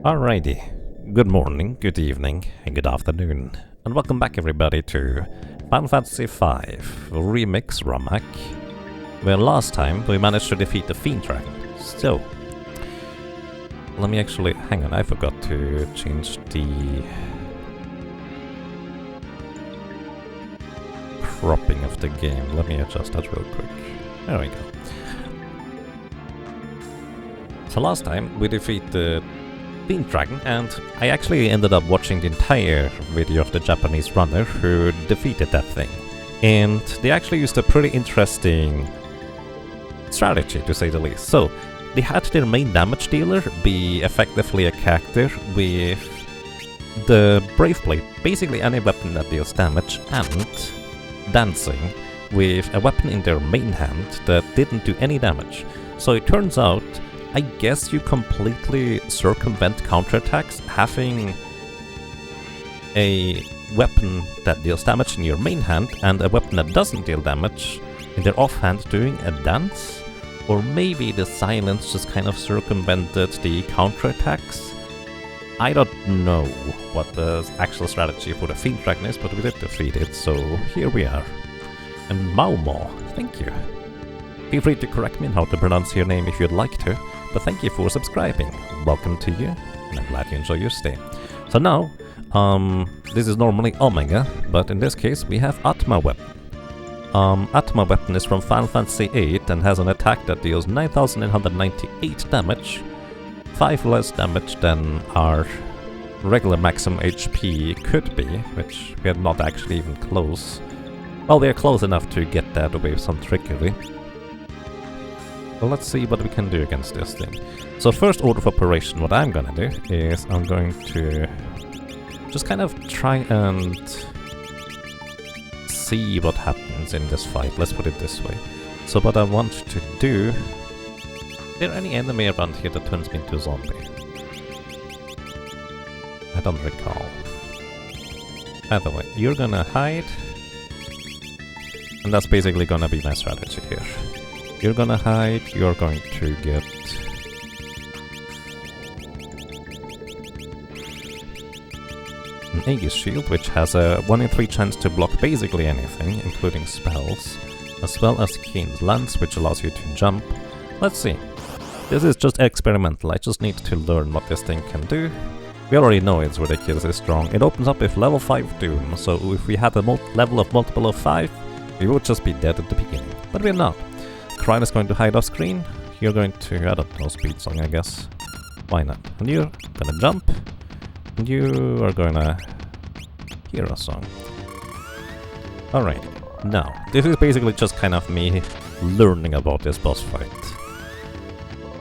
Alrighty, good morning, good evening, and good afternoon, and welcome back everybody to Final Fantasy V Remix Romhack, where last time we managed to defeat the Fiend Dragon. So, let me actually, hang on, I forgot to change the cropping of the game. Let me adjust that real quick. There we go. So last time we defeated Fiend Dragon, and I actually ended up watching the entire video of the Japanese runner who defeated that thing. And they actually used a pretty interesting strategy, to say the least. So, they had their main damage dealer be effectively a character with the Brave Blade, basically any weapon that deals damage, and dancing with a weapon in their main hand that didn't do any damage. So it turns out, I guess you completely circumvent counterattacks having a weapon that deals damage in your main hand and a weapon that doesn't deal damage in their offhand doing a dance? Or maybe the silence just kind of circumvented the counterattacks? I don't know what the actual strategy for the Fiend Dragon is, but we did defeat it, so here we are. And Maumo, thank you. Feel free to correct me on how to pronounce your name if you'd like to, but thank you for subscribing. Welcome to you, and I'm glad you enjoy your stay. So now, this is normally Omega, but in this case we have Atma Weapon. Atma Weapon is from Final Fantasy VIII and has an attack that deals 9,998 damage, 5 less damage than our regular maximum HP could be, which we are not actually even close. Well, we are close enough to get that with some trickery. Well, let's see what we can do against this thing. So first order of operation, what I'm gonna do is I'm going to just kind of try and see what happens in this fight. Let's put it this way. So what I want to do... Is there any enemy around here that turns me into a zombie? I don't recall. Either way, you're gonna hide. And that's basically gonna be my strategy here. You're gonna hide, you're going to get... an Aegis Shield, which has a 1 in 3 chance to block basically anything, including spells, as well as Keen's Lance, which allows you to jump. Let's see. This is just experimental, I just need to learn what this thing can do. We already know it's ridiculously strong. It opens up with level 5 Doom, so if we had a level of multiple of 5, we would just be dead at the beginning. But we're not. Krine is going to hide off screen. You're going to, I don't know, speed song, I guess. Why not? And you're gonna jump. And you are gonna hear a song. Alright, now, this is basically just kind of me learning about this boss fight.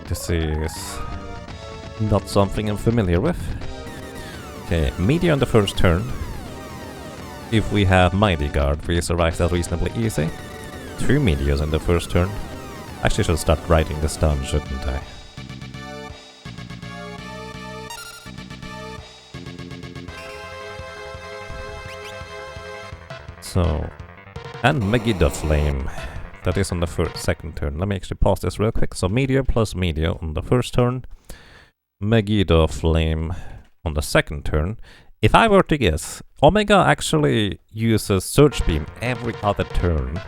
This is not something I'm familiar with. Okay, media on the first turn. If we have Mighty Guard, we survive that reasonably easy. 2 medias in the first turn. Actually should start writing this down, shouldn't I? So, and Megiddo Flame. That is on the second turn. Let me actually pause this real quick. So media plus media on the first turn. Megiddo Flame on the second turn. If I were to guess, Omega actually uses Surge Beam every other turn.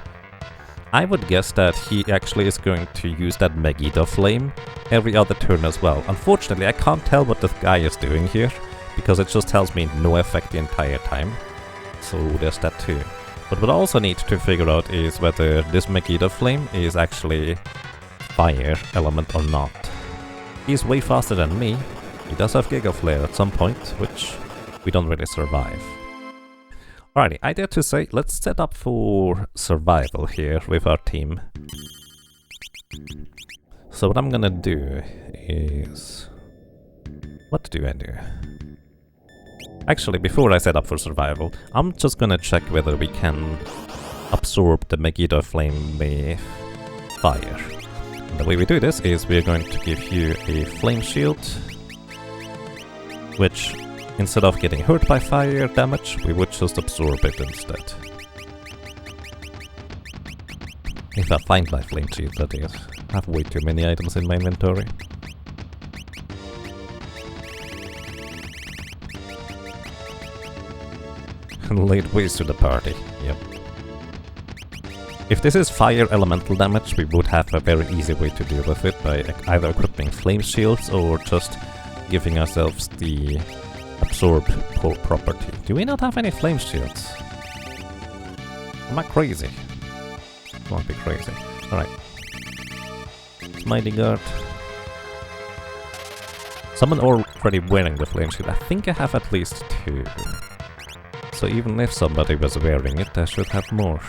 I would guess that he actually is going to use that Megiddo Flame every other turn as well. Unfortunately, I can't tell what this guy is doing here, because it just tells me no effect the entire time. So there's that too. But what I also need to figure out is whether this Megiddo Flame is actually fire element or not. He's way faster than me. He does have Giga Flare at some point, which we don't really survive. Alrighty, I dare to say, let's set up for survival here with our team. So what I'm gonna do is... What do I do? Actually, before I set up for survival, I'm just gonna check whether we can absorb the Megiddo Flame with fire. And the way we do this is we're going to give you a Flame Shield, which, instead of getting hurt by fire damage, we would just absorb it instead. If I find my Flame Shield, that is. I have way too many items in my inventory. laid waste to the party. Yep. If this is fire elemental damage, we would have a very easy way to deal with it by either equipping flame shields or just giving ourselves the absorb property. Do we not have any flame shields? Am I crazy? Won't be crazy. Alright. Mighty Guard. Someone already wearing the flame shield. I think I have at least 2. So even if somebody was wearing it, I should have more.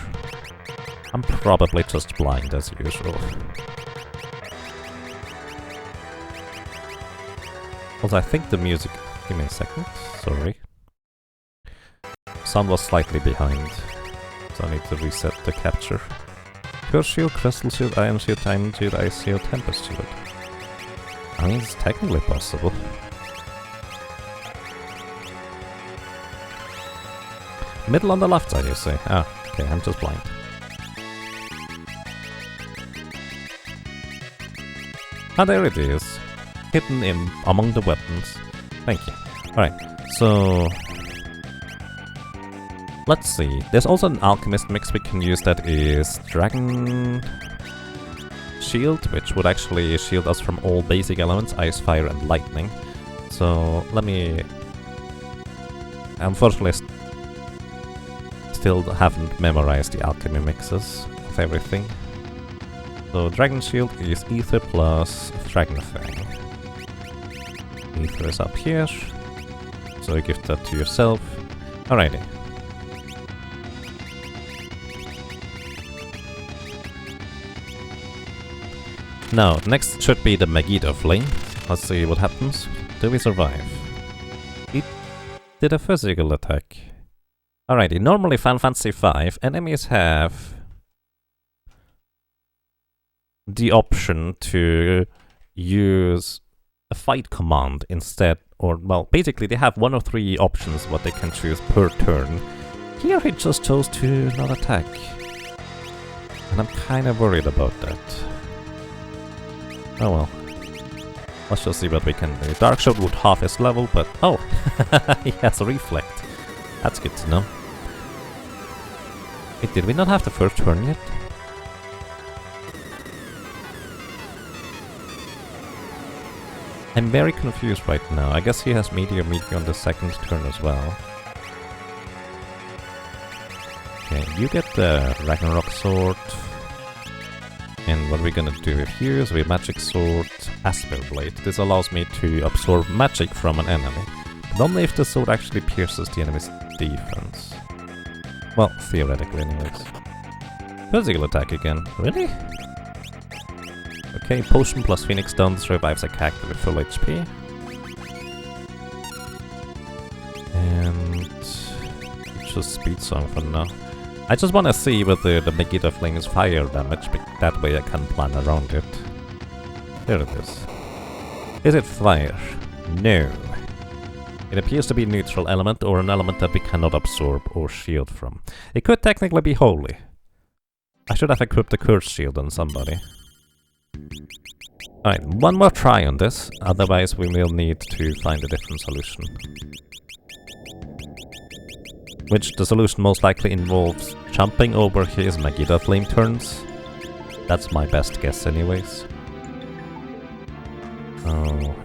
I'm probably just blind as usual. Also, I think the music... Give me a second. Sorry. Sound was slightly behind. So I need to reset the capture. Curse Shield, Crystal Shield, Iron Shield, Time Shield, Ice Shield, Tempest Shield. I mean, it's technically possible. Middle on the left side, you say? Ah, okay, I'm just blind. Ah, there it is. Hidden in among the weapons. Thank you. Alright, so... Let's see. There's also an alchemist mix we can use that is Dragon Shield, which would actually shield us from all basic elements, ice, fire, and lightning. So let me... Unfortunately, still haven't memorized the alchemy mixes of everything. So Dragon Shield is Ether plus Dragon Fang. Ether is up here, so you give that to yourself. Alrighty. Now, next should be the Megiddo Flame. Let's see what happens. Do we survive? It did a physical attack. Alrighty, normally Final Fantasy V, enemies have the option to use a fight command instead, or, well, basically they have 1 of 3 options what they can choose per turn. Here he just chose to not attack. And I'm kinda worried about that. Oh well. Let's just see what we can do. Dark Shot would half his level, but... Oh! He has a Reflect. That's good to know. Wait, did we not have the first turn yet? I'm very confused right now. I guess he has Meteor on the second turn as well. Okay, you get the Ragnarok Sword. And what we're gonna do here is we Magic Sword Asper Blade. This allows me to absorb magic from an enemy, but only if the sword actually pierces the enemy's defense. Well, theoretically anyways. Physical attack again. Really? Okay, Potion plus Phoenix Dance revives a character with full HP. And... just Speed Song for now. I just wanna see whether the Megiddo Flame is fire damage, but that way I can plan around it. There it is. Is it fire? No. It appears to be a neutral element or an element that we cannot absorb or shield from. It could technically be holy. I should have equipped a curse shield on somebody. Alright, one more try on this, otherwise we will need to find a different solution. Which the solution most likely involves jumping over his Megiddo Flame turns. That's my best guess anyways. Oh.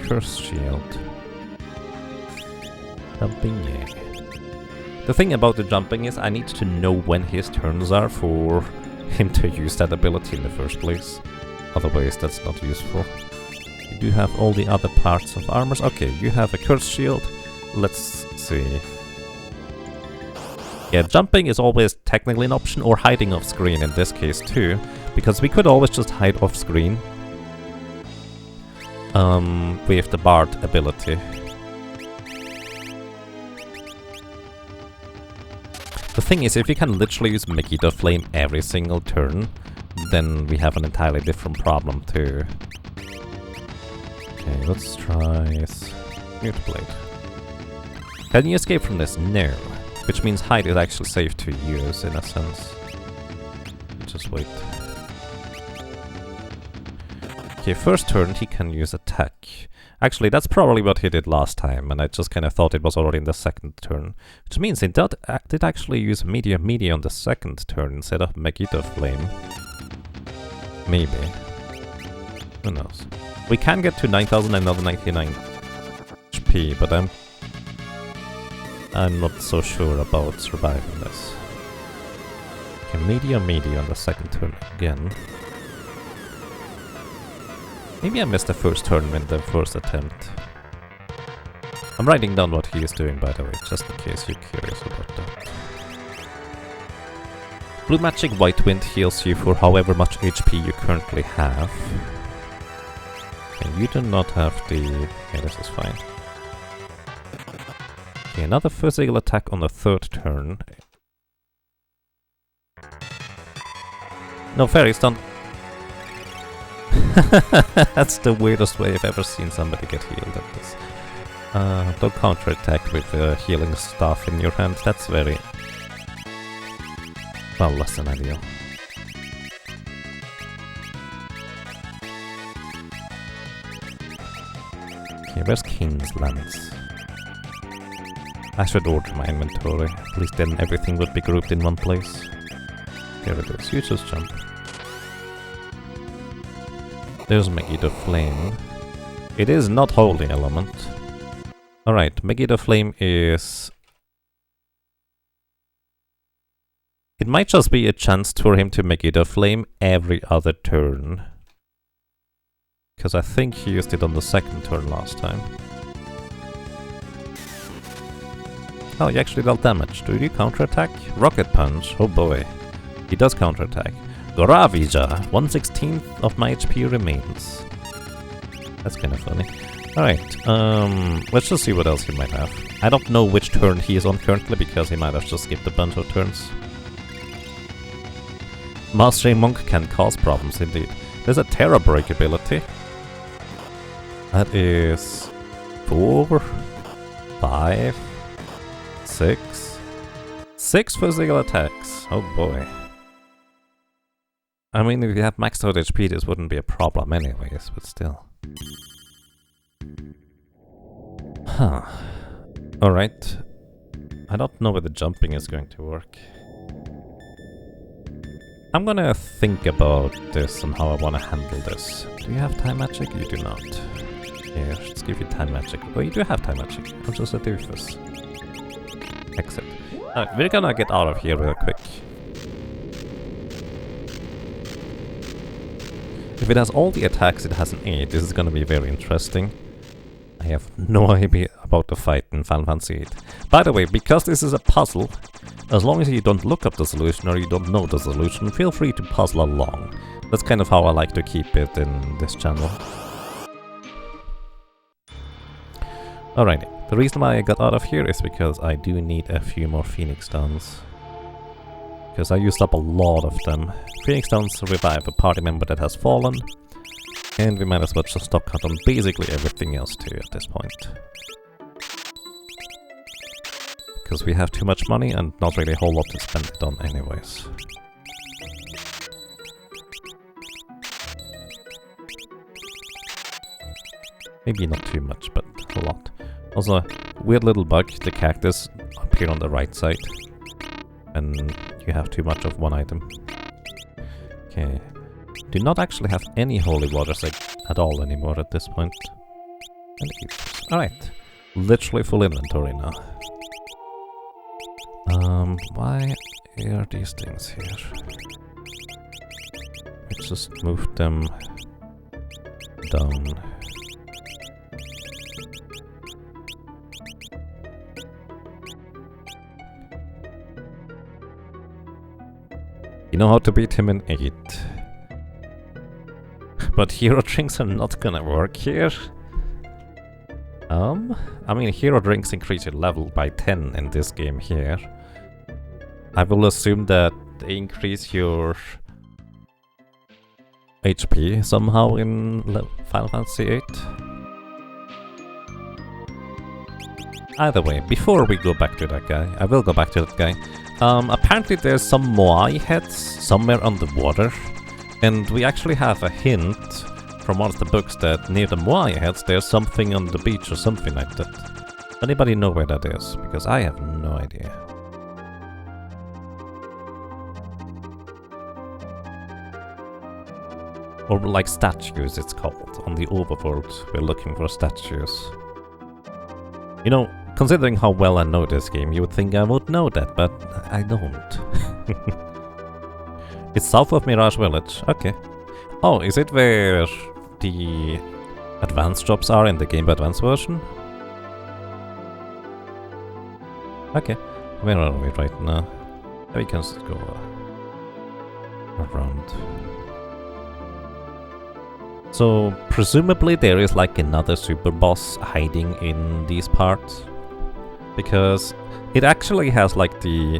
Curse Shield. Jumping, yeah. The thing about the jumping is I need to know when his turns are for him to use that ability in the first place. Otherwise that's not useful. You do have all the other parts of armors. Okay, you have a Curse Shield. Let's see. Yeah, jumping is always technically an option, or hiding off screen in this case too, because we could always just hide off screen with the Bard ability. The thing is, if you can literally use Megiddo Flame every single turn, then we have an entirely different problem too. Okay, let's try Mute Blade. Can you escape from this? No. Which means hide is actually safe to use in a sense. Just wait. Okay, first turn he can use attack. Actually, that's probably what he did last time, and I just kind of thought it was already in the second turn. Which means he did actually use Media on the second turn instead of Megiddo Flame. Maybe. Who knows? We can get to 9,999 HP, but I'm not so sure about surviving this. Okay, Media on the second turn again. Maybe I missed the first turn in the first attempt. I'm writing down what he is doing, by the way, just in case you're curious about that. Blue Magic White Wind heals you for however much HP you currently have. And you do not have the... yeah, this is fine. Okay, another physical attack on the third turn. No, fairies don't... That's the weirdest way I've ever seen somebody get healed at this. Don't counterattack with healing stuff in your hand. That's very... well, less than ideal. Okay, where's King's Lance? I should order my inventory. At least then everything would be grouped in one place. Here it is. You just jump. There's Megiddo Flame. It is not Holy Element. Alright, Megiddo Flame is... it might just be a chance for him to Megiddo Flame every other turn. Because I think he used it on the second turn last time. Oh, you actually dealt damage. Do you counterattack? Rocket Punch. Oh boy. He does counterattack. Goravija, 1/16 of my HP remains. That's kind of funny. Alright, let's just see what else he might have. I don't know which turn he is on currently, because he might have just skipped a bunch of turns. Mastering Monk can cause problems indeed. There's a Terra Break ability. That is... 4... 5... 6... 6 physical attacks. Oh boy. I mean, if you have maxed out HP, this wouldn't be a problem anyways, but still. Huh. Alright. I don't know whether jumping is going to work. I'm gonna think about this and how I want to handle this. Do you have time magic? You do not. Here, let's give you time magic. Oh, you do have time magic. I'm just a doofus. Exit. Alright, we're gonna get out of here real quick. If it has all the attacks it has an 8, this is gonna be very interesting. I have no idea about the fight in Final Fantasy VIII. By the way, because this is a puzzle, as long as you don't look up the solution or you don't know the solution, feel free to puzzle along. That's kind of how I like to keep it in this channel. Alrighty, the reason why I got out of here is because I do need a few more Phoenix Stones. Because I used up a lot of them. Phoenix Stones revive a party member that has fallen. And we might as well just stock out on basically everything else too at this point. Because we have too much money and not really a whole lot to spend it on anyways. Maybe not too much, but a lot. Also, weird little bug, the cactus appear on the right side. And you have too much of one item. Okay. Do not actually have any holy waters at all anymore at this point. Alright. Literally full inventory now. Why are these things here? Let's just move them down. You know how to beat him in 8. But hero drinks are not gonna work here. I mean, hero drinks increase your level by 10 in this game here. I will assume that they increase your HP somehow in Final Fantasy VIII. Either way, before we go back to that guy, I will go back to that guy. Apparently there's some Moai heads somewhere underwater. And we actually have a hint from one of the books that near the Moai heads there's something on the beach or something like that. Anybody know where that is? Because I have no idea. Or like statues it's called. On the overworld we're looking for statues. You know, considering how well I know this game, you would think I would know that, but I don't. It's south of Mirage Village, okay. Oh, is it where the advanced jobs are in the Game Boy Advance version? Okay, where are we right now? We can just go around. So, presumably there is like another super boss hiding in these parts. Because it actually has like the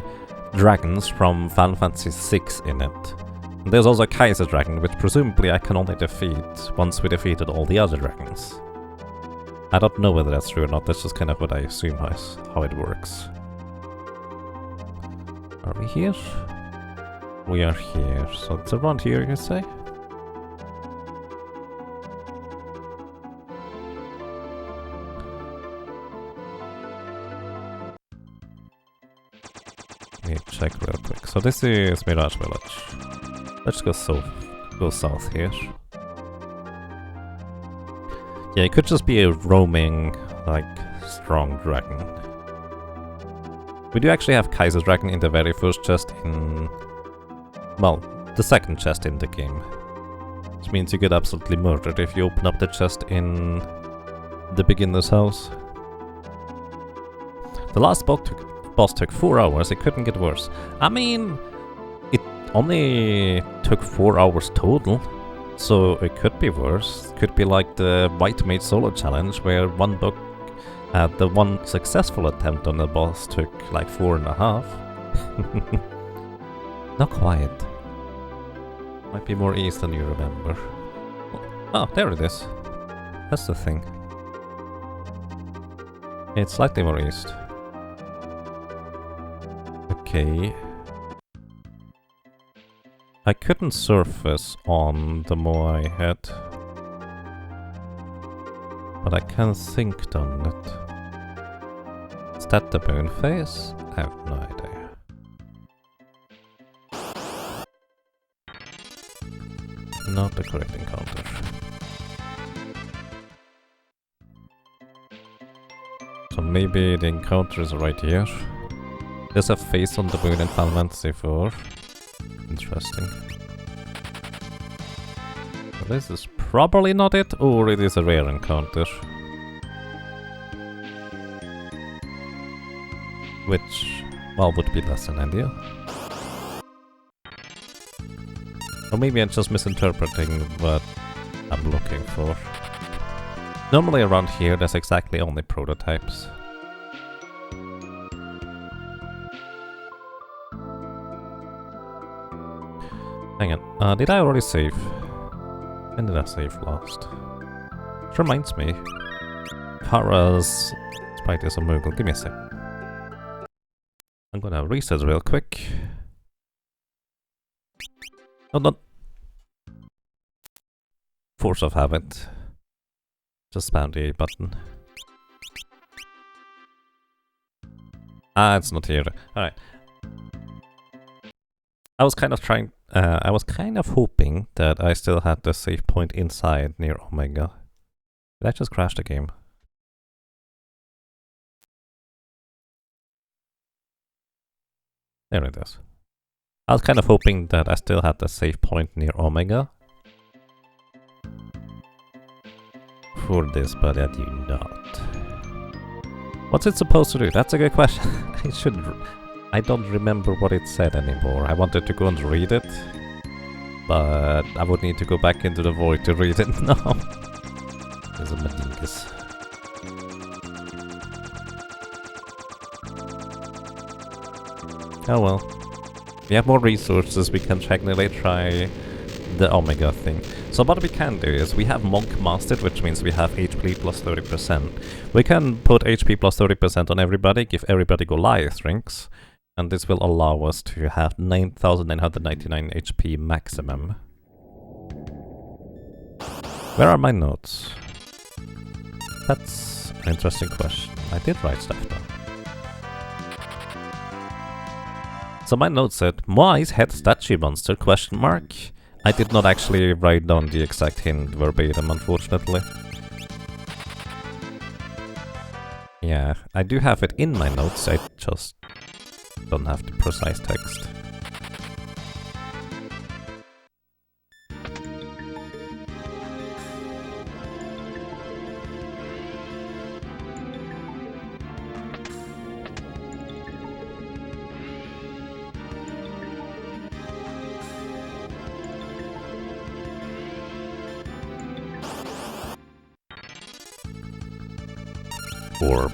dragons from Final Fantasy VI in it. And there's also a Kaiser dragon, which presumably I can only defeat once we defeated all the other dragons. I don't know whether that's true or not, that's just kind of what I assume how it works. Are we here? We are here, so it's around here, you say? Let me check real quick. So this is Mirage Village. Let's go south here. Yeah, it could just be a roaming, like, strong dragon. We do actually have Kaiser's dragon in the very first chest in... well, the second chest in the game. Which means you get absolutely murdered if you open up the chest in the beginner's house. The last boss took 4 hours, it couldn't get worse. I mean, it only took 4 hours total, so it could be worse. It could be like the White Mage Solo Challenge, where one book had the one successful attempt on the boss took like 4.5. Not quite. Might be more east than you remember. Oh, there it is. That's the thing. It's slightly more east. Okay. I couldn't surface on the Moai head, but I can think on it. Is that the moon phase? I have no idea. Not the correct encounter. So maybe the encounter is right here. There's a face on the moon in Final Fantasy IV. Interesting. So this is probably not it, or it is a rare encounter. Which, well, would be less than ideal. Or maybe I'm just misinterpreting what I'm looking for. Normally around here there's exactly only prototypes. Hang on, did I already save? When did I save last? Which reminds me, Farah's sprite is a Moogle. Give me a sec. I'm gonna reset real quick. Hold on. Force of habit. Just spam the A button. Ah, it's not here. Alright. I was kind of hoping that I still had the save point inside near Omega. Did I just crash the game? There it is. I was kind of hoping that I still had the save point near Omega for this, but I do not. What's it supposed to do? That's a good question. I don't remember what it said anymore. I wanted to go and read it, but I would need to go back into the void to read it now. There's a Medingus. Oh well. We have more resources, we can technically try the Omega thing. So what we can do is, we have Monk Mastered, which means we have HP plus 30%. We can put HP plus 30% on everybody, give everybody Goliath rings, and this will allow us to have 9,999 HP maximum. Where are my notes? That's an interesting question. I did write stuff down. So my note said, Moai's head statue monster, question mark. I did not actually write down the exact hint verbatim, unfortunately. Yeah, I do have it in my notes, I just don't have the precise text. Orb.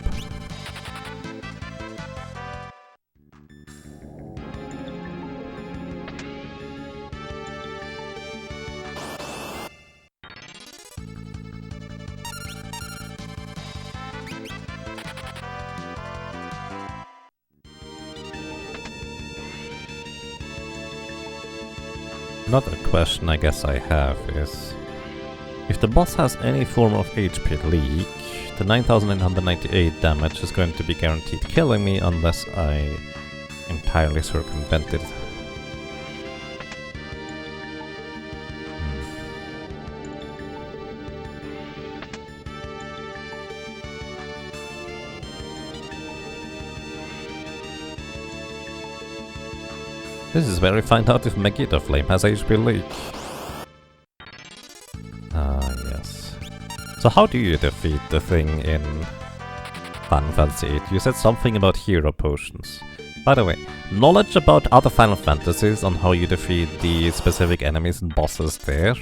Another question I guess I have is, if the boss has any form of HP leak, the 9998 damage is going to be guaranteed killing me unless I entirely circumvent it. This is where we find out if Megiddo Flame has HP leak. Ah, yes. So how do you defeat the thing in Final Fantasy VIII? You said something about hero potions. By the way, knowledge about other Final Fantasies on how you defeat the specific enemies and bosses there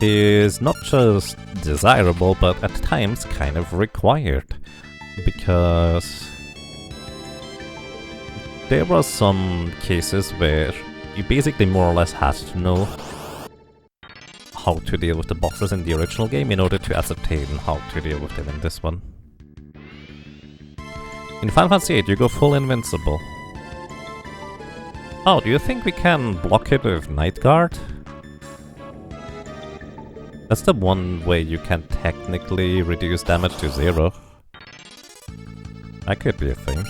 is not just desirable, but at times kind of required. Because there were some cases where you basically more or less had to know how to deal with the bosses in the original game in order to ascertain how to deal with them in this one. In Final Fantasy VIII you go full invincible. Oh, do you think we can block it with Night Guard? That's the one way you can technically reduce damage to 0. That could be a thing.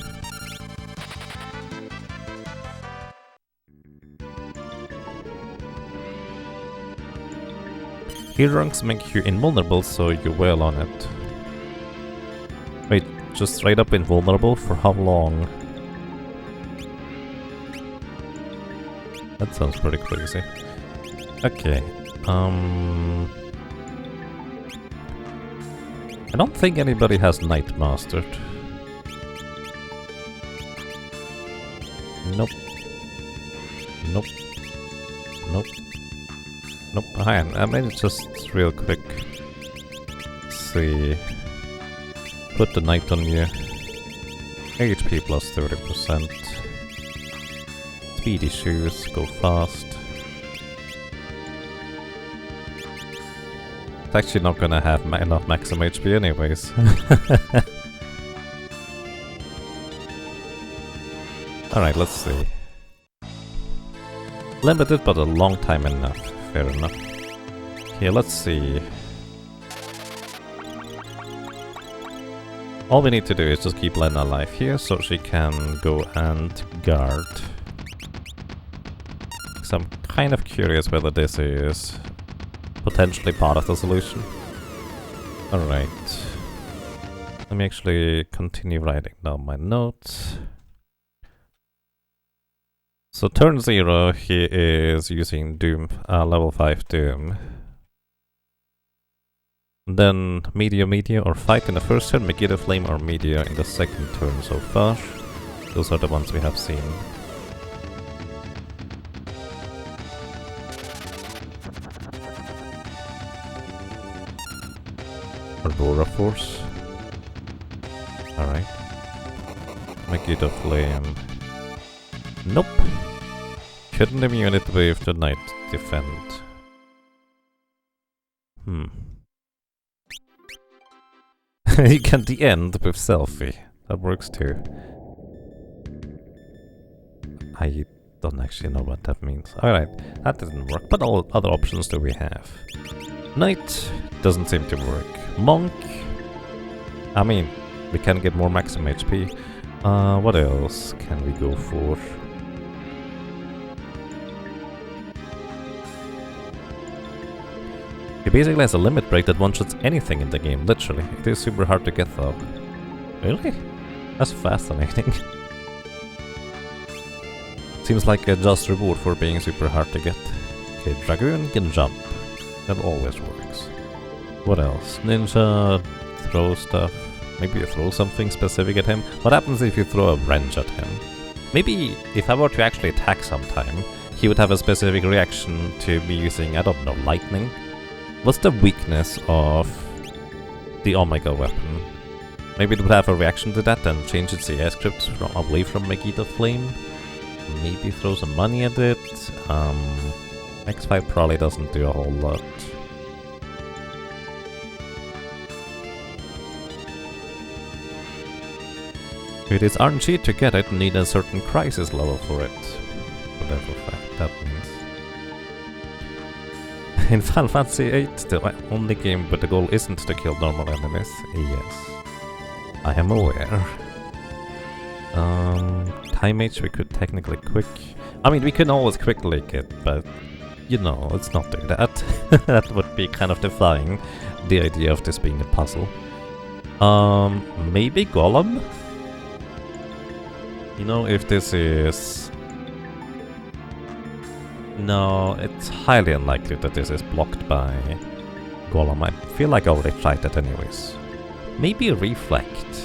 Hero ranks make you invulnerable, so you wail on it. Wait, just straight up invulnerable? For how long? That sounds pretty crazy. Okay, I don't think anybody has Night Mastered. Nope. Nope. Nope. Nope, hang on, I mean just real quick. Let's see. Put the Knight on you. HP plus 30%. Speedy shoes, go fast. It's actually not gonna have enough maximum HP anyways. Alright, let's see. Limited but a long time enough. Fair enough. Okay, let's see. All we need to do is just keep Lena alive here so she can go and guard. So I'm kind of curious whether this is potentially part of the solution. Alright. Let me actually continue writing down my notes. So turn 0, he is using Doom, level 5 Doom. Then Meteor or Fight in the first turn, Megiddo Flame or Meteor in the second turn so far. Those are the ones we have seen. Aurora Force. Alright. Megiddo Flame. Nope. Couldn't immune it with the Night Defend. You can the end with Selfie. That works too. I don't actually know what that means. Alright, that didn't work, but all other options do we have? Knight doesn't seem to work. Monk, I mean, we can get more maximum HP. What else can we go for? He basically has a limit break that one-shots anything in the game, literally. It is super hard to get though. Really? That's fascinating. Seems like a just reward for being super hard to get. Okay, Dragoon can jump. That always works. What else? Ninja, throw stuff. Maybe you throw something specific at him. What happens if you throw a wrench at him? Maybe if I were to actually attack sometime, he would have a specific reaction to me using, I don't know, lightning? What's the weakness of the Omega weapon? Maybe it would have a reaction to that and change its AI script away from Megiddo Flame? Maybe throw some money at it. X5 probably doesn't do a whole lot. It is RNG to get it, need a certain crisis level for it. Whatever fact that means. In Final Fantasy VIII, the only game where the goal isn't to kill normal enemies. Yes. I am aware. Time H we could technically quick. I mean, we can always quick link it, but you know, let's not do that. That would be kind of defying the idea of this being a puzzle. Maybe Golem? You know, if this is... No, it's highly unlikely that this is blocked by Golem. I feel like I already tried that anyways. Maybe Reflect.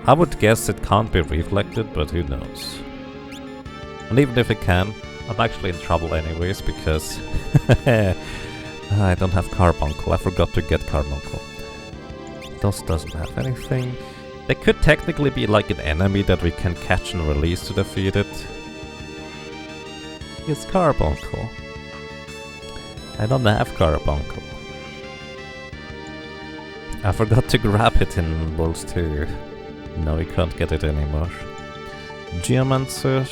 I would guess it can't be reflected, but who knows. And even if it can, I'm actually in trouble anyways, because I don't have Carbuncle. I forgot to get Carbuncle. This doesn't have anything. There could technically be like an enemy that we can catch and release to defeat it. It's Carbuncle. I don't have Carbuncle. I forgot to grab it in Worlds 2. No, we can't get it anymore. Geomancer.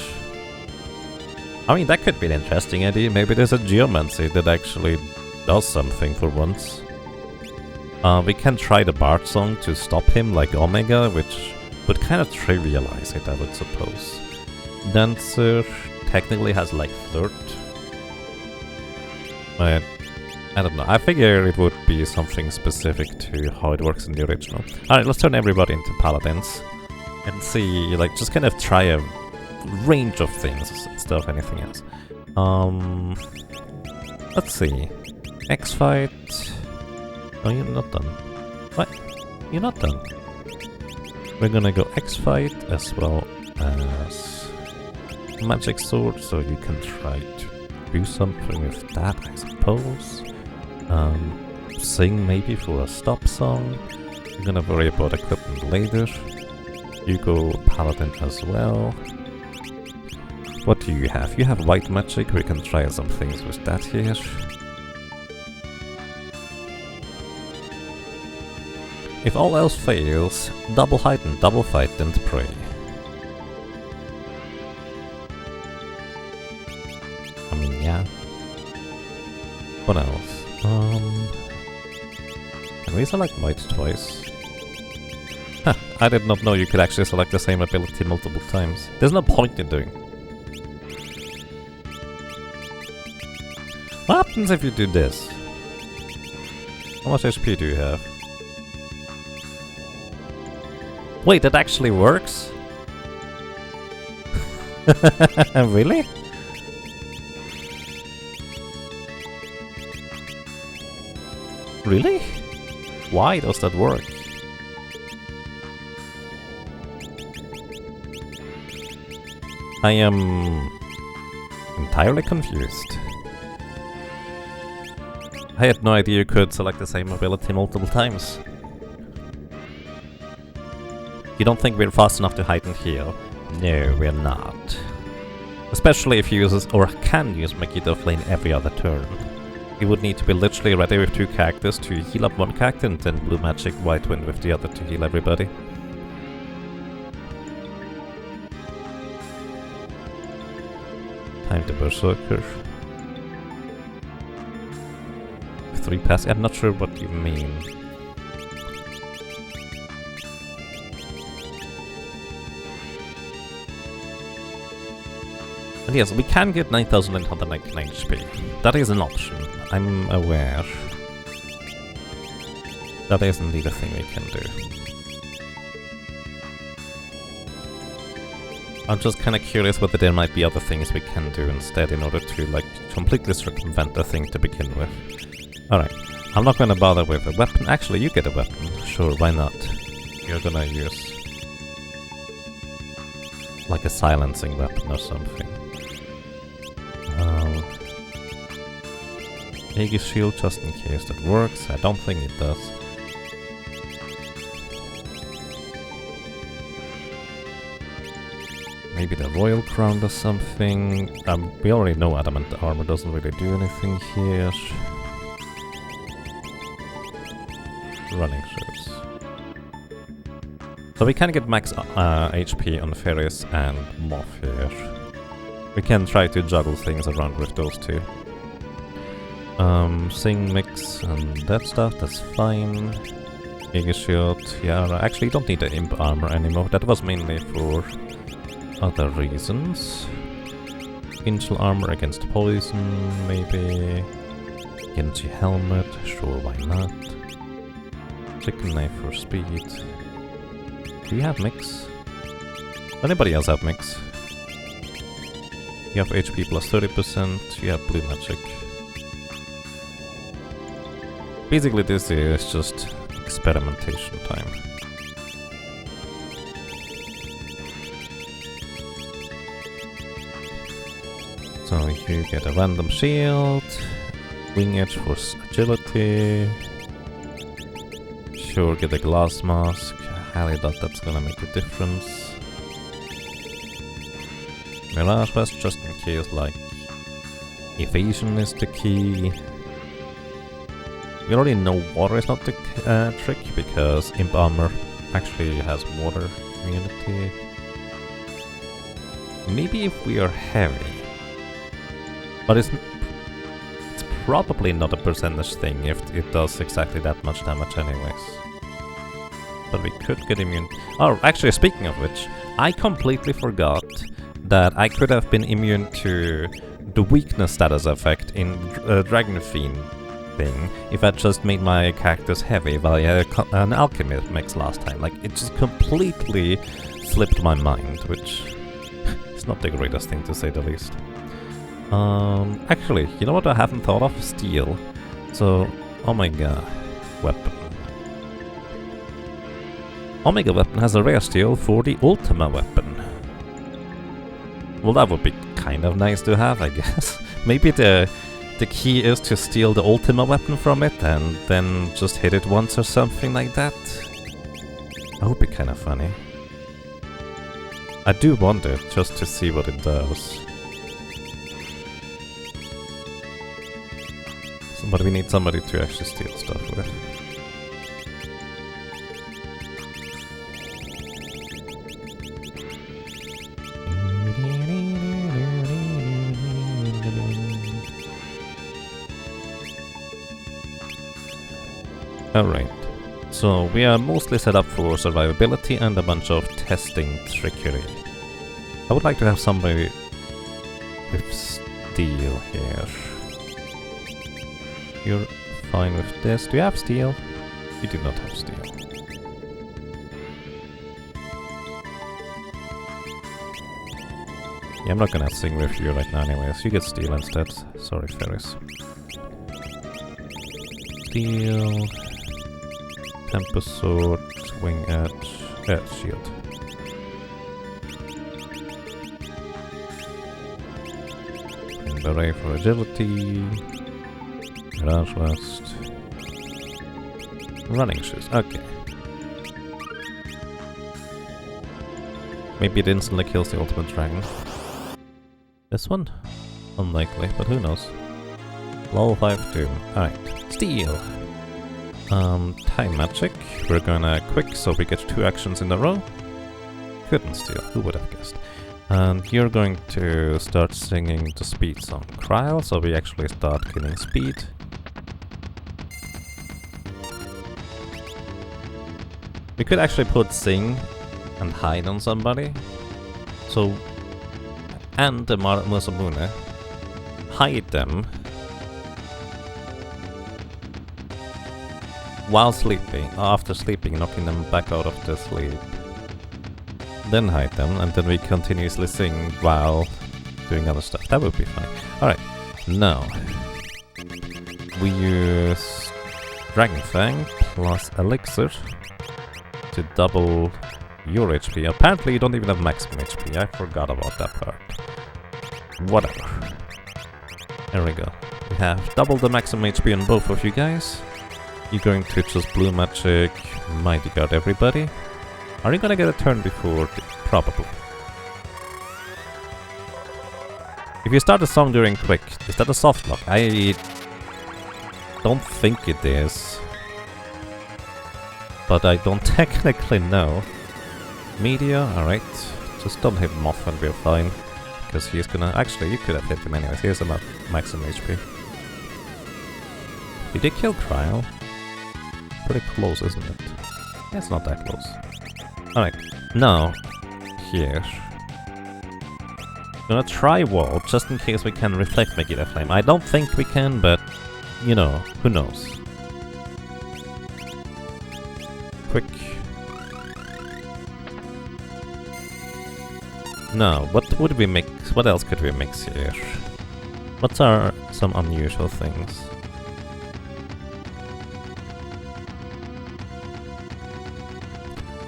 I mean, that could be an interesting idea. Maybe there's a Geomancy that actually does something for once. We can try the Bard Song to stop him like Omega, which would kind of trivialize it, I would suppose. Dancer technically has like Flirt. But I don't know, I figure it would be something specific to how it works in the original. Alright, let's turn everybody into paladins and see, like, just kind of try a range of things instead of anything else. Let's see. X-Fight. Oh, you're not done. What? You're not done. We're gonna go X-Fight as well as Magic Sword, so you can try to do something with that, I suppose. Sing maybe for a stop song. I'm gonna worry about equipment later. You go Paladin as well. What do you have? You have White Magic, we can try some things with that here. If all else fails, double hide and double fight and pray. I mean, yeah. What else? Can we select Might twice? Huh, I did not know you could actually select the same ability multiple times. There's no point in doing. What happens if you do this? How much HP do you have? Wait, that actually works? Really? Really? Why does that work? I am entirely confused. I had no idea you could select the same ability multiple times. You don't think we're fast enough to hide and heal? No, we're not. Especially if you use or can use Megiddo Flame every other turn. You would need to be literally ready with 2 characters to heal up one character and then Blue Magic White Wind with the other to heal everybody. Time to Berserker. 3 pass. I'm not sure what you mean. And yes, we can get 9,999 HP. That is an option. I'm aware. That is indeed a thing we can do. I'm just kind of curious whether there might be other things we can do instead in order to, like, completely circumvent the thing to begin with. Alright, I'm not gonna bother with a weapon. Actually, you get a weapon. Sure, why not? You're gonna use, like, a silencing weapon or something. Aegis shield, just in case that works. I don't think it does. Maybe the Royal Crown does something. We already know Adamant Armor doesn't really do anything here. Running shoes. So we can get max HP on Ferris and Moth here. We can try to juggle things around with those two. Sing, mix, and that stuff, that's fine. Aegis shield, yeah, actually you don't need the Imp Armor anymore. That was mainly for other reasons. Angel armor against poison, maybe. Genji helmet, sure, why not? Chicken knife for speed. Do you have mix? Does anybody else have mix? You have HP plus 30%, you have blue magic. Basically this is just experimentation time. So you get a random shield, wing edge for agility. Sure, get a glass mask. I highly doubt that's gonna make a difference. Mirage Vest, just in case, like, evasion is the key. We already know water is not the trick, because Imp Armor actually has water immunity. Maybe if we are heavy. But it's probably not a percentage thing if it does exactly that much damage anyways. But we could get immune. Oh, actually, speaking of which, I completely forgot that I could have been immune to the weakness status effect in Dragon Fiend thing if I just made my characters heavy via an alchemy mix last time. Like, it just completely slipped my mind, which is not the greatest thing to say the least. Actually, you know what I haven't thought of? Steel. So, Omega weapon. Omega weapon has a rare steel for the Ultima weapon. Well, that would be kind of nice to have, I guess. Maybe the key is to steal the Ultima weapon from it and then just hit it once or something like that. That would be kind of funny. I do want it, just to see what it does. But we need somebody to actually steal stuff with. Alright, so we are mostly set up for survivability and a bunch of testing trickery. I would like to have somebody with steel here. You're fine with this. Do you have steel? You do not have steel. Yeah, I'm not gonna sing with you right now anyways. You get steel instead. Sorry, Ferris. Steel. Tempest sword. Wing edge. Shield. And beret for agility. Mirage Vest. Running shoes, okay. Maybe it instantly kills the ultimate dragon. This one? Unlikely, but who knows. Level 5 Doom. Alright. Steel! Time magic. We're gonna quick so we get 2 actions in a row. Couldn't steal, who would have guessed? And you're going to start singing the speed song Cryle, so we actually start killing speed. We could actually put Sing and hide on somebody. So, and the Musamune, hide them while sleeping, after sleeping, knocking them back out of the sleep. Then hide them, and then we continuously sing while doing other stuff. That would be funny. Alright, now we use Dragon Fang plus Elixir to double your HP. Apparently you don't even have maximum HP. I forgot about that part. Whatever. There we go. We have double the maximum HP on both of you guys. You're going to just Blue Magic, Mighty Guard everybody. Are you gonna get a turn before? Probably. If you start a song during quick, is that a soft lock? I don't think it is. But I don't technically know. Media, alright. Just don't hit Moth and we're fine. Because he's gonna... Actually, you could have hit him anyways. He has enough maximum HP. Did he kill Trial? Pretty close, isn't it? Yeah, it's not that close. Alright, now, here. Gonna try Wall, just in case we can reflect Megiddo Flame. I don't think we can, but, you know, who knows. Quick. Now, what would we mix? What else could we mix here? What are some unusual things?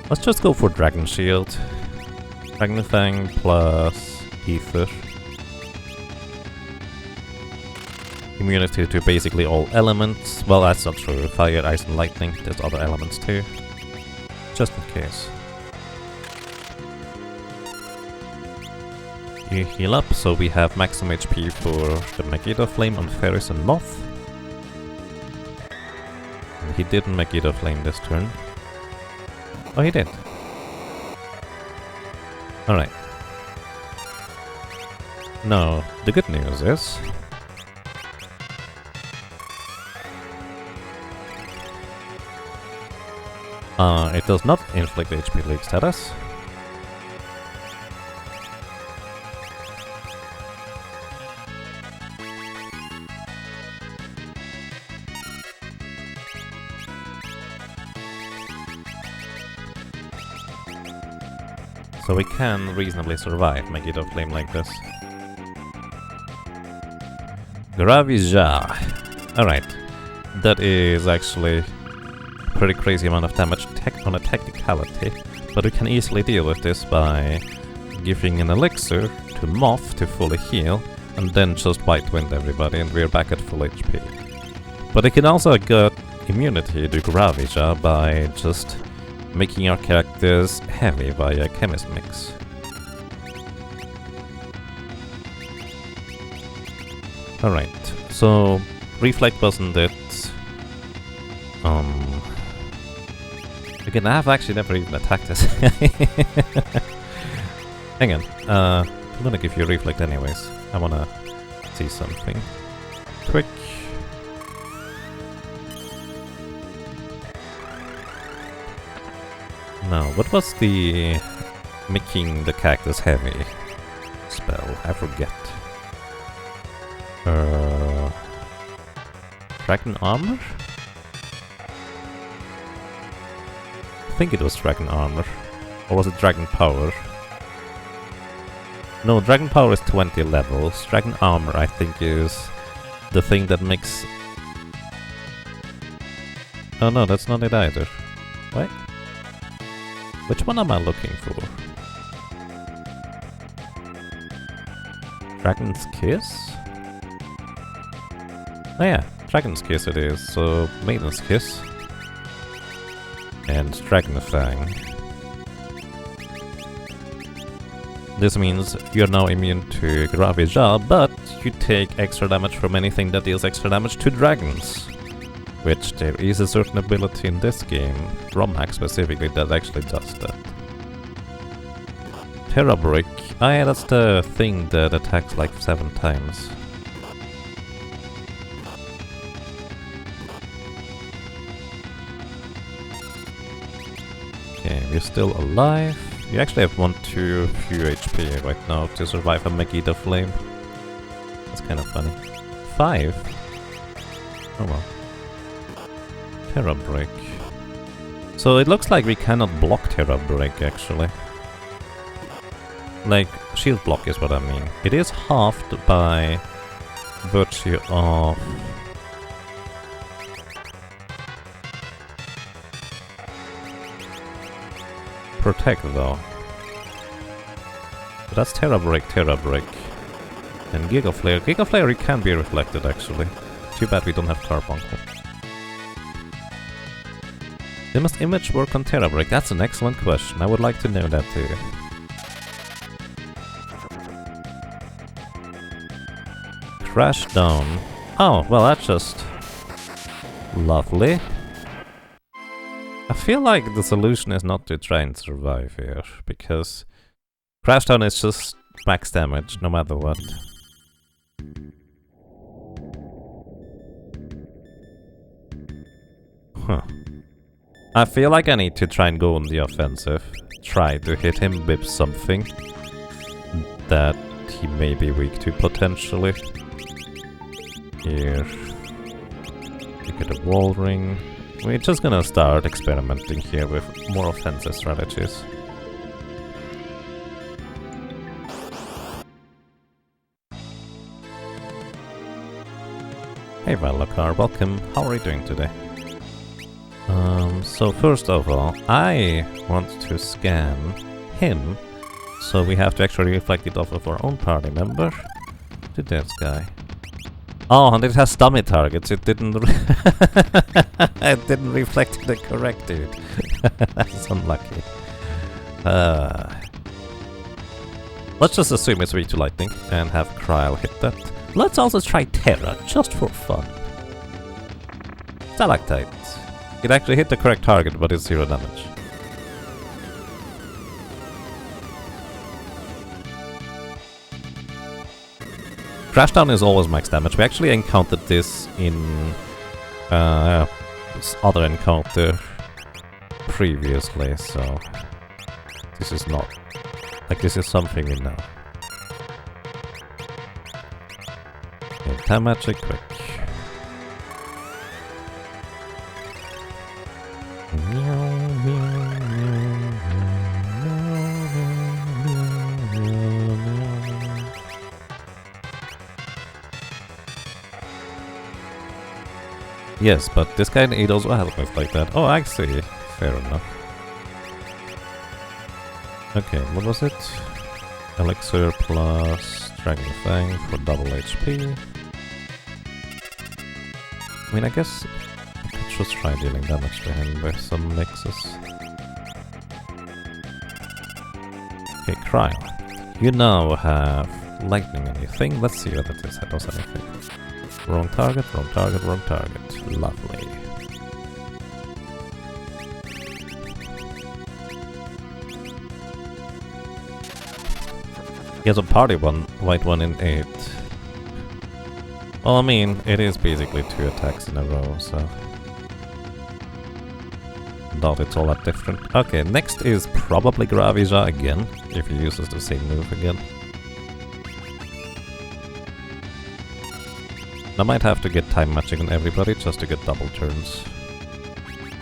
Let's just go for Dragon Shield. Dragon Fang plus Ether. Immunity to basically all elements. Well, that's not true. Fire, Ice and Lightning. There's other elements too. Just in case. You heal up, so we have maximum HP for the Megiddo Flame on Ferris and Moth. And he didn't Megiddo Flame this turn. Oh, he did. Alright. Now, the good news is... it does not inflict HP leak status. So we can reasonably survive Megiddo Flame like this. Gravija. Alright. That is actually a pretty crazy amount of damage on a technicality, but we can easily deal with this by giving an elixir to Moth to fully heal, and then just White Wind everybody and we're back at full HP. But it can also get immunity to Gravija by just making our characters heavy via Chemist Mix. Alright, so Reflect wasn't it. Again, I have actually never even attacked this. Hang on, I'm gonna give you Reflect anyways. I wanna see something. Quick. Now, what was the making the cactus heavy spell? I forget. Dragon Armor? I think it was Dragon Armor. Or was it Dragon Power? No, Dragon Power is 20 levels. Dragon Armor, I think, is the thing that makes... Oh no, that's not it either. What? Which one am I looking for? Dragon's Kiss? Oh yeah, Dragon's Kiss it is, so Maiden's Kiss. And Dragon Fang. This means you're now immune to Gravija, but you take extra damage from anything that deals extra damage to dragons. Which there is a certain ability in this game, Romhack specifically, that actually does that. Terra Brick. Ah yeah, that's the thing that attacks like 7 times. Okay, we're still alive. You actually have 1 too few HP right now to survive a Megiddo Flame. That's kind of funny. 5? Oh well. Terra Break. So it looks like we cannot block Terra Break actually. Like, shield block is what I mean. It is halved by virtue of... Protect though. But that's Terra Break, Terra Break. And Giga Flare. Giga Flare it can be reflected actually. Too bad we don't have Carbuncle. They must image work on Terra Break? That's an excellent question. I would like to know that too. Crash down. Oh, well that's just... lovely. I feel like the solution is not to try and survive here, because Crashdown is just max damage, no matter what. Huh. I feel like I need to try and go on the offensive. Try to hit him with something that he may be weak to, potentially. Here. You get a wall ring. We're just gonna start experimenting here with more offensive strategies. Hey Valakar, welcome. How are you doing today? So first of all, I want to scan him, so we have to actually reflect it off of our own party member to this guy. Oh, and it has dummy targets. It didn't. It didn't reflect the correct dude. That's unlucky. Let's just assume it's weak to lightning and have Kryle hit that. Let's also try Terra, just for fun. Stalactite. It actually hit the correct target, but it's 0 damage. Crashdown is always max damage. We actually encountered this in this other encounter previously, so this is not like this is something we know. Okay, time magic quick. Yes, but this guy need also help with like that. Oh, I see. Fair enough. Okay, what was it? Elixir plus Dragon Fang for double HP. I mean, I guess I could just try dealing damage to him with some mixes. Okay, Kryle. You now have lightning on your thing. Let's see whether this does anything. Wrong target, wrong target, wrong target. Lovely. He has a party one, white one in 8. Well, I mean, it is basically 2 attacks in a row, so... Doubt it's all that different. Okay, next is probably Gravija again, if he uses the same move again. I might have to get time matching on everybody just to get double turns.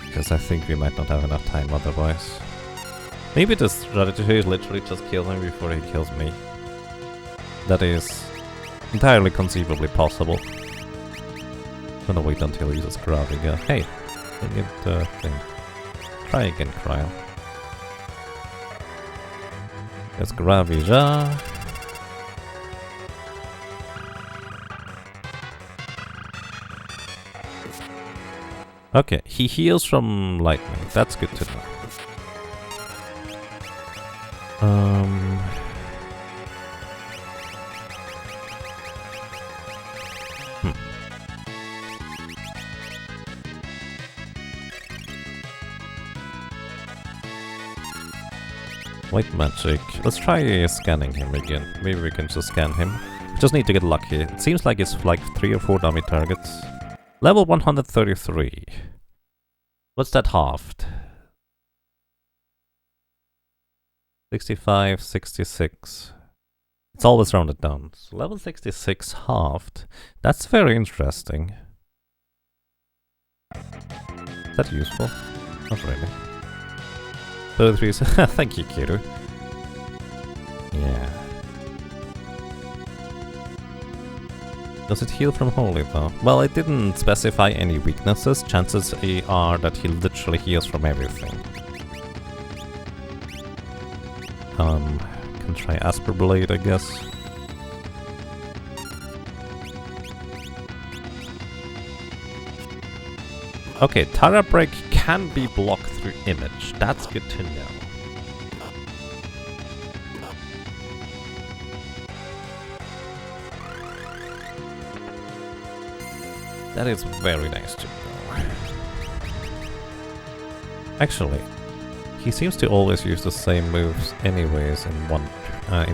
Because I think we might not have enough time otherwise. Maybe the strategy is literally just kill him before he kills me. That is entirely conceivably possible. I'm gonna wait until he uses Graviga. Hey, didn't get the thing. Try again, Kryle. There's Gravija. Okay, he heals from lightning. That's good to know. White magic. Let's try scanning him again. Maybe we can just scan him. We just need to get lucky. It seems like it's like 3 or 4 dummy targets. Level 133. What's that halved? 65, 66. It's always rounded down. So level 66 halved. That's very interesting. Is that useful? Not really. 33. Thank you, Kiru. Yeah. Does it heal from holy though? Well, it didn't specify any weaknesses. Chances are that he literally heals from everything. Can try Asper Blade, I guess. Okay, Tara Break can be blocked through image. That's good to know. That is very nice to know. Actually, he seems to always use the same moves anyways in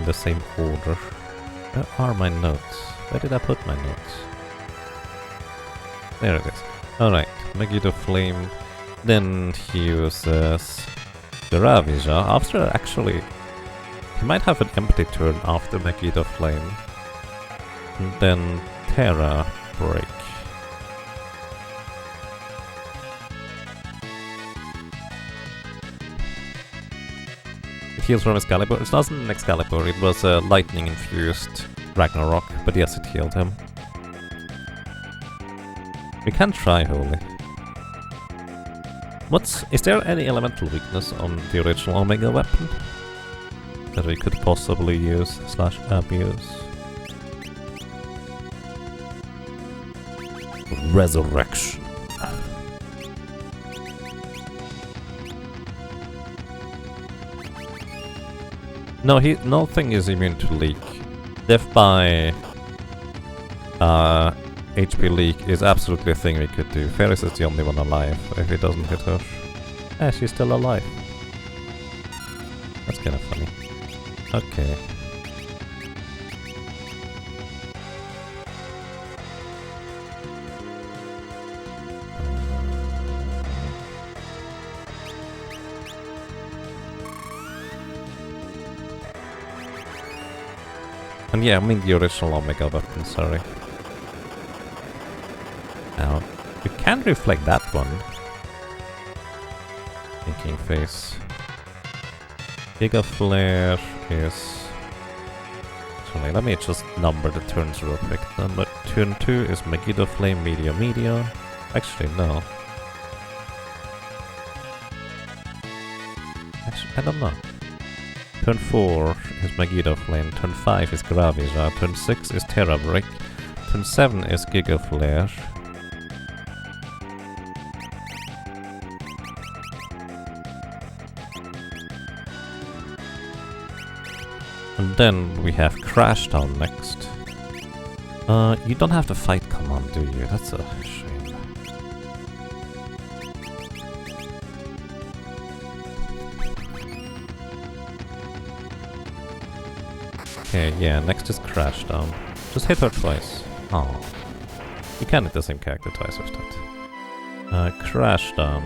the same order. Where are my notes? Where did I put my notes? There it is. Alright, Megiddo Flame. Then he uses the Ravija. After actually, he might have an empty turn after Megiddo Flame. And then Terra Break. Heals from Excalibur. It wasn't an Excalibur, it was a lightning infused Ragnarok, but yes, it healed him. We can try Holy. Is there any elemental weakness on the original Omega weapon that we could possibly use / abuse? Resurrection. No, nothing is immune to leak. Death by HP leak is absolutely a thing we could do. Ferris is the only one alive if it doesn't hit her. Yeah, she's still alive. That's kind of funny. Okay. And yeah, I mean the original Omega weapon, sorry. Now, we can reflect that one. Thinking face. Giga Flare is... Sorry, let me just number the turns real quick. Turn 2 is Megiddo Flame, Media. Actually, no. Actually, I don't know. Turn 4 is Megiddo Flame, turn 5 is Gravija, turn 6 is Terra Break, turn 7 is Giga Flare. And then we have Crash Down next. You don't have the fight command, do you? That's a shame. Okay, yeah, next is Crash Down. Just hit her twice. Oh. You can hit the same character twice with that. Crash Down.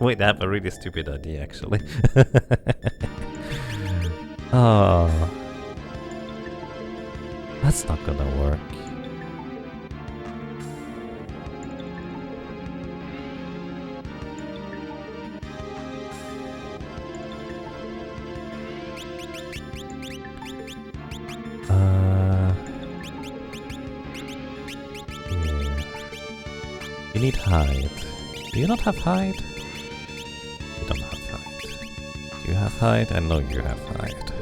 Wait, I have a really stupid idea actually. Oh, that's not gonna work. Yeah. You need hide. Do you not have hide? You don't have hide. Do you have hide? I know you have hide.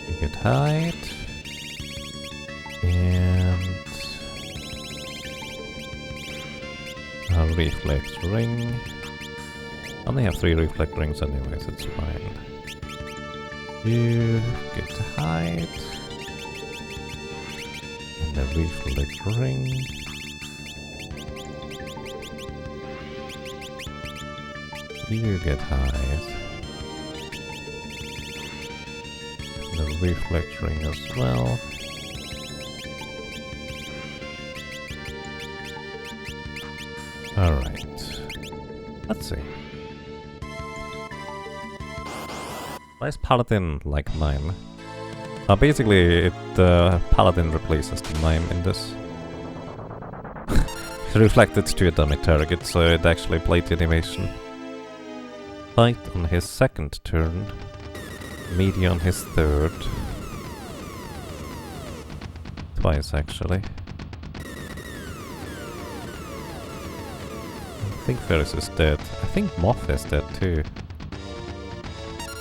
You could hide. And a reflect ring. I only have 3 reflect rings anyways, it's fine. You get to hide. And a reflect ring. You get high. The reflect ring as well. Alright. Let's see. Why is Paladin like Mime? Basically, Paladin replaces the Mime in this. It's reflected to a dummy target, so it actually played the animation. Fight on his second turn. Media on his third. Twice, actually. I think Ferris is dead. I think Moth is dead too.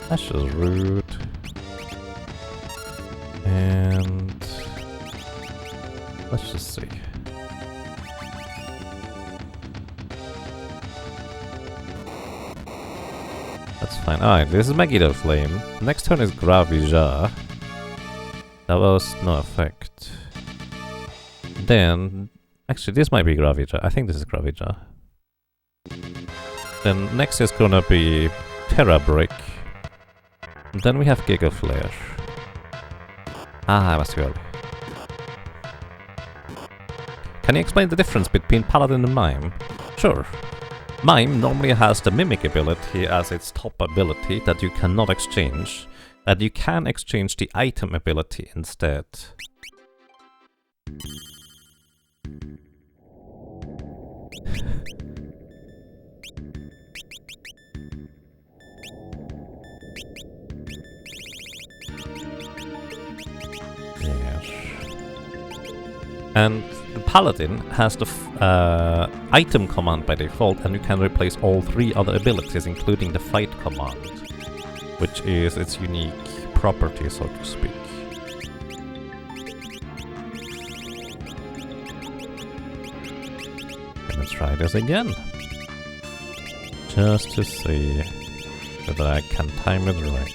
That's just rude. And let's just see. That's fine. Alright, this is Megiddo Flame. Next turn is Gravija. That was no effect. Then actually this might be Gravija. I think this is Gravija. Then next is gonna be Terra Brick. And then we have Giga Flare. Ah, I was too early. Can you explain the difference between Paladin and Mime? Sure. Mime normally has the Mimic ability as its top ability that you cannot exchange, and you can exchange the item ability instead. Yes. And the Paladin has the item command by default, and you can replace all 3 other abilities, including the fight command, which is its unique property, so to speak. Let's try this again, just to see whether I can time it right.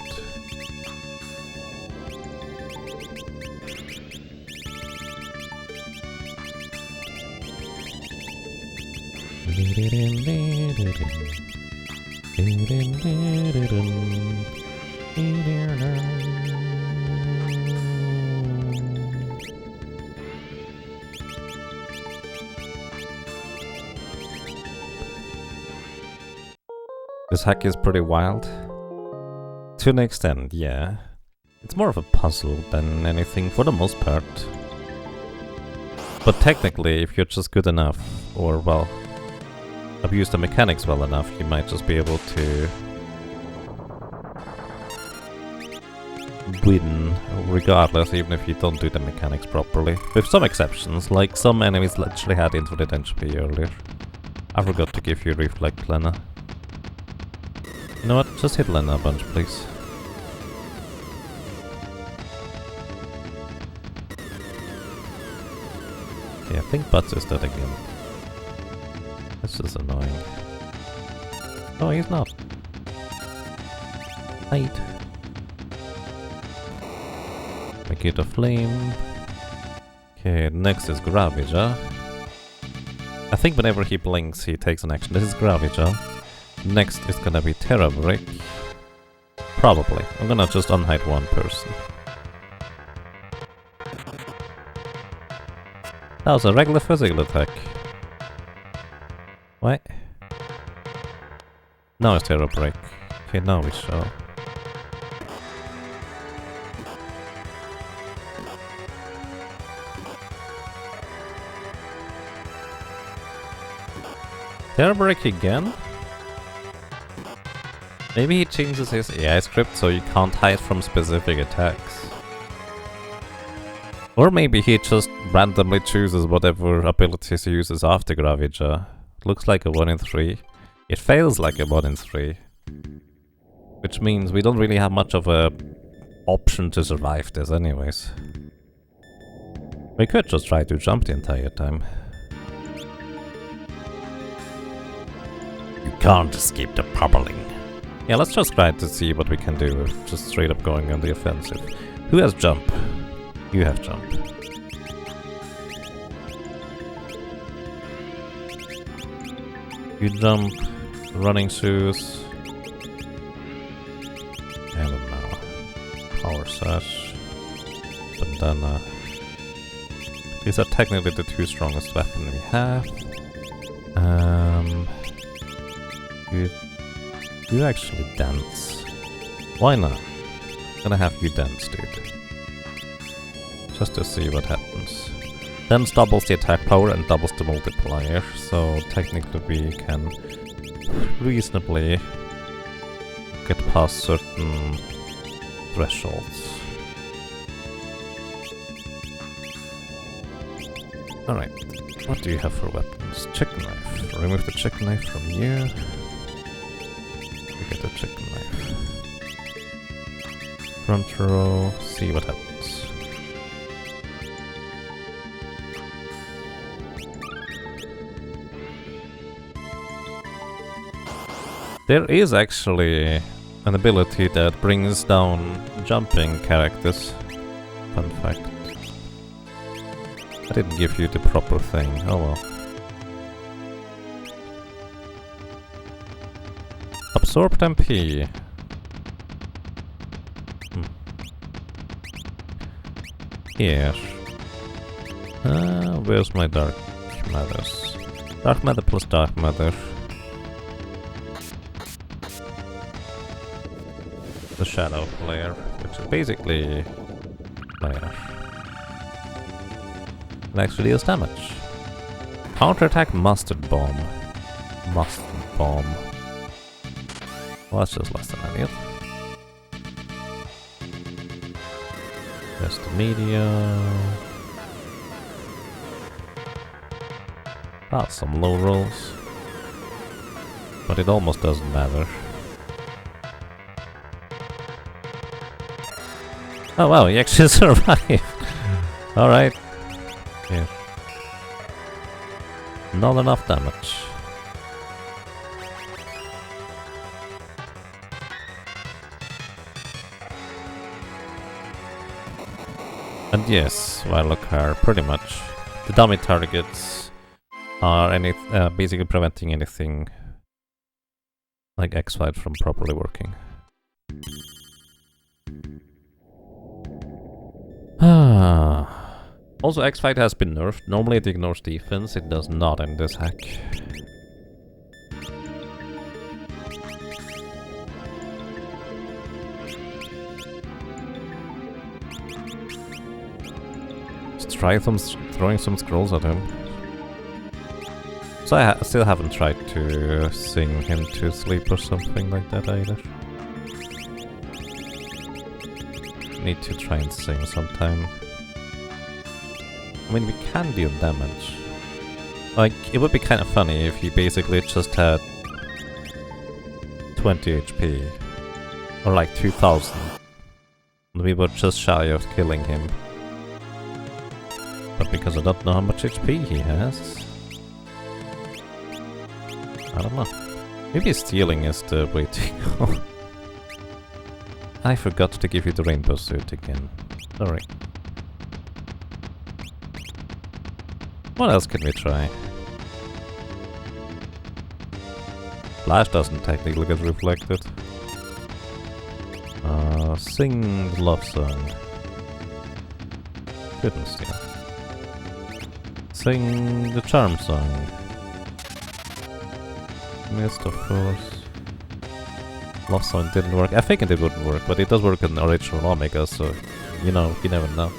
This hack is pretty wild. To an extent, yeah. It's more of a puzzle than anything for the most part. But technically, if you're just good enough, or well, abuse the mechanics well enough, you might just be able to win regardless, even if you don't do the mechanics properly. With some exceptions, like some enemies literally had infinite HP earlier. I forgot to give you Reflect, Lena. You know what? Just hit Lena a bunch, please. Okay, I think Butts is dead again. This is annoying. Oh, he's not. Hide. Make it a flame. Okay, next is Gravija. I think whenever he blinks, he takes an action. This is Gravija. Next is gonna be Terra Brick. Probably. I'm gonna just unhide one person. That was a regular physical attack. What? Now it's Terra Break. Okay, now we shall. Terra Break again? Maybe he changes his AI script so you can't hide from specific attacks. Or maybe he just randomly chooses whatever abilities he uses after Gravija. Looks like a 1 in 3. It fails like a 1 in 3. Which means we don't really have much of a option to survive this anyways. We could just try to jump the entire time. You can't escape the pummeling. Yeah, let's just try to see what we can do with just straight up going on the offensive. Who has jump? You have jump. You jump, running shoes. Massage. Bandana. These are technically the two strongest weapons we have. You actually dance. Why not? I'm gonna have you dance, dude. Just to see what happens. Dance doubles the attack power and doubles the multiplier, so technically we can reasonably get past certain thresholds. Alright, what do you have for weapons? Chicken knife. Remove the chicken knife from you. We get the chicken knife. Front row, see what happens. There is actually an ability that brings down jumping characters. Fun fact. I didn't give you the proper thing, oh well. Absorbed MP. Here. Where's my dark matters? Dark matter plus dark matter. The shadow layer, which is basically layer. It actually deals damage. Counterattack mustard bomb. Mustard bomb. Well, that's just less than I need. There's the media. That's some low rolls. But it almost doesn't matter. Oh wow, he actually survived! Alright. Here. Not enough damage. And yes, Vilocar, pretty much. The dummy targets are basically preventing anything like X-Fight from properly working. Also, X-Fight has been nerfed. Normally it ignores defense, it does not in this hack. Let's try throwing some scrolls at him. So I still haven't tried to sing him to sleep or something like that either. Need to try and sing sometime. I mean, we can deal damage. Like, it would be kind of funny if he basically just had 20 HP. Or like 2000. And we were just shy of killing him. But because I don't know how much HP he has... I don't know. Maybe stealing is the way to go. I forgot to give you the rainbow suit again. Sorry. What else can we try? Flash doesn't technically get reflected. Sing the love song. Couldn't steal. Sing the charm song. Missed, of course. Love song didn't work. I figured it wouldn't work, but it does work in original Omega, so you know, you never know.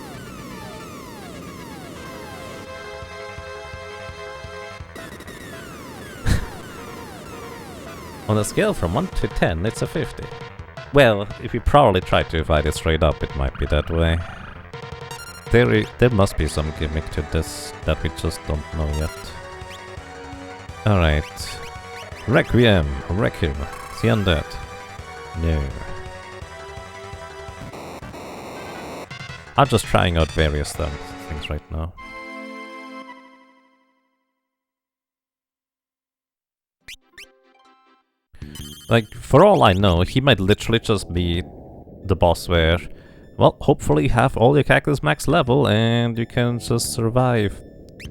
On a scale from 1 to 10, it's a 50. Well, if you probably try to fight it straight up, it might be that way. There must be some gimmick to this that we just don't know yet. Alright. Requiem, Requiem, the undead. No. I'm just trying out various things right now. Like, for all I know, he might literally just be the boss where, well, hopefully you have all your characters max level and you can just survive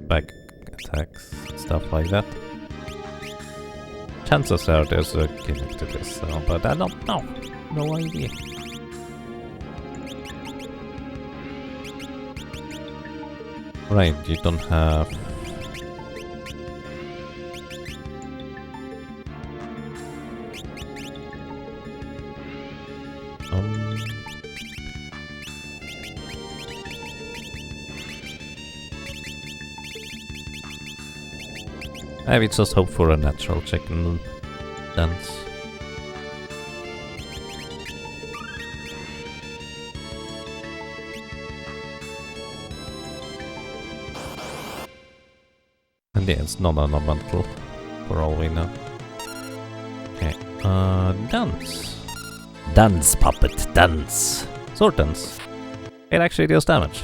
back attacks, stuff like that. Chances are there's a gimmick to this, but I don't know. No idea. Right, you don't have... Maybe just hope for a natural chicken dance. And yeah, it's not ornamental, for all we know. Okay, dance. Dance, puppet, dance. Sword dance. It actually deals damage.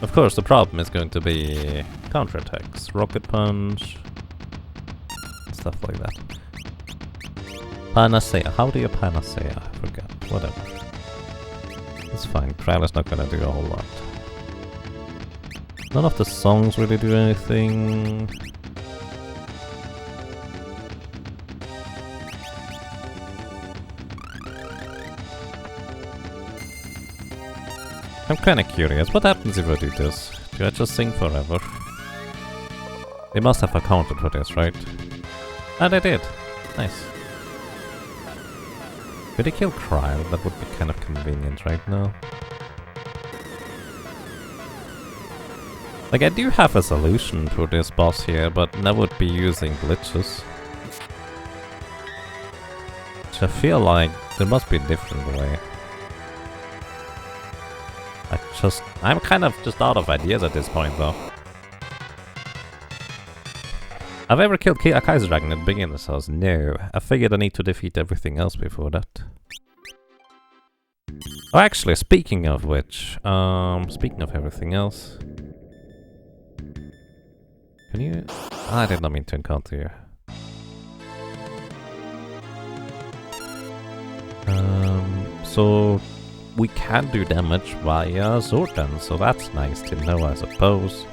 Of course, the problem is going to be counterattacks, rocket punch, stuff like that. Panacea. How do you panacea? I forgot. Whatever. It's fine. Trial is not gonna do a whole lot. None of the songs really do anything. I'm kinda curious, what happens if I do this? Do I just sing forever? They must have accounted for this, right? Ah, they did. Nice. Could they kill Cryo? That would be kind of convenient right now. Like, I do have a solution for this boss here, but that would be using glitches. Which I feel like there must be a different way. I'm kind of just out of ideas at this point, though. Have I ever killed a Kaiser Dragon at the beginning of this house? No. I figured I need to defeat everything else before that. Oh, actually, speaking of which, speaking of everything else... Can you... I did not mean to encounter you. So... We can do damage via sword dance, so that's nice to know, I suppose.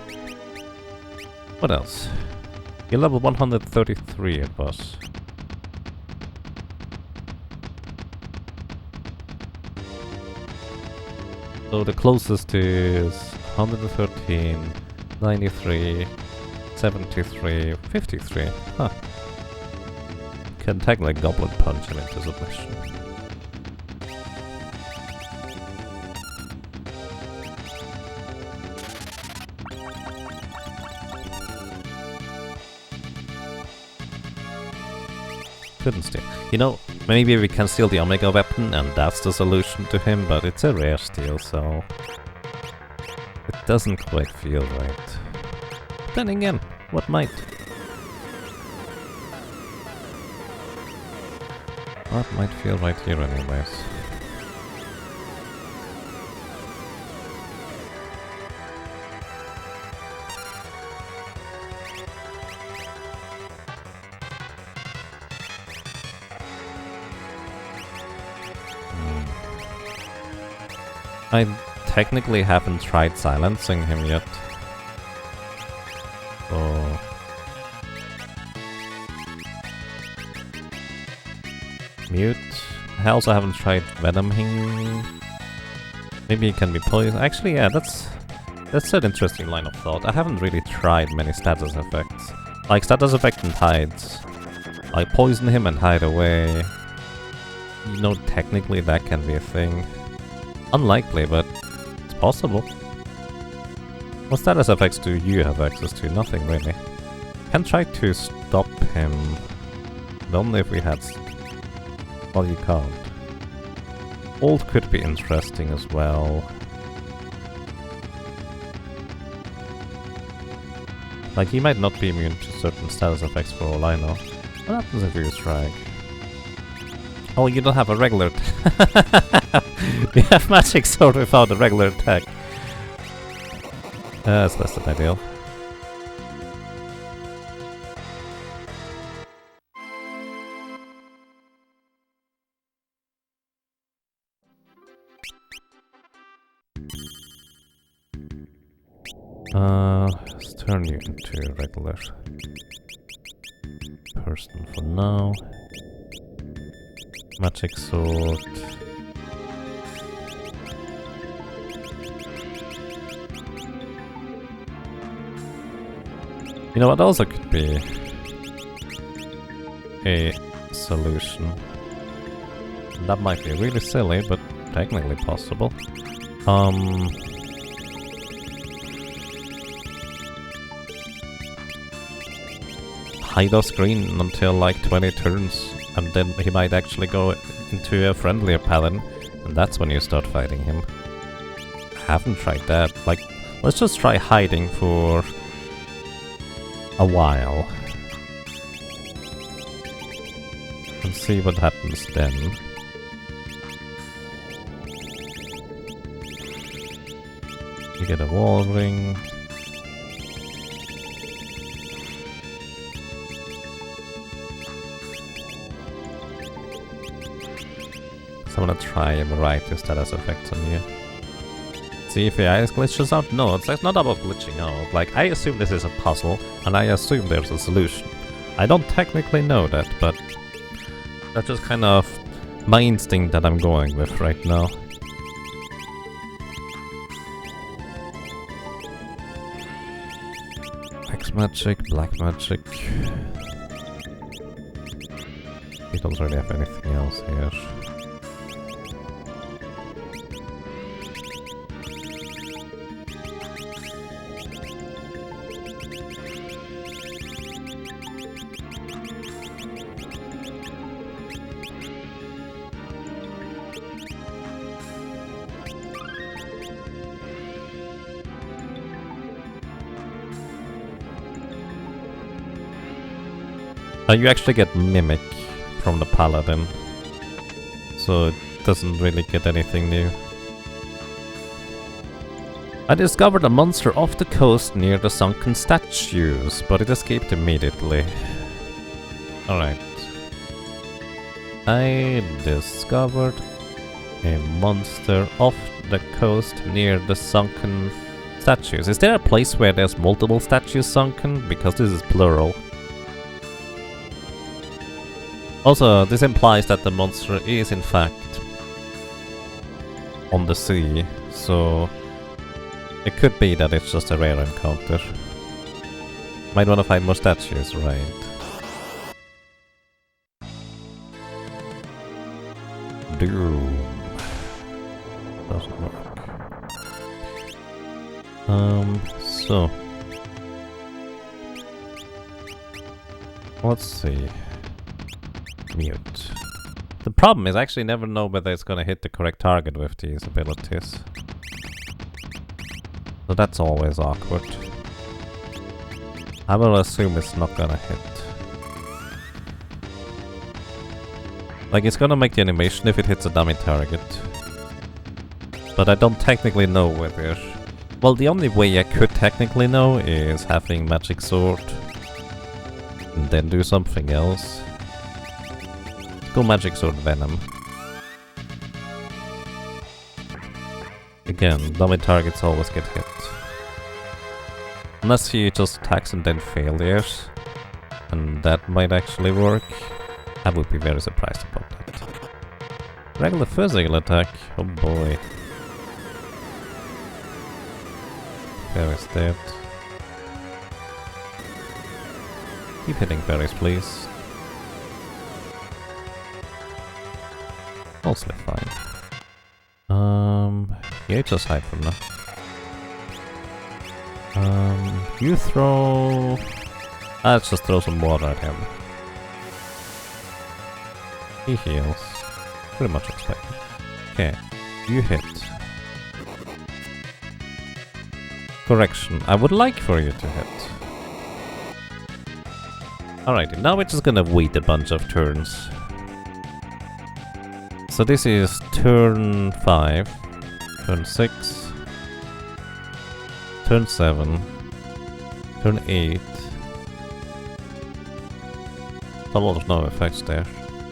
What else? You're level 133 it was. So the closest is 113, 93, 73, 53. Huh. Can technically goblet punch him into submission. Couldn't steal. You know, maybe we can steal the Omega weapon and that's the solution to him, but it's a rare steal, so... It doesn't quite feel right. Then again, what might? What might feel right here anyways? I technically haven't tried silencing him yet. So... Mute. I also haven't tried venoming. Maybe it can be poison. Actually, yeah, that's an interesting line of thought. I haven't really tried many status effects. Like status effect and hides. Like poison him and hide away. You know, technically that can be a thing. Unlikely, but it's possible. What status effects do you have access to? Nothing really. Can try to stop him. But only if we had... Well, you can't. Ult could be interesting as well. Like, he might not be immune to certain status effects for all I know. What happens if you strike? Oh, you don't have a regular... You have magic sword without a regular attack. That's less than ideal. Let's turn you into a regular person for now. Magic sword. You know what also could be a solution? That might be really silly, but technically possible. Hide off screen until like 20 turns, and then he might actually go into a friendlier pattern, and that's when you start fighting him. I haven't tried that. Like, let's just try hiding for a while. And see what happens then. You get a wall ring. So I'm gonna try a variety of status effects on you. See if AI glitches out? No, it's not about glitching out. Like, I assume this is a puzzle, and I assume there's a solution. I don't technically know that, but that's just kind of my instinct that I'm going with right now. X magic, black magic. He doesn't really have anything else here. You actually get Mimic from the Paladin, so it doesn't really get anything new. I discovered a monster off the coast near the sunken statues, but it escaped immediately. Alright. I discovered a monster off the coast near the sunken statues. Is there a place where there's multiple statues sunken? Because this is plural. Also, this implies that the monster is in fact on the sea, so it could be that it's just a rare encounter. Might want to find more statues, right? Doom. Doesn't work. So let's see. Mute. The problem is I actually never know whether it's gonna hit the correct target with these abilities. So that's always awkward. I will assume it's not gonna hit. Like, it's gonna make the animation if it hits a dummy target. But I don't technically know whether... Well, the only way I could technically know is having Magic Sword and then do something else. Go Magic Sword Venom. Again, dummy targets always get hit. Unless he just attacks and then failures. And that might actually work. I would be very surprised about that. Regular physical attack? Oh boy. Fairy's dead. Keep hitting fairies, please. Mostly fine. Yeah, just hyper now. You throw... let's just throw some water at him. He heals. Pretty much expected. Okay, you hit. Correction, I would like for you to hit. Alrighty, now we're just gonna wait a bunch of turns. So this is turn 5, turn 6, turn 7, turn 8. A lot of no effects there.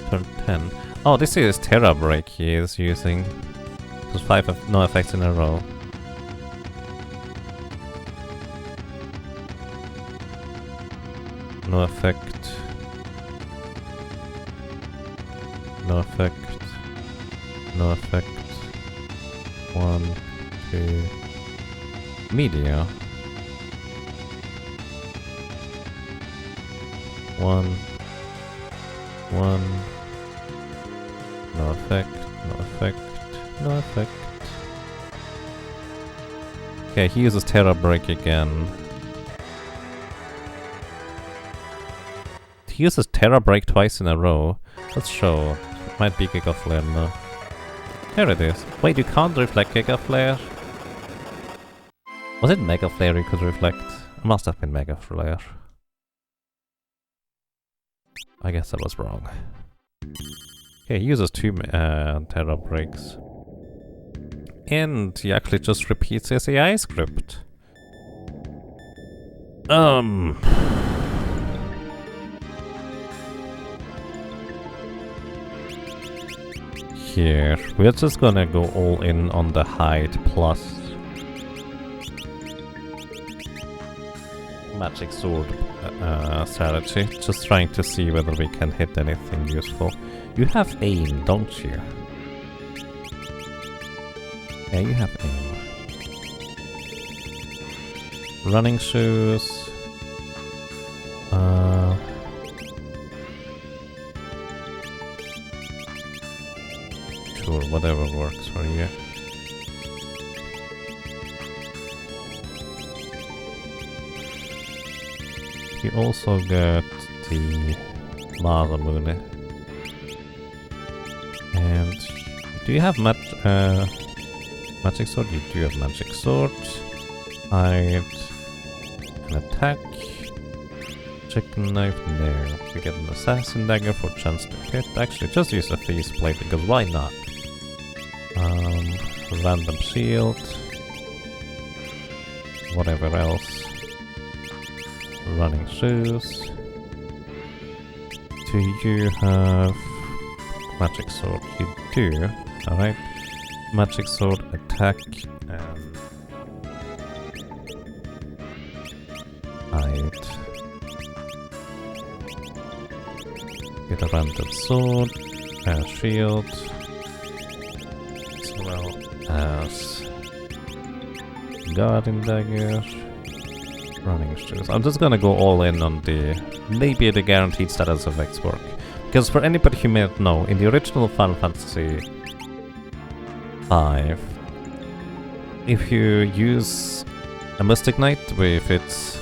Turn 10. Oh, this is Terra Break he is using. There's 5 no effects in a row. No effect. No effect. No effect. 1, 2. Media. 1. 1. No effect, no effect, no effect. Okay, he uses Terra Break again. He uses Terra Break twice in a row. Let's show. It might be Giga Flare now. There it is. Wait, you can't reflect Giga Flare? Was it Mega Flare you could reflect? It must have been Mega Flare. I guess I was wrong. Okay, he uses 2 Terra Breaks. And he actually just repeats his AI script. Here, we're just gonna go all in on the height plus magic sword strategy, just trying to see whether we can hit anything useful. You have aim, don't you? Yeah, you have aim. Running shoes. Sure, whatever works for you. You also got the Maramune. And do you have magic sword? You do have magic sword. Hide. An attack. Chicken knife. There. You get an assassin dagger for chance to hit. Actually, just use a thieves blade because why not? Random shield. Whatever else. Running shoes. Do you have magic sword? You do. Alright. Magic sword, attack, and hide. Get a random sword, a shield, as well as guarding dagger. Running shoes. I'm just gonna go all in on maybe the guaranteed status effects work. Because for anybody who may not know, in the original Final Fantasy 5, if you use a Mystic Knight with its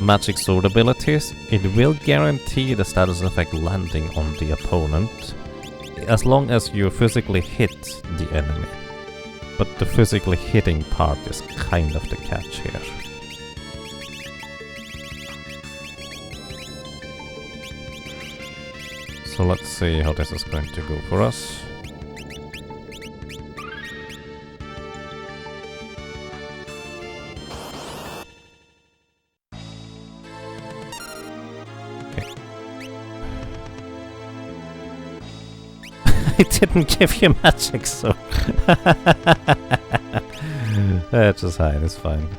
magic sword abilities, it will guarantee the status effect landing on the opponent, as long as you physically hit the enemy. But the physically hitting part is kind of the catch here. So let's see how this is going to go for us. Okay. I didn't give you magic, so... just hide, it's fine.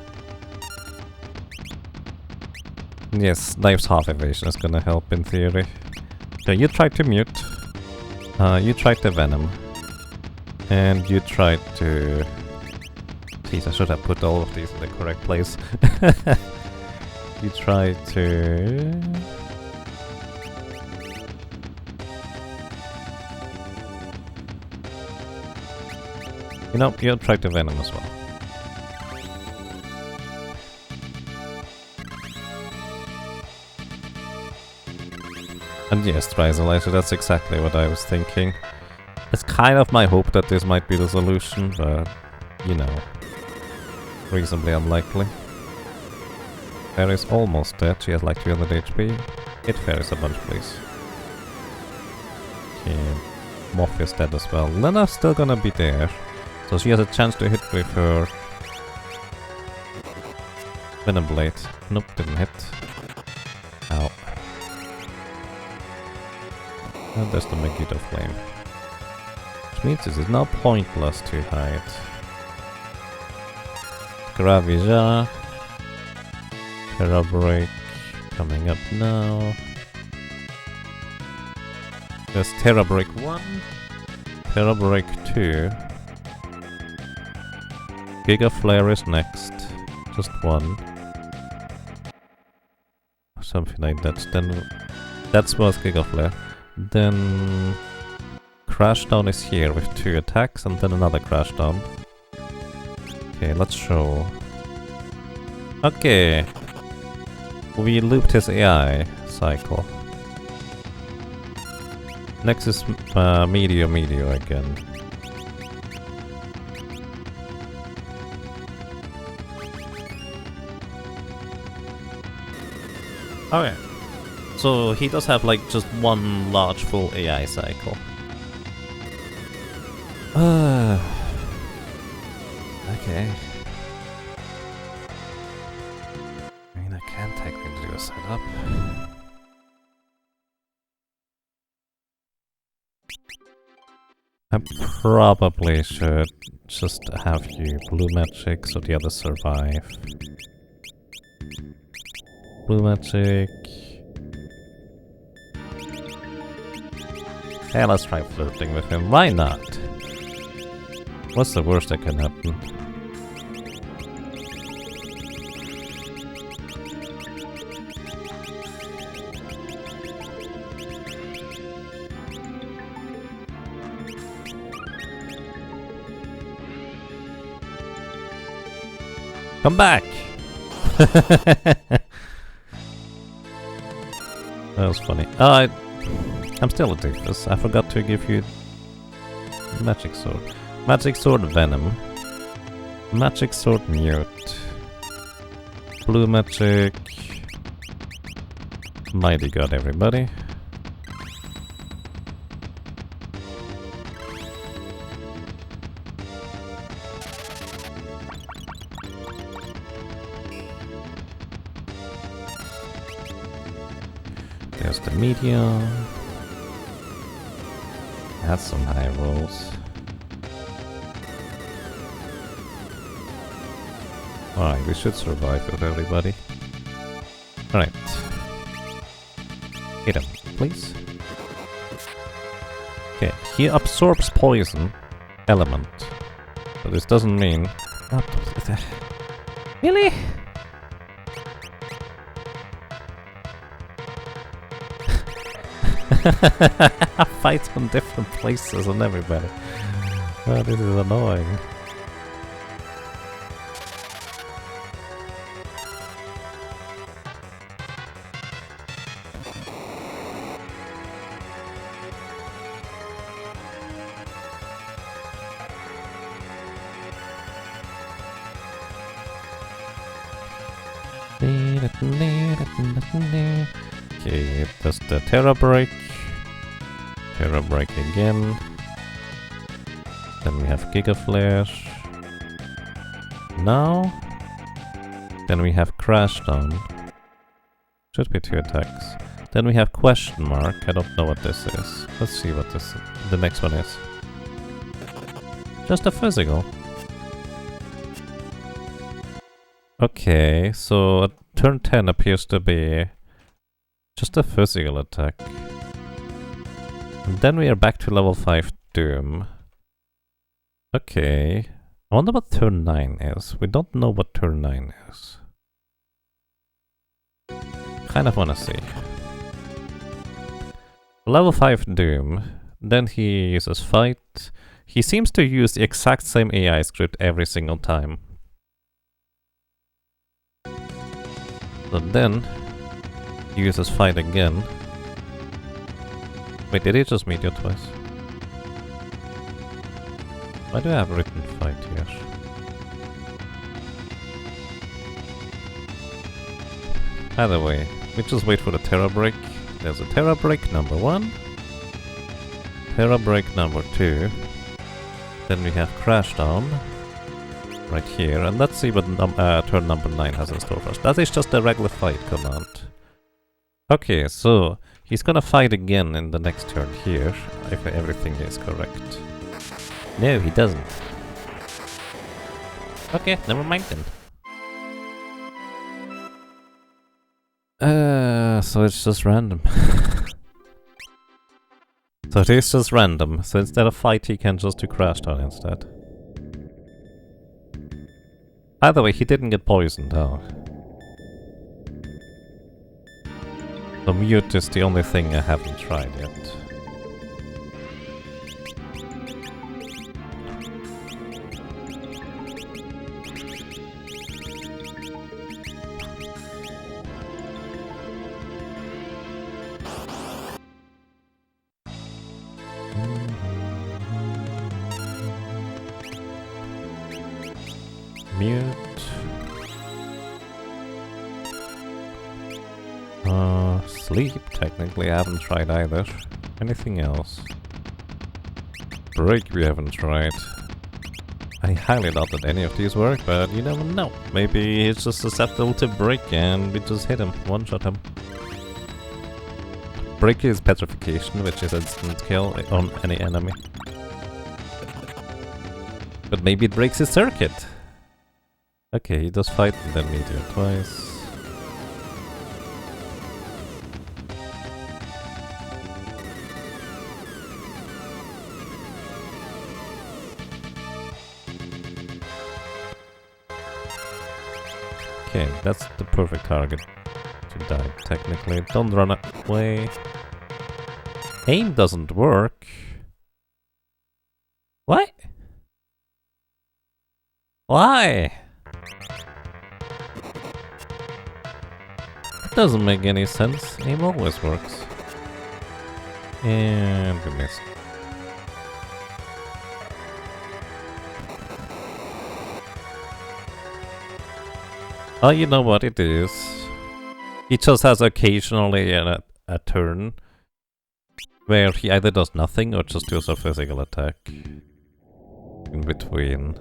Yes, knife's half evasion is gonna help in theory. So you tried to mute, you tried the venom, and you tried to... Jeez, I should have put all of these in the correct place. You tried to... You know, you tried the venom as well. And yes, Triazolizer, that's exactly what I was thinking. It's kind of my hope that this might be the solution, but, you know, reasonably unlikely. Fairy's almost dead, she has like 200 HP. Hit Fairy's a bunch, please. Okay, Moth is dead as well. Lena's still gonna be there, so she has a chance to hit with her Venom Blade. Nope, didn't hit. Ow. And there's the Megiddo Flame. Which means this is now pointless to hide. Gravija. Terra Break coming up now. There's Terra Break 1. Terra Break 2. Giga Flare is next. Just one. Something like that. Then That's most Gigaflare. Then Crashdown is here with 2 attacks and then another Crashdown. Okay, let's show. Okay. We looped his AI cycle. Next is Meteor again. Okay. So he does have like just one large full AI cycle. Okay. I mean, I can technically do a setup. I probably should just have you blue magic so the others survive. Blue magic. Hey, let's try flirting with him. Why not? What's the worst that can happen? Come back! That was funny. Oh, I'm still a doofus. I forgot to give you Magic Sword. Magic Sword Venom. Magic Sword Mute. Blue Magic. Mighty God, everybody. There's the Meteor. That's some high rolls. Alright, we should survive with everybody. Alright. Hit him, please. Okay, he absorbs poison element. But this doesn't mean... Really? Fights on different places on everybody. Oh, this is annoying. Okay, that's the Terra Break. Terra Break again. Then we have Giga Flash. Now. Then we have Crashdown. Should be 2 attacks. Then we have Question Mark. I don't know what this is. Let's see what the next one is. Just a physical. Okay, so turn 10 appears to be just a physical attack. And then we are back to level 5 Doom. Okay. I wonder what turn 9 is. We don't know what turn 9 is. Kind of wanna see. Level 5 Doom. Then he uses Fight. He seems to use the exact same AI script every single time. So then he uses Fight again. Wait, did he just Meteor twice? Why do I have written Fight here? Either way, we just wait for the Terra Break. There's a Terra Break number 1. Terra Break number 2. Then we have Crashdown. Right here, and let's see what turn number 9 has in store for us. That is just a regular fight command. Okay, so he's gonna fight again in the next turn here, if everything is correct. No, he doesn't. Okay, never mind then. So it's just random. So it is just random, so instead of fight he can just do Crashdown instead. Either way, he didn't get poisoned, oh. The mute is the only thing I haven't tried yet. Mute. Sleep, technically, I haven't tried either. Anything else? Break, we haven't tried. I highly doubt that any of these work, but you never know. Maybe he's just susceptible to break and we just hit him, one-shot him. Break is petrification, which is instant kill on any enemy. But maybe it breaks his circuit. Okay, he does fight and then meteor twice. Okay, that's the perfect target to die, technically. Don't run away. Aim doesn't work. What? Why? That doesn't make any sense. Aim always works. And we missed. Oh, you know what it is? He just has occasionally a turn where he either does nothing or just does a physical attack in between.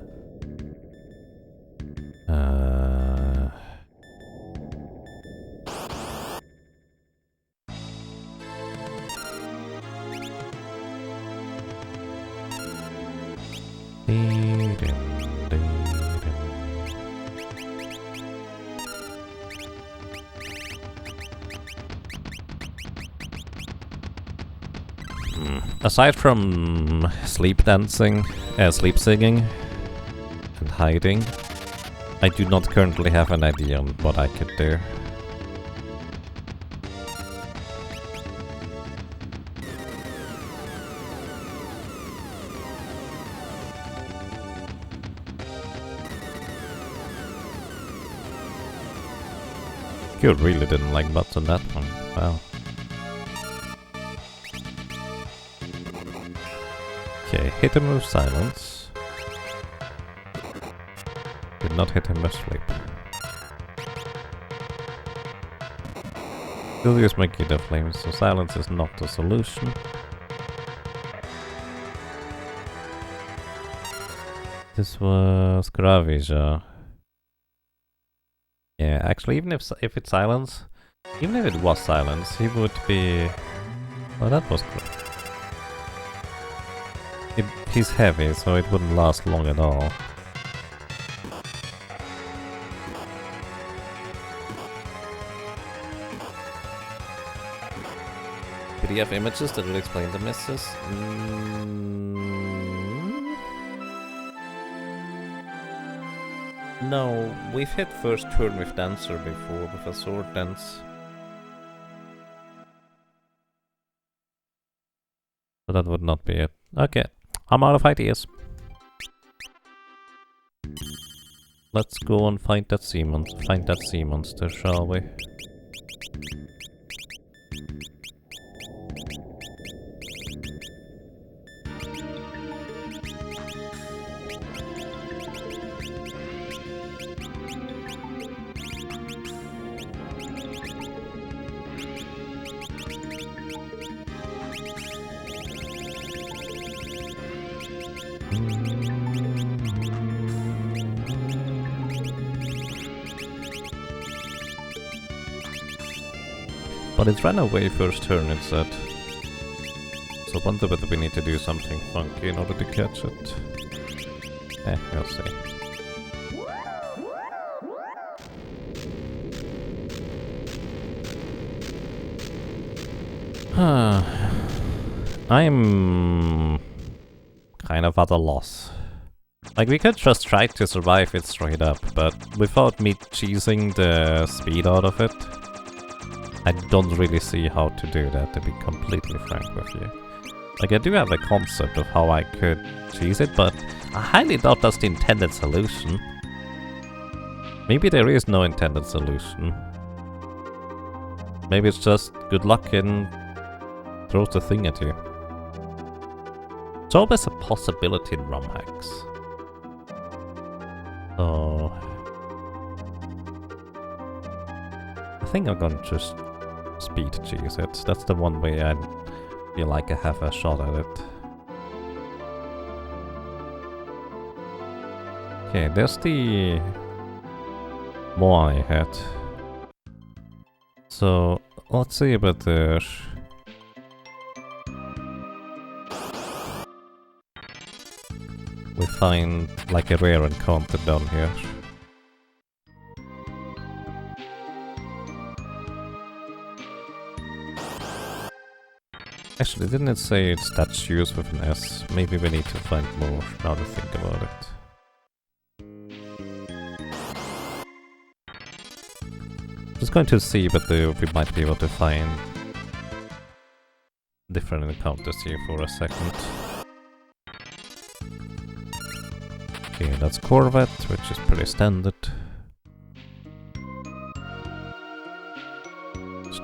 Aside from sleep dancing, sleep singing, and hiding, I do not currently have an idea on what I could do. You really didn't like butts on that one. Wow. Okay, hit him with silence. Did not hit him with sleep. Still use my Gita Flames, so silence is not the solution. This was Gravija. Yeah, actually, even if it's silence, even if it was silence, he would be... Oh, that was cool. He's heavy, so it wouldn't last long at all. Did he have images that would explain the misses? No, we've hit first turn with Dancer before, with a sword dance. So that would not be it. Okay. I'm out of ideas. Let's go and find that sea monster, shall we? But it ran away first turn instead. So I wonder whether we need to do something funky in order to catch it. We'll see. I'm kind of at a loss. Like, we could just try to survive it straight up, but without me cheesing the speed out of it, I don't really see how to do that, to be completely frank with you. Like, I do have a concept of how I could cheese it, but I highly doubt that's the intended solution. Maybe there is no intended solution. Maybe it's just good luck and throws the thing at you. It's always a possibility in Romhacks. So... I think I'm gonna just speed cheese it. That's the one way I feel like I have a shot at it. Okay, there's the Moai head. So, let's see about there. We find like a rare encounter down here. Actually, didn't it say it's statues with an S? Maybe we need to find more now to think about it. Just going to see, but we might be able to find different encounters here for a second. Okay, that's Corvette, which is pretty standard.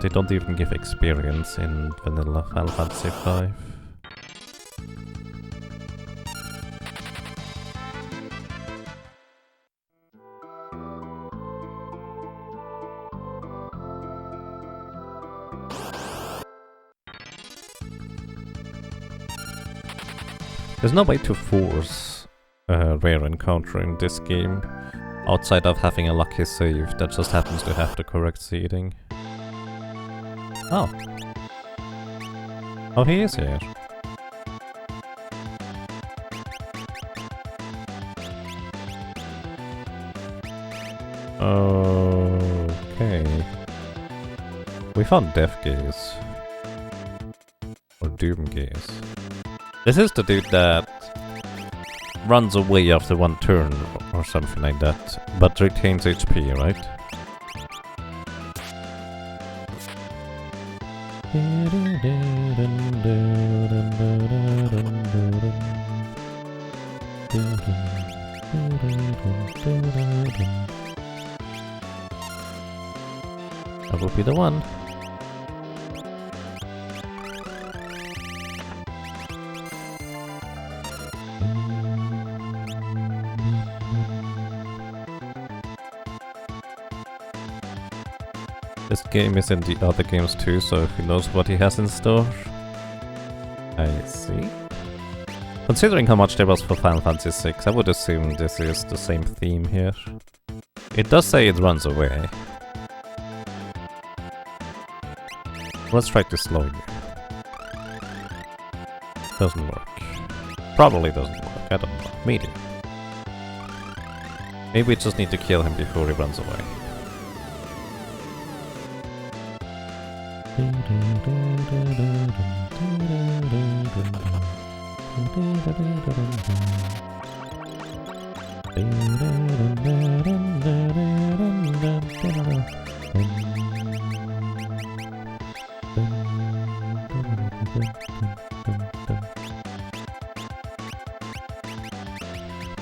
They don't even give experience in vanilla Final Fantasy 5. There's no way to force a rare encounter in this game, outside of having a lucky save that just happens to have the correct seeding. Oh. Oh, he is here. Okay. We found Death Gaze. Or Doom Gaze. This is the dude that runs away after one turn or something like that, but retains HP, right? That will be the one. This game is in the other games too, so who knows what he has in store. I see. Considering how much there was for Final Fantasy VI, I would assume this is the same theme here. It does say it runs away. Let's try to slow you. Doesn't work. Probably doesn't work, I don't know. Medium. Maybe we just need to kill him before he runs away.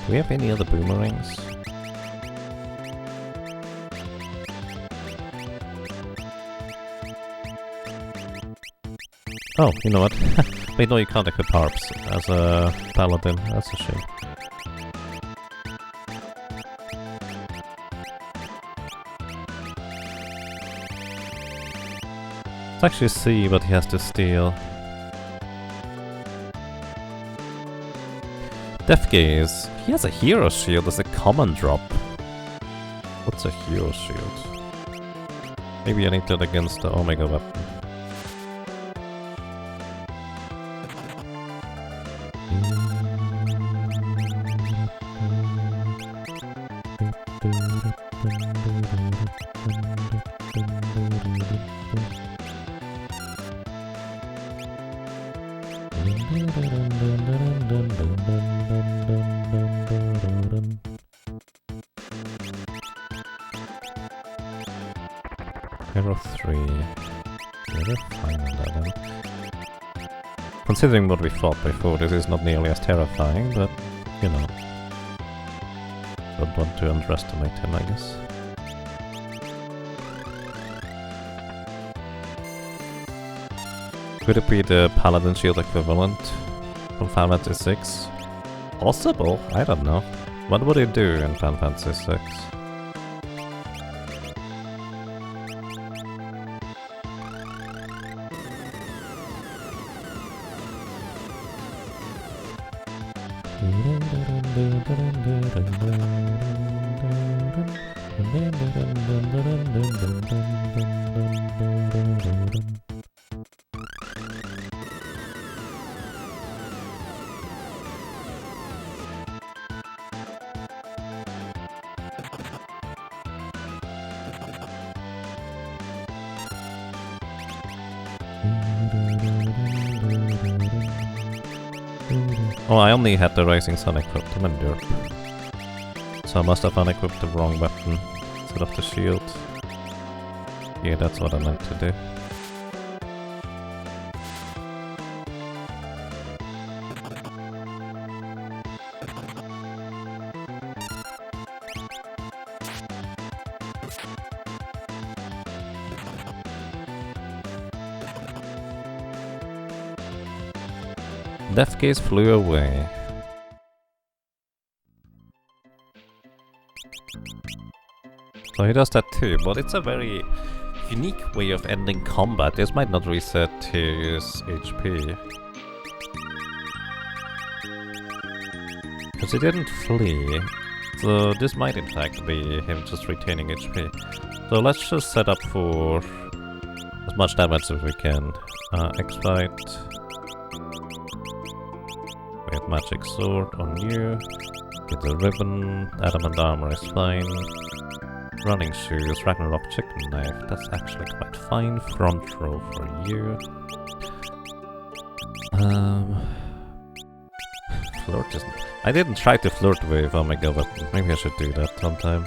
Do we have any other boomerangs? Oh, you know what? Wait, no, you can't equip harps as a paladin. That's a shame. Let's actually see what he has to steal. Death Gaze. He has a hero shield as a common drop. What's a hero shield? Maybe I need that against the Omega weapon. Hero 3. Yeah, they're fine on that end. Considering what we fought before, this is not nearly as terrifying, but, you know. Don't want to underestimate him, I guess. Could it be the Paladin Shield equivalent from Final Fantasy VI? Possible? I don't know. What would it do in Final Fantasy VI? Oh, I only had the Rising Sun equipped, I'm in derp. So I must have unequipped the wrong weapon instead of the shield. Yeah, that's what I meant to do. Death Gaze flew away. So he does that too, but it's a very unique way of ending combat. This might not reset his HP. Because he didn't flee, so this might in fact be him just retaining HP. So let's just set up for as much damage as we can. X-Fight. We have Magic Sword on you. Get the ribbon. Adamant Armor is fine. Running Shoes, Ragnarok Chicken Knife. That's actually quite fine. Front row for you. Flirt isn't... I didn't try to flirt with Omega Weapon. Maybe I should do that sometime.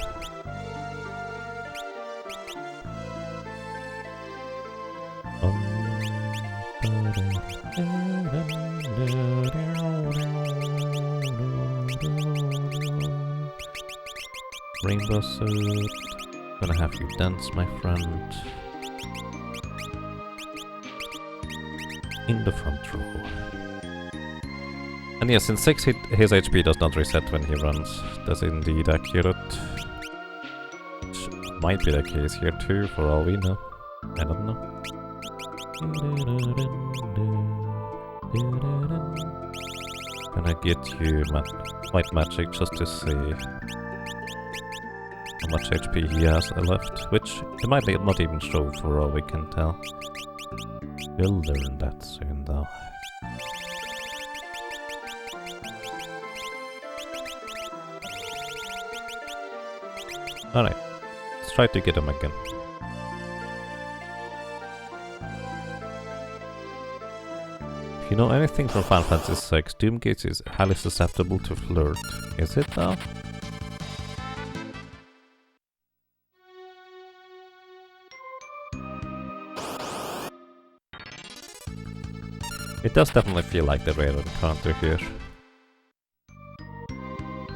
Rainbow suit. Gonna have you dance, my friend. In the front row. And yeah, since 6 his HP does not reset when he runs. That's indeed accurate. Which might be the case here too, for all we know. I don't know. Gonna get you white magic just to see how much HP he has left, which it might not even show for all we can tell. We'll learn that soon though. Alright, let's try to get him again. If you know anything from Final Fantasy VI, Doomgate is highly susceptible to flirt. Is it though? It does definitely feel like the rare encounter here.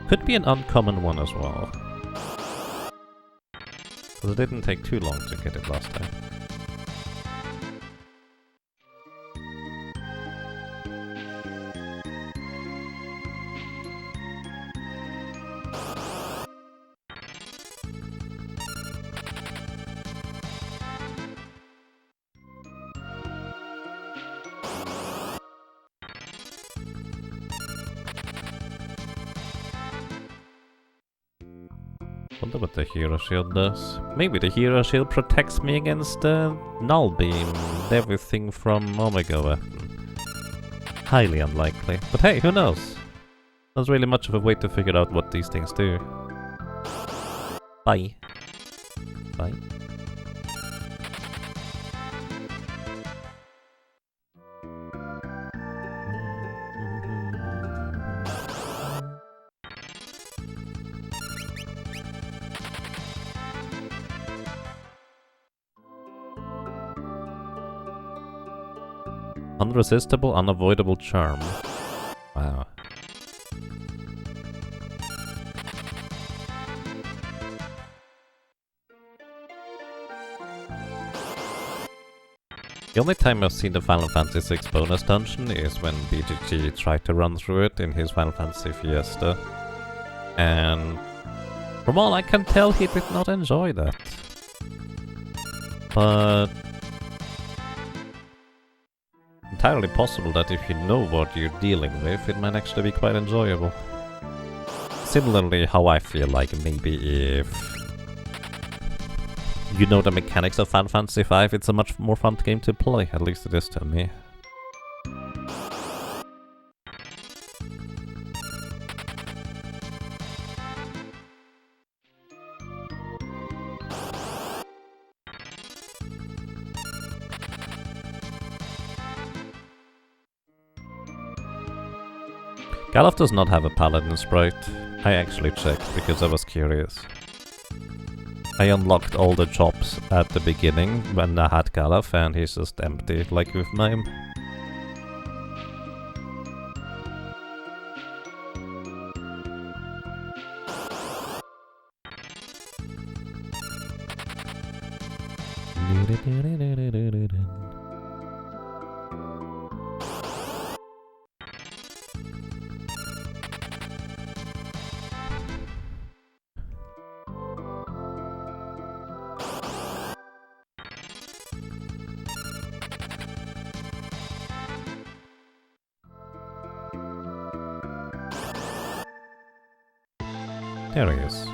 Could be an uncommon one as well. Because it didn't take too long to get it last time. Wonder what the Hero Shield does. Maybe the Hero Shield protects me against the Null Beam and everything from Omega Weapon. Highly unlikely. But hey, who knows? Not really much of a way to figure out what these things do. Bye. Bye. Unresistible, unavoidable charm. Wow. The only time I've seen the Final Fantasy VI bonus dungeon is when BGG tried to run through it in his Final Fantasy Fiesta. And from all I can tell, he did not enjoy that. But entirely possible that if you know what you're dealing with, it might actually be quite enjoyable. Similarly, how I feel like maybe if you know the mechanics of Final Fantasy V, it's a much more fun game to play, at least it is to me. Galuf does not have a paladin sprite. I actually checked because I was curious. I unlocked all the chops at the beginning when I had Galuf and he's just empty, like with Mime. There he is.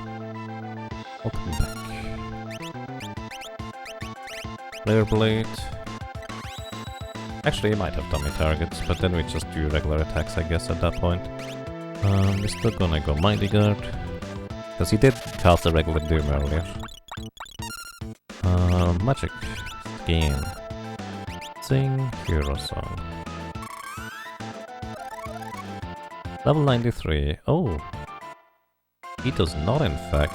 Welcome back. Flare Blade. Actually, he might have dummy targets, but then we just do regular attacks, I guess, at that point. We're still gonna go Mighty Guard. Because he did cast a regular Doom earlier. Magic. Skin. Sing. Hero Song. Level 93. Oh! He does not, in fact,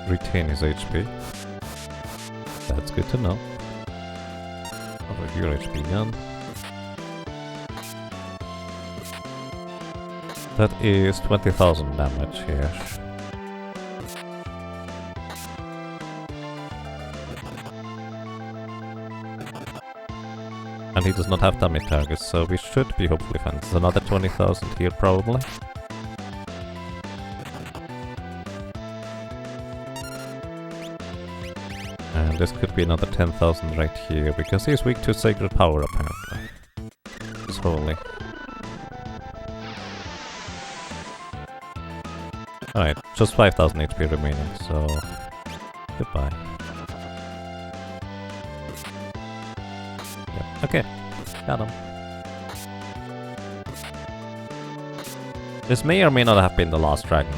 retain his HP. That's good to know. Over your HP gun. That is 20,000 damage here. And he does not have dummy targets, so we should be hopefully fine. There's another 20,000 here, probably. And this could be another 10,000 right here, because he's weak to Sacred Power, apparently. It's holy. Alright, just 5,000 HP remaining, so... goodbye. Okay, got him. This may or may not have been the last dragon.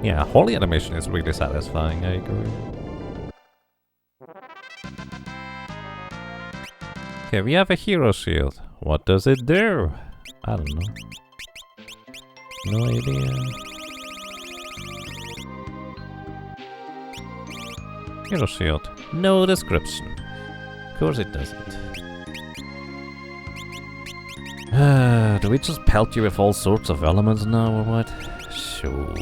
Yeah, holy animation is really satisfying, I agree. Okay, we have a hero shield. What does it do? I don't know. No idea. Hero shield. No description. Of course it doesn't. Do we just pelt you with all sorts of elements now or what? Sure.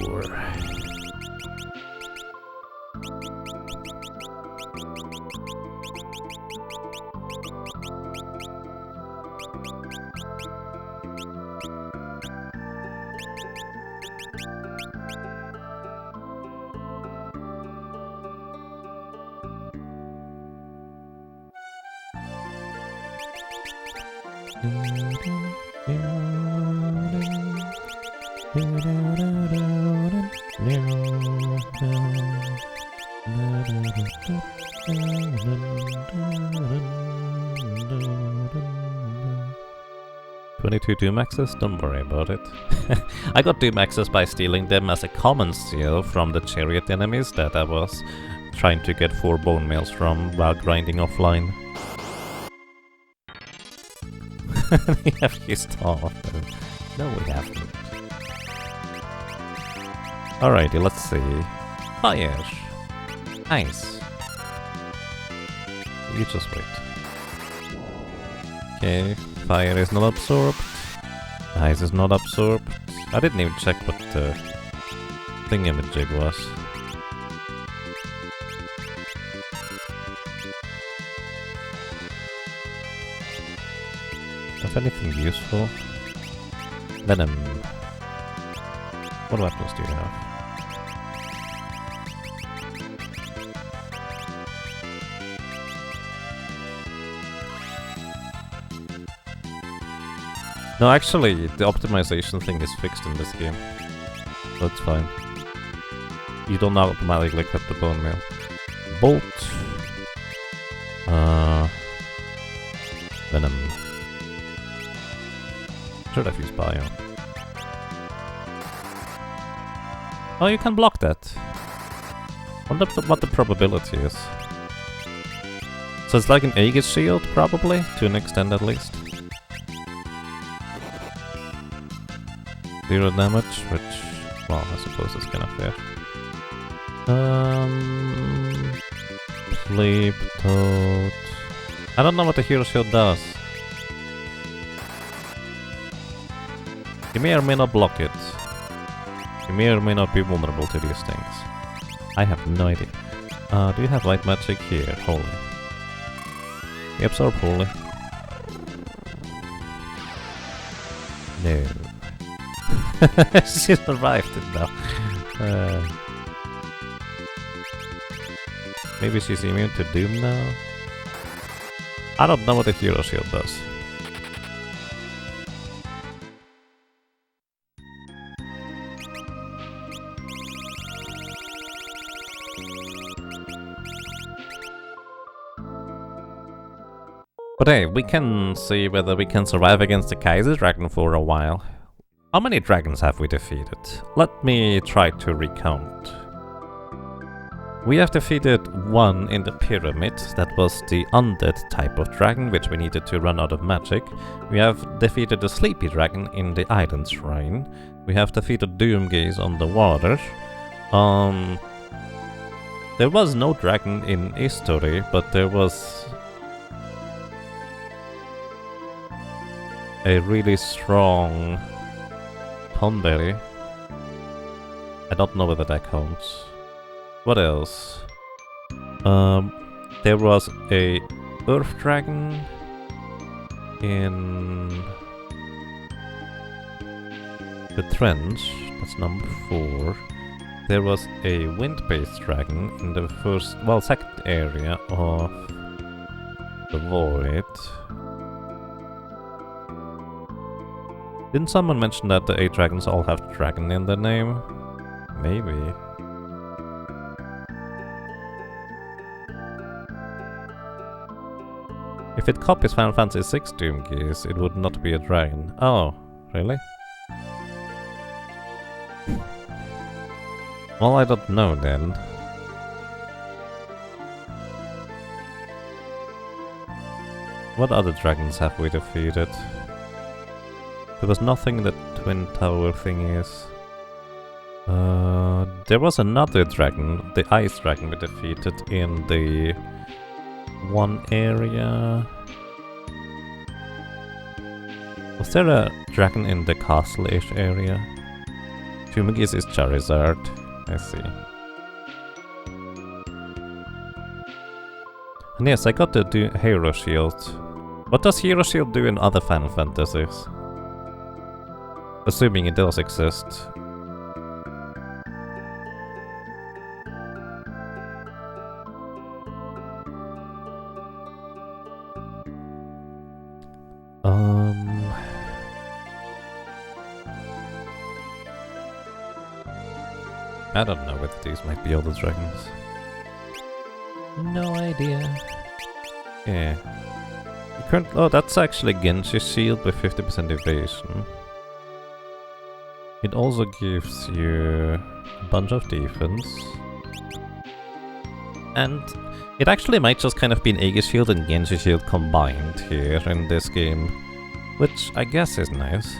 Doom Axes? Don't worry about it. I got Doom Axes by stealing them as a common steal from the chariot enemies that I was trying to get 4 bone mails from while grinding offline. We have used off. No, we haven't. Alrighty, let's see. Fire. Ice. You just wait. Okay, fire is not absorbed. Ice is not absorbed. I didn't even check what the thingamajig was. If anything useful. Venom. What weapons do you have? No, actually, the optimization thing is fixed in this game. So it's fine. You don't automatically cut the bone meal. Bolt. Venom. Should have used Bio. Oh, you can block that. Wonder what the probability is. So it's like an Aegis shield, probably, to an extent at least. 0 damage, which, well, I suppose is kind of fair. Play Toad. I don't know what the hero shield does. You may or may not block it. You may or may not be vulnerable to these things. I have no idea. Do you have light magic here? Holy. You absorb holy. No. She survived it now. Maybe she's immune to Doom now? I don't know what the hero shield does. But hey, we can see whether we can survive against the Kaiser Dragon for a while. How many dragons have we defeated? Let me try to recount. We have defeated one in the pyramid, that was the undead type of dragon, which we needed to run out of magic. We have defeated the sleepy dragon in the island shrine. We have defeated Doomgaze on the water. There was no dragon in history, but there was a really strong Tonberry. I don't know whether that counts. What else? There was a Earth Dragon in the Trench, that's number 4. There was a Wind-based Dragon in the second area of the Void. Didn't someone mention that the 8 dragons all have dragon in their name? Maybe. If it copies Final Fantasy VI Doomgaze, it would not be a dragon. Oh, really? Well, I don't know then. What other dragons have we defeated? There was nothing in the Twin Tower thingies. There was another dragon, the Ice Dragon we defeated in the one area. Was there a dragon in the castle-ish area? Tumigis is Charizard, I see. And yes, I got the Hero Shield. What does Hero Shield do in other Final Fantasies? Assuming it does exist. I don't know whether these might be other dragons. No idea. Yeah. Oh, that's actually Genji's shield with 50% evasion. It also gives you a bunch of defense. And it actually might just kind of be an Aegis shield and Genji shield combined here in this game. Which I guess is nice.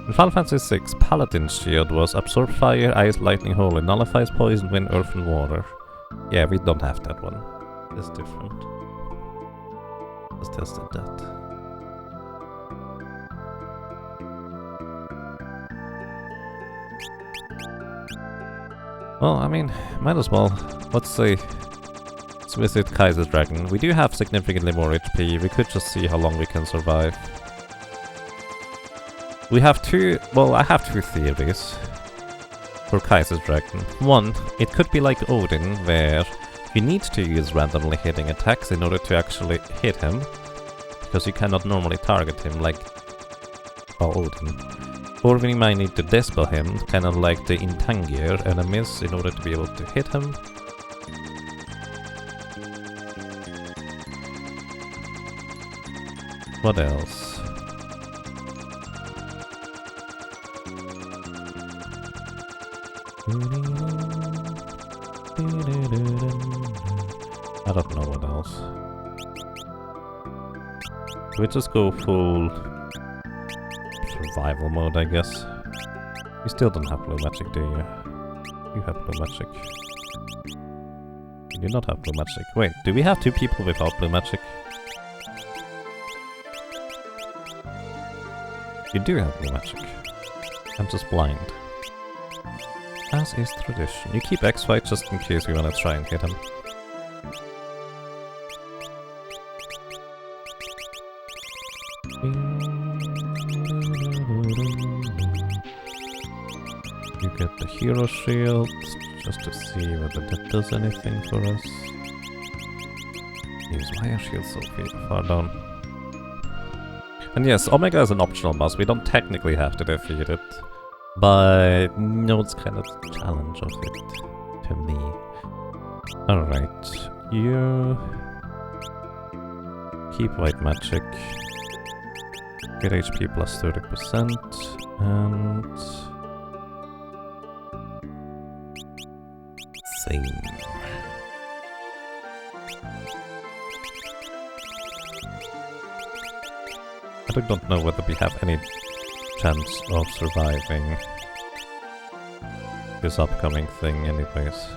In Final Fantasy VI, Paladin's shield was absorb fire, ice, lightning, holy, nullifies poison, wind, earth, and water. Yeah, we don't have that one. It's different. Let's test that. Well, I mean, might as well. Let's see. Let's visit Kaiser's Dragon. We do have significantly more HP. We could just see how long we can survive. We have two... Well, I have two theories for Kaiser's Dragon. One, it could be like Odin, where you need to use randomly hitting attacks in order to actually hit him, because you cannot normally target him like Odin. Or we might need to dispel him, kind of like the Intangier enemies, in order to be able to hit him. What else? I don't know what else. We just go full survival mode, I guess. You still don't have blue magic, do you? You have blue magic. You do not have blue magic. Wait, do we have two people without blue magic? You do have blue magic. I'm just blind. As is tradition. You keep X-Fight just in case you wanna try and hit him. You get the hero shield, just to see whether that does anything for us. Use wire shield so far down. And yes, Omega is an optional boss, we don't technically have to defeat it. But no, it's kind of the challenge of it, to me. Alright, you keep white magic, get HP plus 30%, and same. I don't know whether we have any chance of surviving this upcoming thing anyways.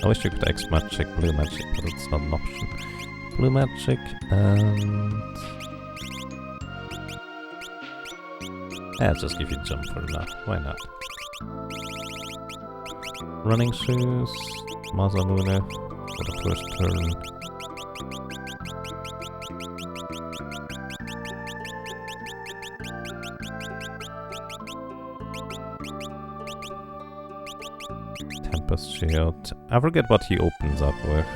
I wish you could X magic, blue magic, but it's not an option. Blue magic and... yeah, I'll just give you jump for now, why not? Running shoes, Masamune for the first turn. Tempest shield. I forget what he opens up with.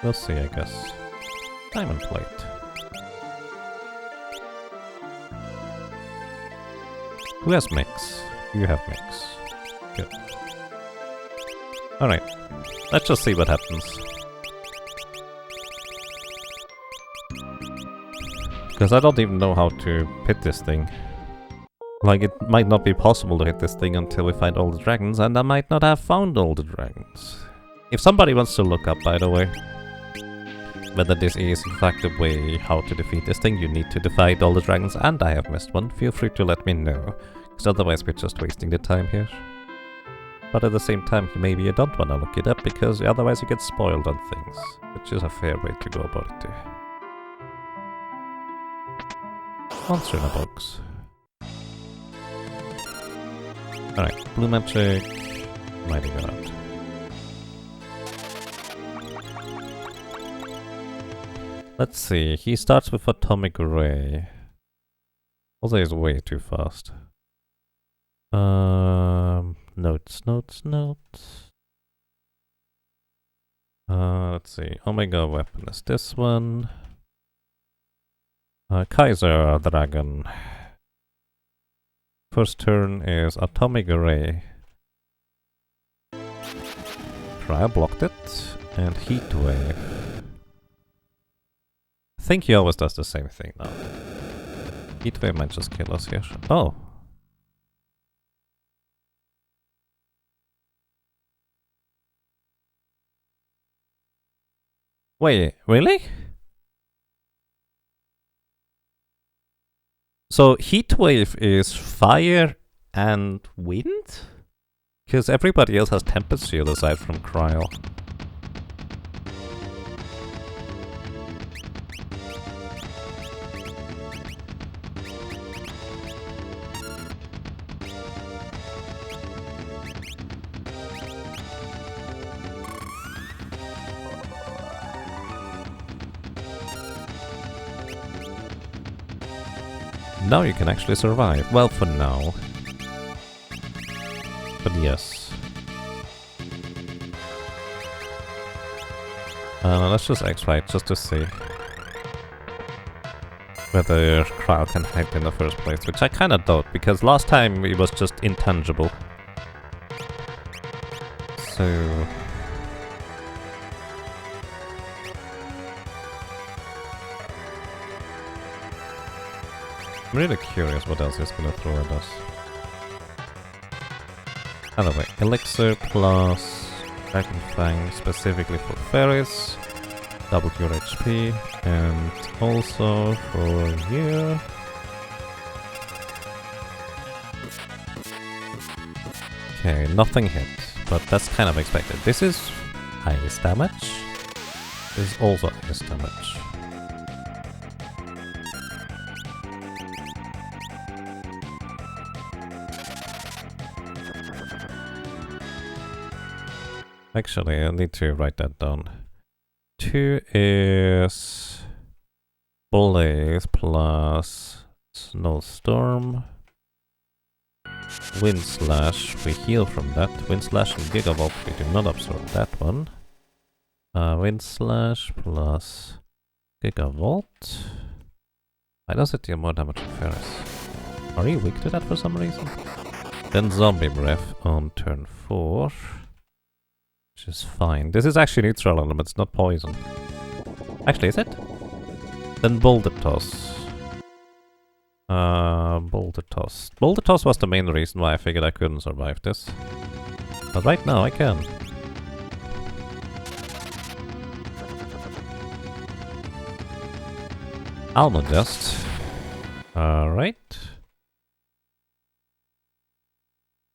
We'll see, I guess. Diamond plate. Who has mix? You have mix. Good. Alright, let's just see what happens. Because I don't even know how to hit this thing. Like, it might not be possible to hit this thing until we find all the dragons, and I might not have found all the dragons. If somebody wants to look up, by the way, whether this is in fact the way how to defeat this thing, you need to defeat all the dragons, and I have missed one, feel free to let me know. Because otherwise we're just wasting the time here. But at the same time, maybe you don't want to look it up, because otherwise you get spoiled on things. Which is a fair way to go about it too. Monster in a box. Alright, blue magic, mighty god. Let's see, he starts with atomic ray. Also is way too fast. Notes. Let's see, Omega weapon is this one. Kaiser Dragon. First turn is atomic ray. Trial blocked it, and heat wave. I think he always does the same thing now. Heat wave might just kill us here. Oh! Wait, really? So Heatwave is fire and wind? Because everybody else has Tempest Shield aside from Cryo. Now you can actually survive. Well, for now. But yes. Let's just X-Fight just to see whether Cryo can hide in the first place, which I kinda doubt, because last time it was just intangible. So... I'm really curious what else he's gonna throw at us. Anyway, Elixir plus Dragon Fang specifically for Fairies, double your HP, and also for you. Okay, nothing hit, but that's kind of expected. This is ice damage. This is also ice damage. Actually, I need to write that down. 2 is Blaze plus Snowstorm. Wind Slash, we heal from that. Wind Slash and Gigavolt, we do not absorb that one. Wind Slash plus Gigavolt. Why does it deal more damage to Ferris? Are you weak to that for some reason? Then Zombie Breath on turn 4. Which is fine. This is actually neutral elements, not poison. Actually, is it? Then Boulder Toss. Boulder Toss. Boulder Toss was the main reason why I figured I couldn't survive this. But right now I can. Almagest. Alright.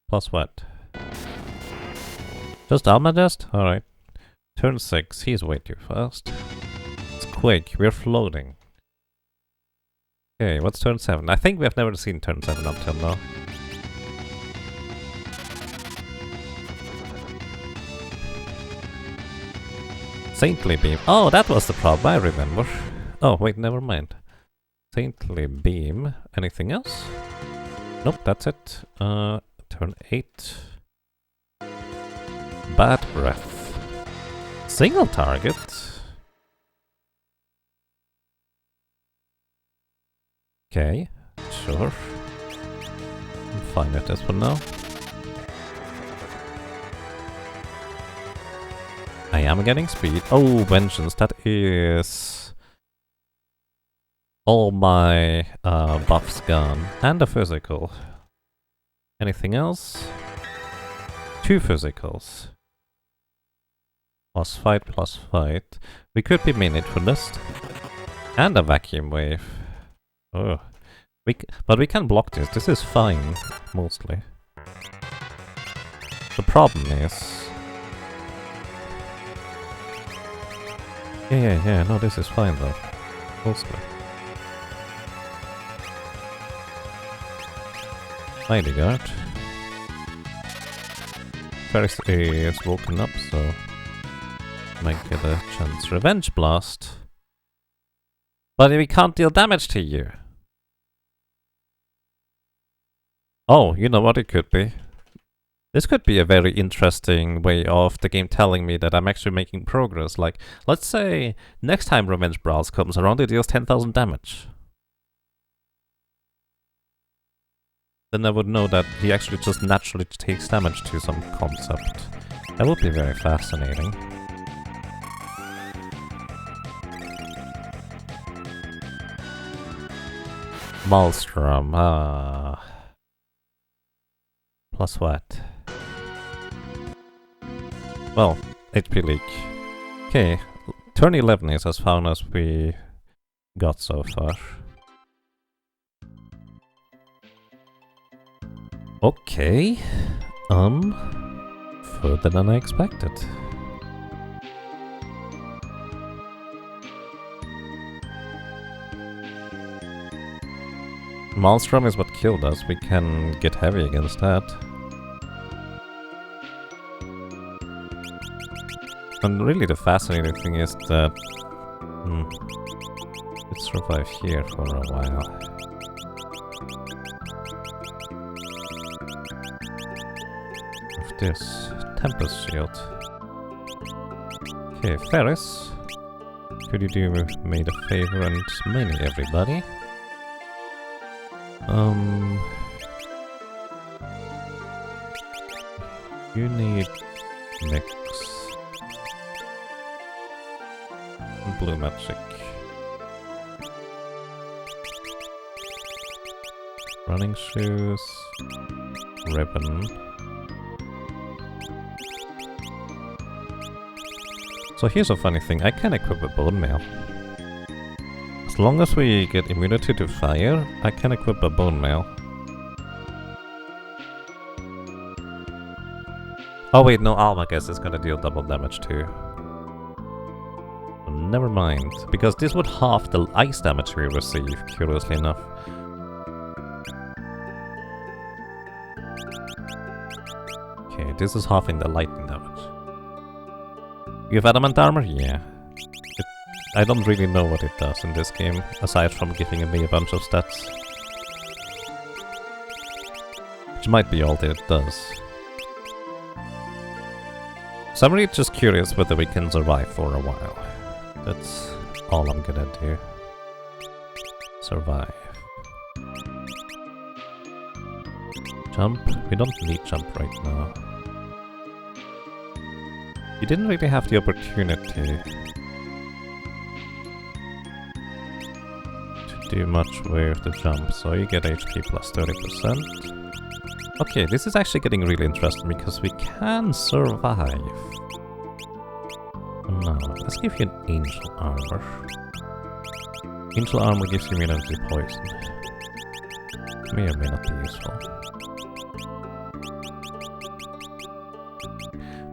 Plus what? Just Almagest? Alright. Turn 6, he's way too fast. It's quick, we're floating. Okay, what's turn 7? I think we have never seen turn 7 up till now. Saintly Beam. Oh, that was the problem, I remember. Oh, wait, never mind. Saintly Beam. Anything else? Nope, that's it. Turn 8. Bad Breath. Single target? Okay, sure. I'm fine with this for now. I am getting speed. Oh, Vengeance, that is... all my buffs gone. And a physical. Anything else? 2 physicals. Plus fight. We could be minute for this. And a vacuum wave. Oh. But we can block this. This is fine, mostly. The problem is... Yeah, no, this is fine though. Mostly. Mighty Guard. Ferris is woken up, so... might get a chance. Revenge Blast. But we can't deal damage to you. Oh, you know what it could be? This could be a very interesting way of the game telling me that I'm actually making progress. Like, let's say next time Revenge Blast comes around, it deals 10,000 damage. Then I would know that he actually just naturally takes damage to some concept. That would be very fascinating. Maelstrom, plus what? Well, HP leak. Okay, Turn 11 is as far as we got so far. Okay. Further than I expected. Maelstrom is what killed us. We can get heavy against that. And really the fascinating thing is that it survived here for a while. With this Tempest Shield. Okay, Ferris. Could you do me the favor and mini everybody? You need mix. Blue magic. Running shoes. Ribbon. So here's a funny thing, I can equip a bone mail. As long as we get immunity to fire, I can equip a bone mail. Oh wait, no, Alma guess is gonna deal double damage too. Never mind, because this would halve the ice damage we receive, curiously enough. Okay, this is halving the lightning damage. You have adamant armor? Yeah. I don't really know what it does in this game, aside from giving me a bunch of stats. Which might be all that it does. So I'm really just curious whether we can survive for a while. That's all I'm gonna do. Survive. Jump? We don't need jump right now. You didn't really have the opportunity to do much with the jump, so you get HP plus 30%. Okay, this is actually getting really interesting because we can survive. No, let's give you an angel armor. Angel armor gives you immunity to poison. May or may not be useful.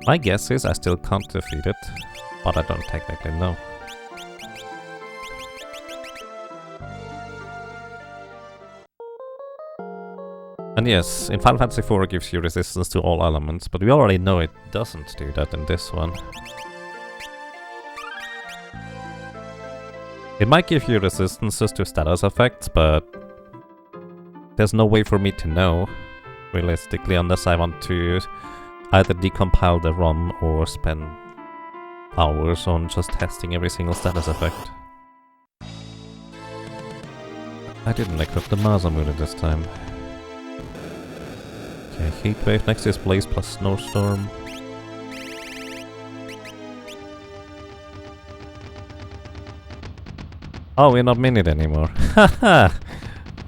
My guess is I still can't defeat it, but I don't technically know. And yes, in Final Fantasy IV it gives you resistance to all elements, but we already know it doesn't do that in this one. It might give you resistances to status effects, but there's no way for me to know, realistically, unless I want to either decompile the ROM or spend hours on just testing every single status effect. I didn't equip the Masamune this time. Okay, Heatwave, next is Blaze plus Snowstorm. Oh, we're not minute anymore. Haha!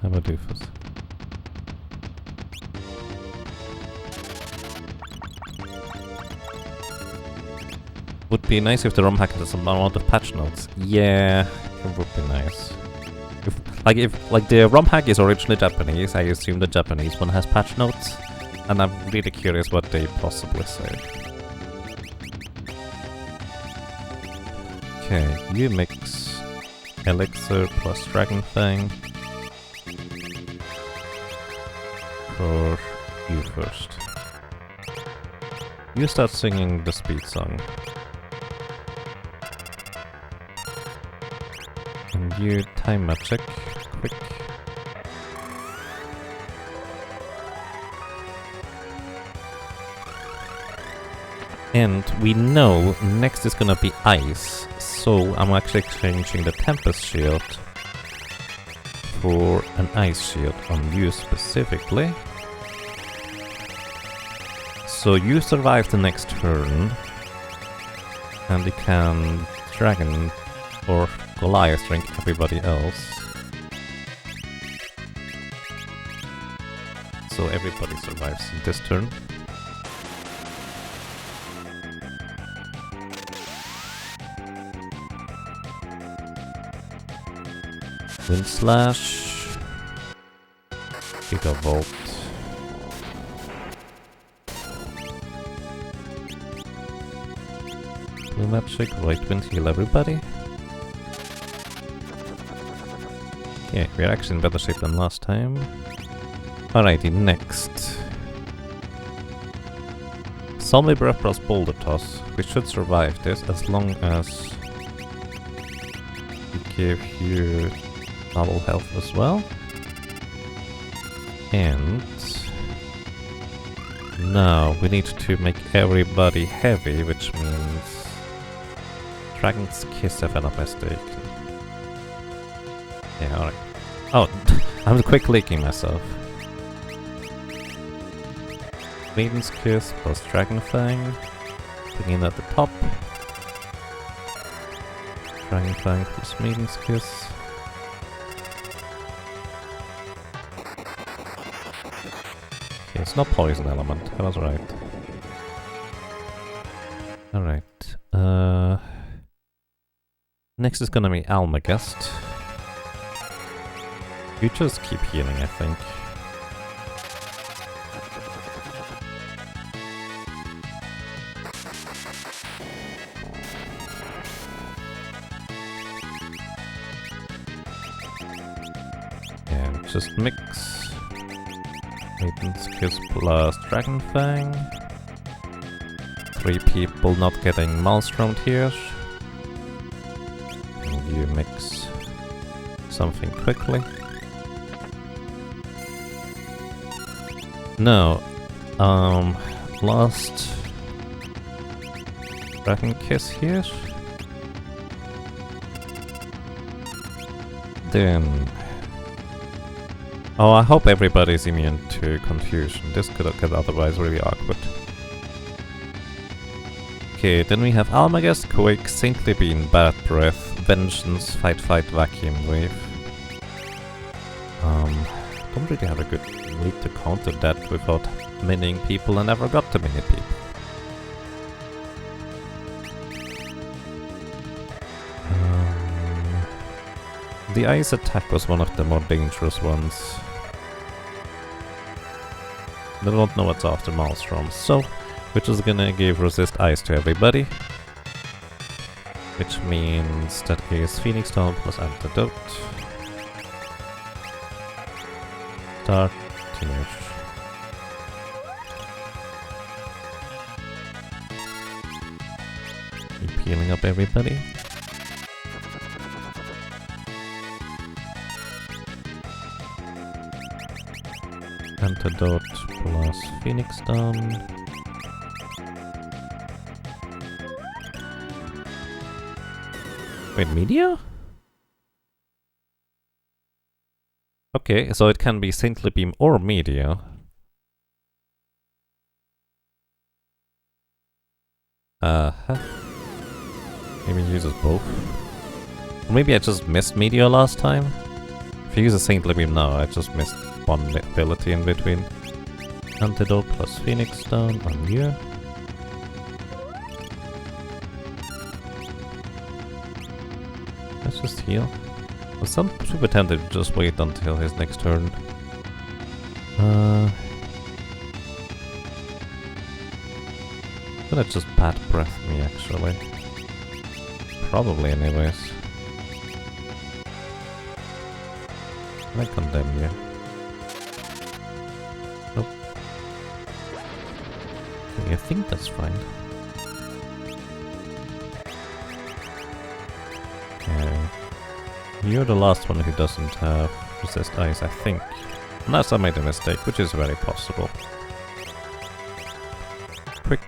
I'm a doofus. Would be nice if the Romhack had some amount of patch notes. Yeah, it would be nice. If the Romhack is originally Japanese, I assume the Japanese one has patch notes, and I'm really curious what they possibly say. Okay, you mix Elixir plus Dragon Fang for you first. You start singing the speed song. And you time magic, quick. And we know next is gonna be ice, so I'm actually changing the Tempest Shield for an Ice Shield on you specifically. So you survive the next turn, and you can Dragon or Goliath drink everybody else. So everybody survives this turn. Wind Slash. Gigavolt. Blue Magic, Right Wind, heal everybody. Yeah, we're actually in better shape than last time. Alrighty, next. Zombie Breath plus Boulder Toss. We should survive this as long as we give you double health as well. And now we need to make everybody heavy, which means Dragon's Kiss, if I'm not mistaken. Yeah, alright. Oh, I'm quick leaking myself. Maiden's Kiss plus Dragon Fang. Begin at the top. Dragon Fang plus Maiden's Kiss. Okay, it's not poison element, I was right. Alright. Next is gonna be Almagest. You just keep healing, I think. And just mix. Maiden's Kiss plus Dragon Fang. 3 people not getting Maelstromed here. And you mix something quickly. No, last Dragon Kiss here. Then... Oh, I hope everybody's immune to confusion. This could get otherwise really awkward. Okay, then we have Almagest, Quake, Saintly Beam, Bad Breath, Vengeance, Fight Fight, Vacuum Wave. Don't really have a good way to counter that without mining people, and never got to mini people. The ice attack was one of the more dangerous ones. I don't know what's after Maelstrom, so we're just gonna give resist ice to everybody. Which means that is Phoenix Down plus Antidote. Start, finish. Keep healing up everybody. Antidote plus Phoenix Down. Wait, Meteor? Okay, so it can be Saintly Beam or Meteor. Maybe it uses both. Or maybe I just missed Meteor last time. If you use a Saintly Beam now, I just missed one ability in between. Antidote plus Phoenix Down on you. Let's just heal. Well, some super tempted to just wait until his next turn. I'm gonna just Bad Breath me actually. Probably anyways. Can I condemn you? Nope. Okay, I think that's fine. Okay. You're the last one who doesn't have resist ice, I think. Unless I made a mistake, which is very possible. Quick.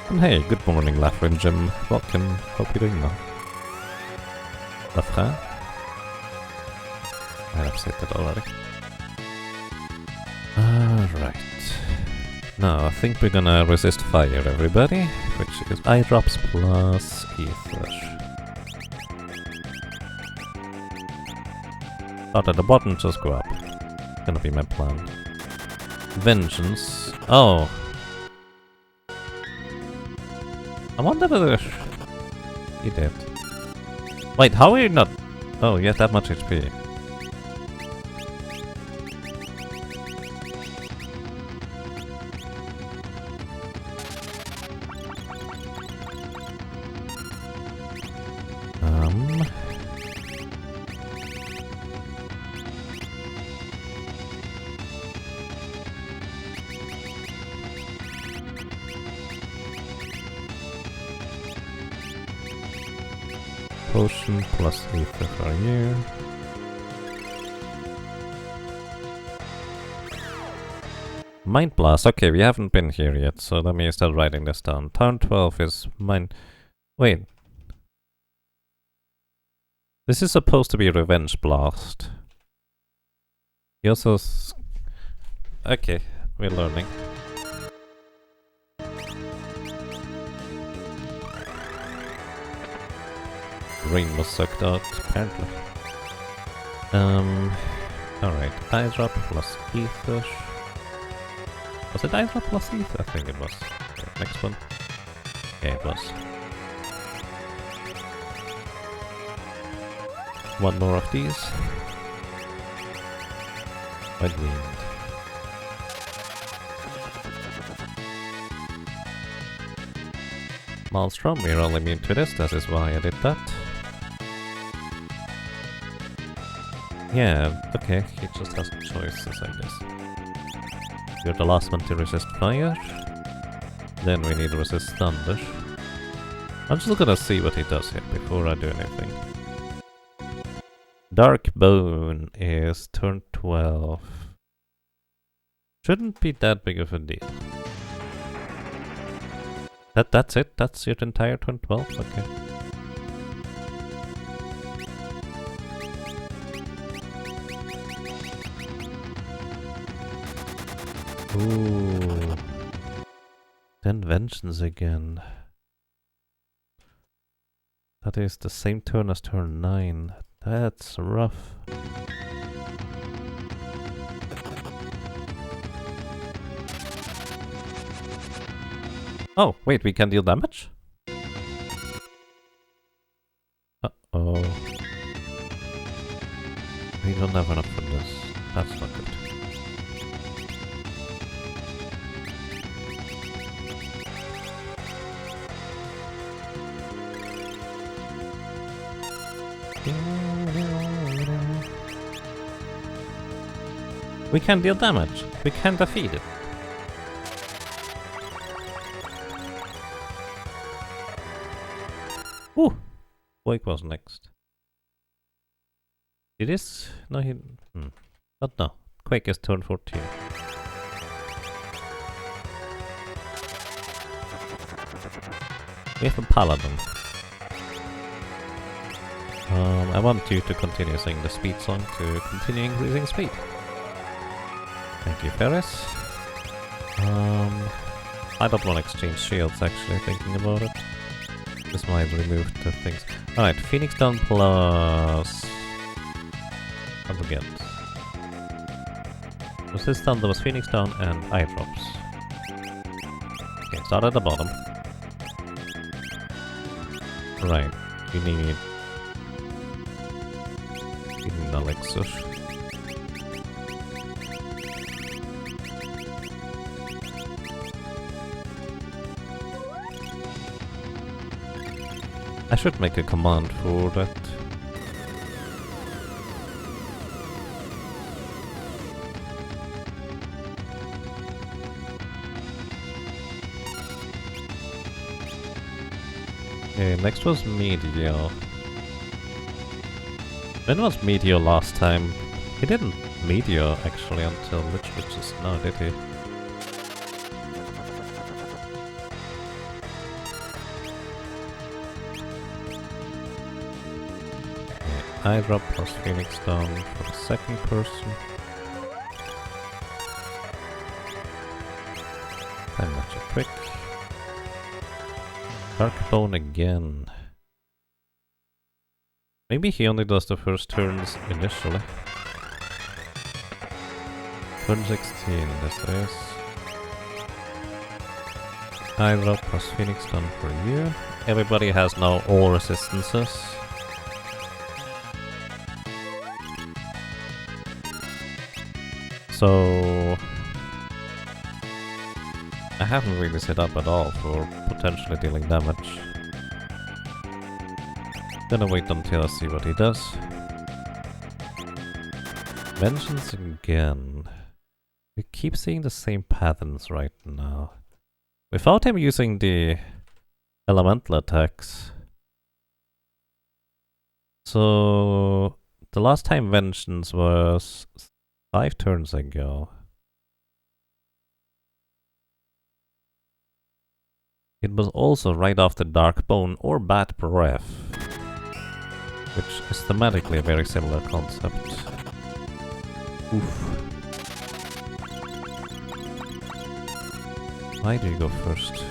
And hey, good morning, Lafrin Jim. Welcome. Hope you're doing well. Lafrin? I have said that already. Alright. Now, I think we're gonna resist fire, everybody. Which is eye drops plus ether. Start at the bottom, just go up. Gonna be my plan. Vengeance. Oh. I wonder whether He did. Wait, how are you not... Oh, you have that much HP. Potion plus ether for you. Mind Blast. Okay, we haven't been here yet, so let me start writing this down. Turn 12 is Mind... Wait. This is supposed to be Revenge Blast. He also... Okay, we're learning. Rain was sucked out, apparently. Alright, Eye Drop plus Ether. Was it Eye Drop plus Ether? I think it was. Okay, next one. Yeah, it was. One more of these. White Wind. Maelstrom, we're all immune to this, that is why I did that. Yeah, okay, he just has choices, I guess. You're the last one to resist fire. Then we need to resist thunder. I'm just gonna see what he does here before I do anything. Dark Bone is turn 12. Shouldn't be that big of a deal. That's it? That's your entire turn 12? Okay. Ooh. Then Vengeance again. That is the same turn as turn 9. That's rough. Oh, wait, we can deal damage? Uh-oh. We don't have enough for this. That's not good. We can deal damage. We can defeat it. Ooh! Quake was next. It is? No, he... But no. Quake is turn 14. We have a Paladin. I want you to continue singing the speed song to continue increasing speed. Thank you, Ferris. I don't want to exchange shields, actually, thinking about it. This might remove the things. Alright, Phoenix Down plus... I forget. Was this down? There was Phoenix Down and Eye Drops. Okay, start at the bottom. Right, we need... an elixir. I should make a command for that. Okay, next was Meteor. When was Meteor last time? He didn't Meteor actually until literally just now, did he? Eye Drop plus Phoenix Down for the second person. Time Magic Quick. Dark Bone again. Maybe he only does the first turns initially. Turn 16, this is. Eye Drop plus Phoenix Down for you. everybody has now all resistances. So I haven't really set up at all for potentially dealing damage. Gonna wait until I see what he does. Vengeance again. We keep seeing the same patterns right now. Without him using the elemental attacks. So the last time Vengeance was 5 turns ago. It was also right after Darkbone or Bad Breath, which is thematically a very similar concept. Oof. Why do you go first?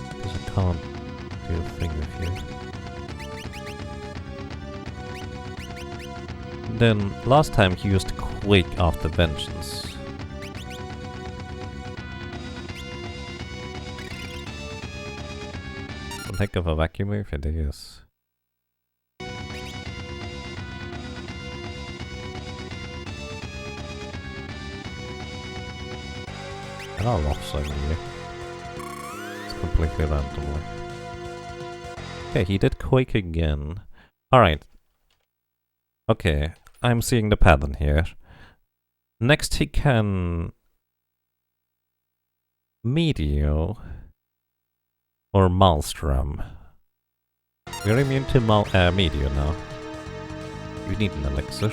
Because I can't do a thing with you. Then, last time he used Quake after Vengeance. One heck of a vacuum move it is. And I'll lost over here. It's completely randomly. Okay, he did Quake again. Alright. Okay, I'm seeing the pattern here. Next he can... Meteor or Maelstrom. We're immune to Meteor now. You need an elixir.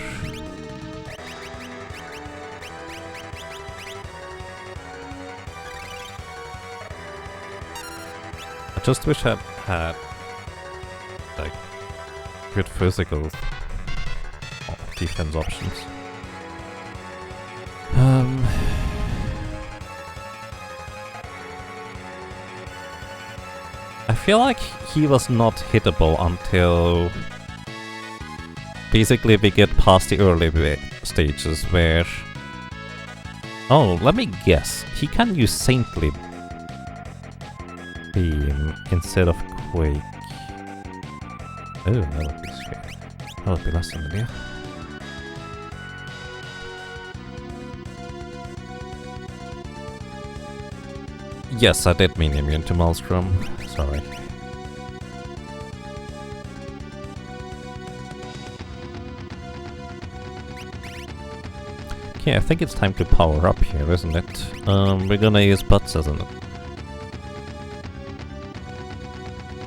I just wish I had like good physical defense options. I feel like he was not hittable until basically we get past the early stages where... Oh, let me guess. He can use Saintly Beam instead of Quake. Oh, that would be scary. That would be less than a deal. Yes, I did mean immune to Maelstrom. Sorry. Okay, I think it's time to power up here, isn't it? We're gonna use Butts as an...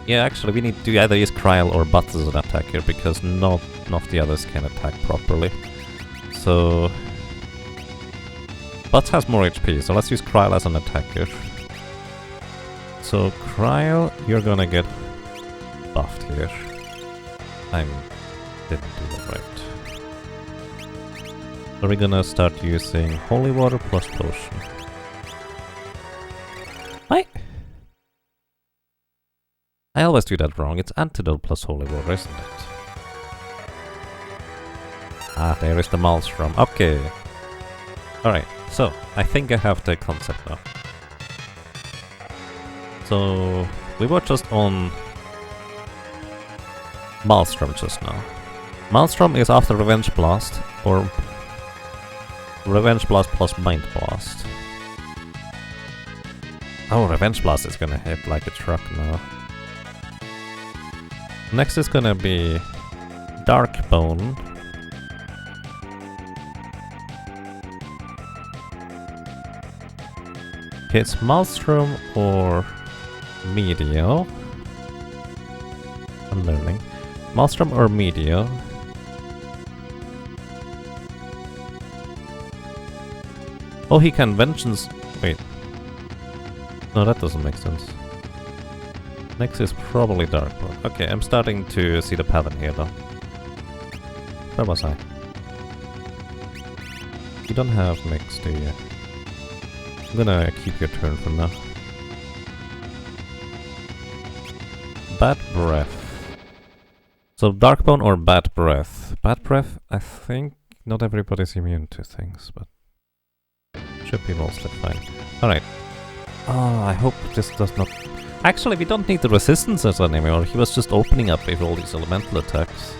Yeah, actually we need to either use Kryl or Butts as an attacker, because none of the others can attack properly. So... Butts has more HP, so let's use Kryl as an attacker. So, Kryl, you're gonna get buffed here. I didn't do that right. So we're gonna start using Holy Water plus Potion. Why? I always do that wrong. It's Antidote plus Holy Water, isn't it? Ah, there is the Maelstrom. Okay. Alright, so I think I have the concept now. So, we were just on Maelstrom just now. Maelstrom is after Revenge Blast, or Revenge Blast plus Mind Blast. Oh, Revenge Blast is gonna hit like a truck now. Next is gonna be Darkbone. Okay, it's Maelstrom or Meteor. I'm learning. Maelstrom or Meteor. Oh, he can Vengeance... Wait. No, that doesn't make sense. Next is probably Darkbone. Okay, I'm starting to see the pattern here though. Where was I? You don't have mix, do you? I'm gonna keep your turn for now. Bad Breath. So Darkbone or Bad Breath? Bad Breath, I think not everybody's immune to things, but should be mostly fine. Alright. Oh, I hope this does not... Actually, we don't need the resistances anymore. He was just opening up with all these elemental attacks.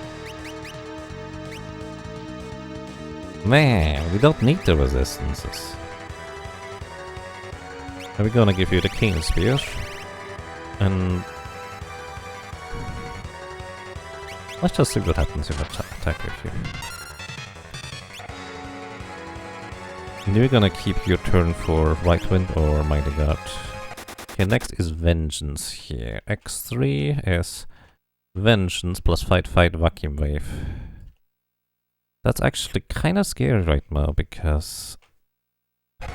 Man, we don't need the resistances. Are we gonna give you the King Spear? And let's just see what happens if I attack with you. And you're gonna keep your turn for Right Wind or Mighty God. Okay, next is Vengeance here. X3 is Vengeance plus Fight Vacuum Wave. That's actually kinda scary right now because I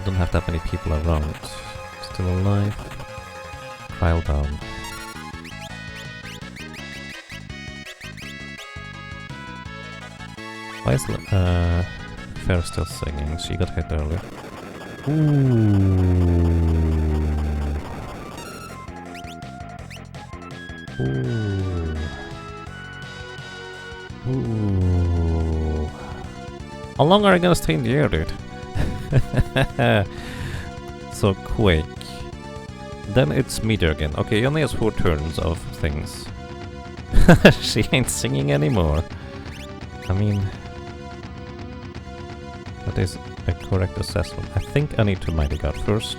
don't have that many people around. Still alive. Trial down. Why is Fair still singing? She got hit earlier. Ooh. Ooh. Ooh. How long are you gonna stay in the air, dude? So quick. Then it's Meteor again. Okay, he only has 4 turns of things. She ain't singing anymore. I mean, that is a correct assessment. I think I need to Mighty God first.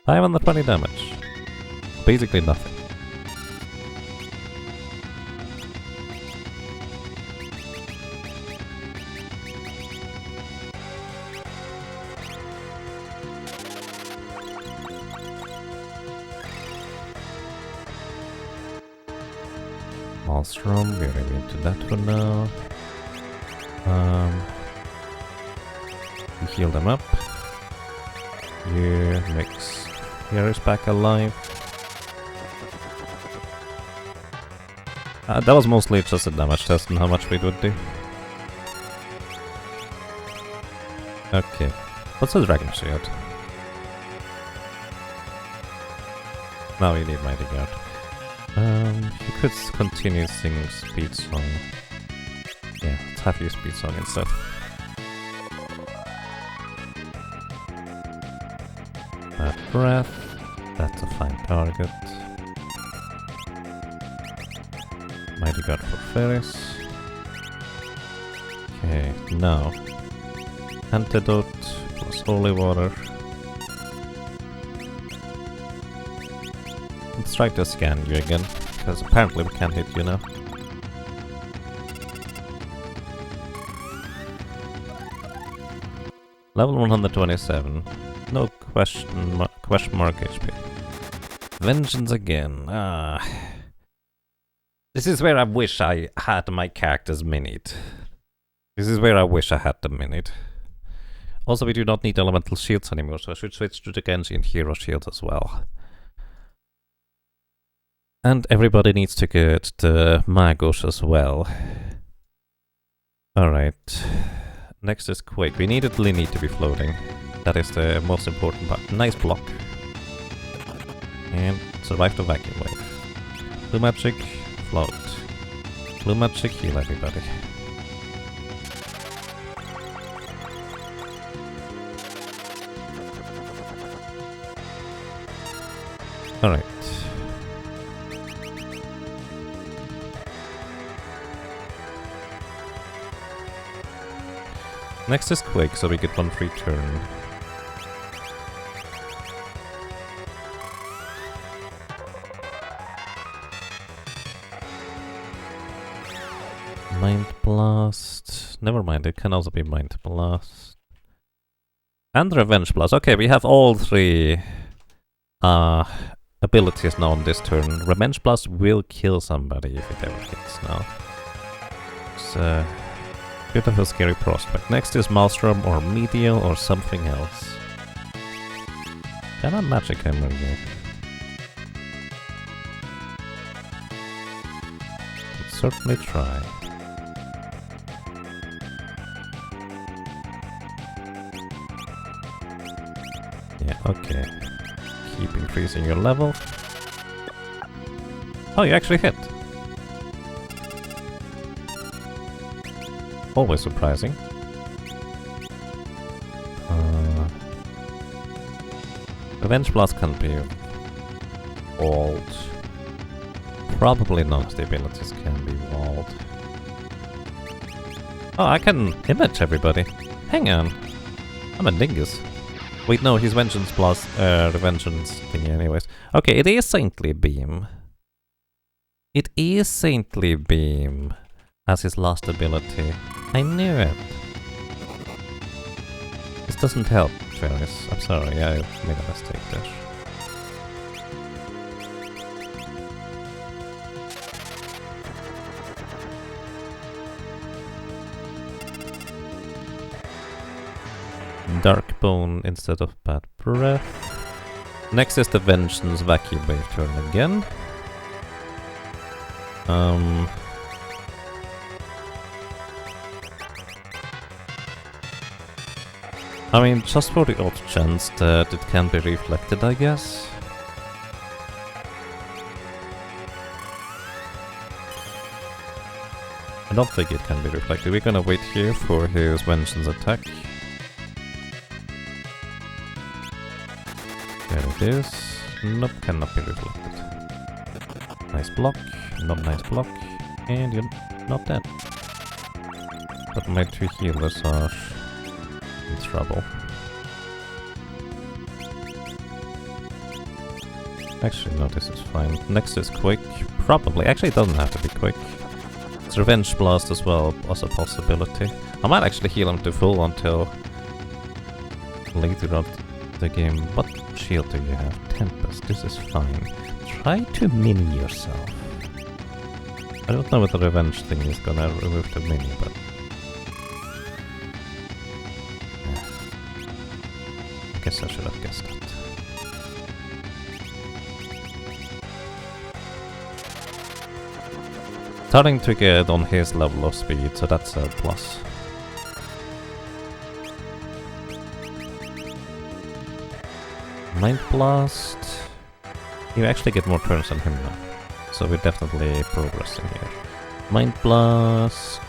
520 damage. Basically nothing. Maelstrom, we're into that for now. You heal them up. Here, mix. Here is back alive. That was mostly just a damage test and how much we would do. Okay, what's the Dragon Shield? Now we need Mighty God. You could continue singing Speed Song. Yeah, let's have you Speed Song instead. Bad Breath. That's a fine target. Mighty God for Ferris. Okay, now. Antidote plus Holy Water. Let's try to scan you again, because apparently we can't hit you now. Level 127. No question mark HP. Vengeance again. Ah. This is where I wish I had my characters minute. This is where I wish I had them minute. Also, we do not need elemental shields anymore, so I should switch to the Genji and Hero shields as well. And everybody needs to get the Magos as well. Alright. Next is Quake. We immediately need to be floating. That is the most important part. Nice block. And survive the vacuum wave. Blue magic, float. Blue magic, heal everybody. Alright. Next is Quake, so we get 1 free turn. Mind Blast. Never mind, it can also be Mind Blast. And Revenge Blast. Okay, we have all 3 abilities now on this turn. Revenge Blast will kill somebody if it ever hits now. It's a bit of a scary prospect. Next is Maelstrom or Meteor or something else. Can I Magic Hammer here? Let's certainly try. Yeah, okay. Keep increasing your level. Oh, you actually hit. Always surprising. Revenge Plus can be walled. Probably none of the abilities can be walled. Oh, I can image everybody. Hang on. I'm a dingus. Wait, no, he's Vengeance Plus, Revengeance thingy anyways. Okay, it is Saintly Beam. It is Saintly Beam as his last ability. I knew it. This doesn't help, Ferris. I'm sorry, I made a mistake there. Dark Bone instead of Bad Breath. Next is the Vengeance Vacuum Wave turn again. I mean, just for the odd chance that it can be reflected, I guess. I don't think it can be reflected. We're gonna wait here for his Vengeance attack. There it is. Nope, cannot be reflected. Nice block, not nice block, and you're not dead. But my two healers are in trouble. Actually, no, this is fine. Next is Quick. Probably. Actually, it doesn't have to be Quick. It's Revenge Blast as well as a possibility. I might actually heal him to full until later on the game. What shield do you have? Tempest. This is fine. Try to mini yourself. I don't know what the revenge thing is gonna remove the mini, but... yeah. I guess I should have guessed that. Starting to get on his level of speed, so that's a plus. Mind Blast. You actually get more turns than him now, so we're definitely progressing here. Mind Blast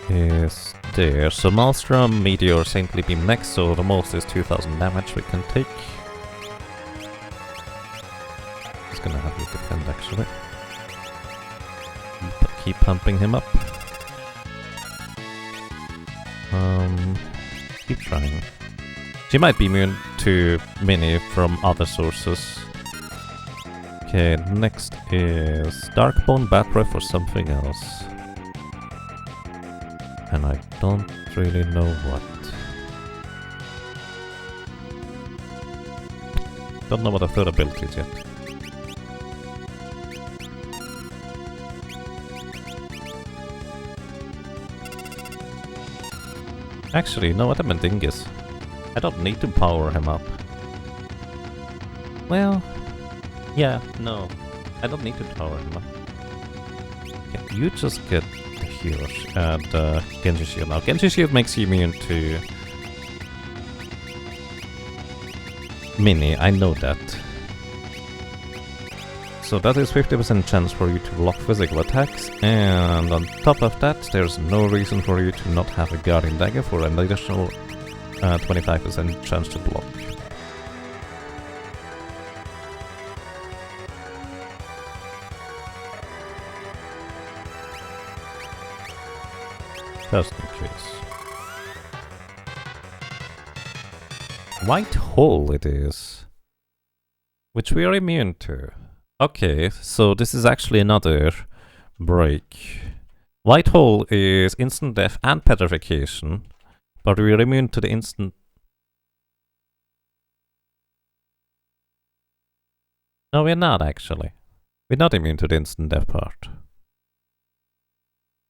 is there. So Maelstrom, Meteor, Saintly Beam next, so the most is 2000 damage we can take. Just gonna have you defend actually. Keep pumping him up. Keep trying. She might be immune to mini from other sources. Okay, next is Darkbone, Bat Breath, or something else. And I don't really know what. Don't know what the third ability is yet. Actually, no, what I'm a dingus. I don't need to power him up. Well, yeah, no. I don't need to power him up. Yeah, you just get the heal and Genji Shield. Now, Genji Shield makes you immune to mini, I know that. So that is 50% chance for you to block physical attacks, and on top of that, there's no reason for you to not have a Guardian Dagger for an additional 25% chance to block. Just in case. White Hole it is, which we are immune to. Okay, so this is actually another break. White Hole is instant death and petrification, but we're immune to the instant... No, we're not actually. We're not immune to the instant death part.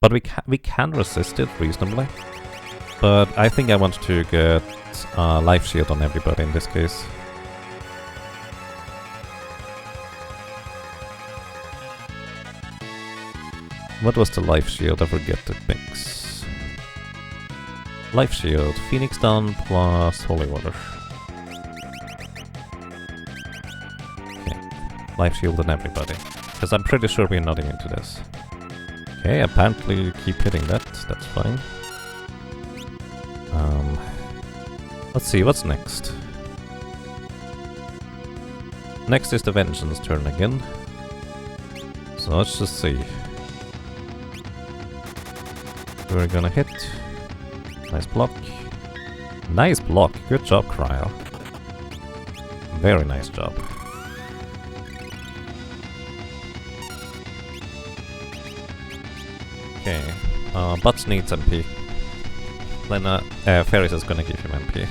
But we can resist it reasonably. But I think I want to get life shield on everybody in this case. What was the life shield? I forget the mix. Life shield, Phoenix Down plus Holy Water. Okay, life shield on everybody. Because I'm pretty sure we're not immune to this. Okay, apparently you keep hitting that, that's fine. Let's see, what's next? Next is the Vengeance turn again. So let's just see. We're gonna hit. Nice block. Nice block. Good job, Cryo. Very nice job. Okay. Butts needs MP. Then Ferris is gonna give him MP.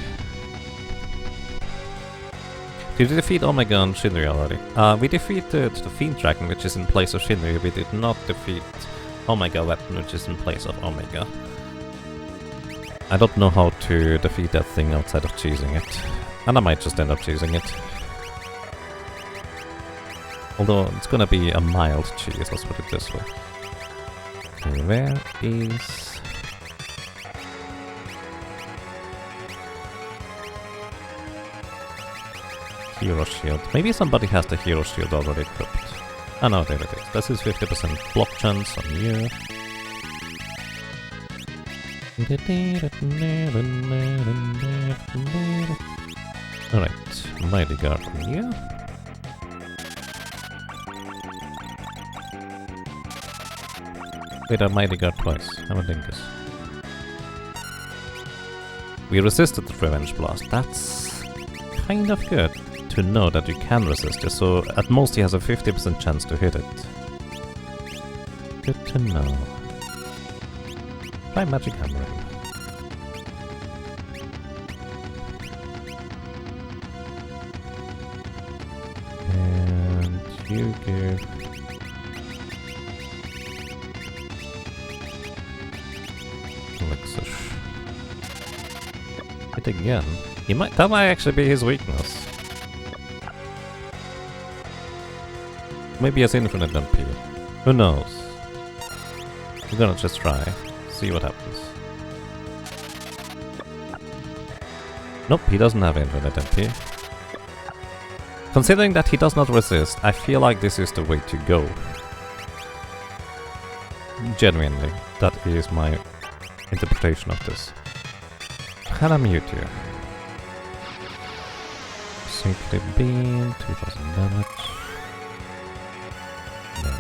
Did we defeat Omega and Shinri already? We defeated the Fiend Dragon, which is in place of Shinri. We did not defeat Omega Weapon, which is in place of Omega. I don't know how to defeat that thing outside of choosing it. And I might just end up choosing it. Although it's gonna be a mild cheese, let's put it this way. Okay, where is... Hero Shield. Maybe somebody has the Hero Shield already equipped. Oh no, there it is. This is 50% block chance on you. Alright, Mighty Guard on you. Wait, a Mighty Guard twice. I don't think this. We resisted the Revenge Blast. That's kind of good to know that you can resist it, so at most he has a 50% chance to hit it. Good to know. Try Magic Hammer. And you give... Elixir. Hit again. That might actually be his weakness. Maybe he has infinite MP. Who knows? We're gonna just try. See what happens. Nope, he doesn't have infinite MP. Considering that he does not resist, I feel like this is the way to go. Genuinely, that is my interpretation of this. Can I mute you? Safety beam, 2000 damage. No.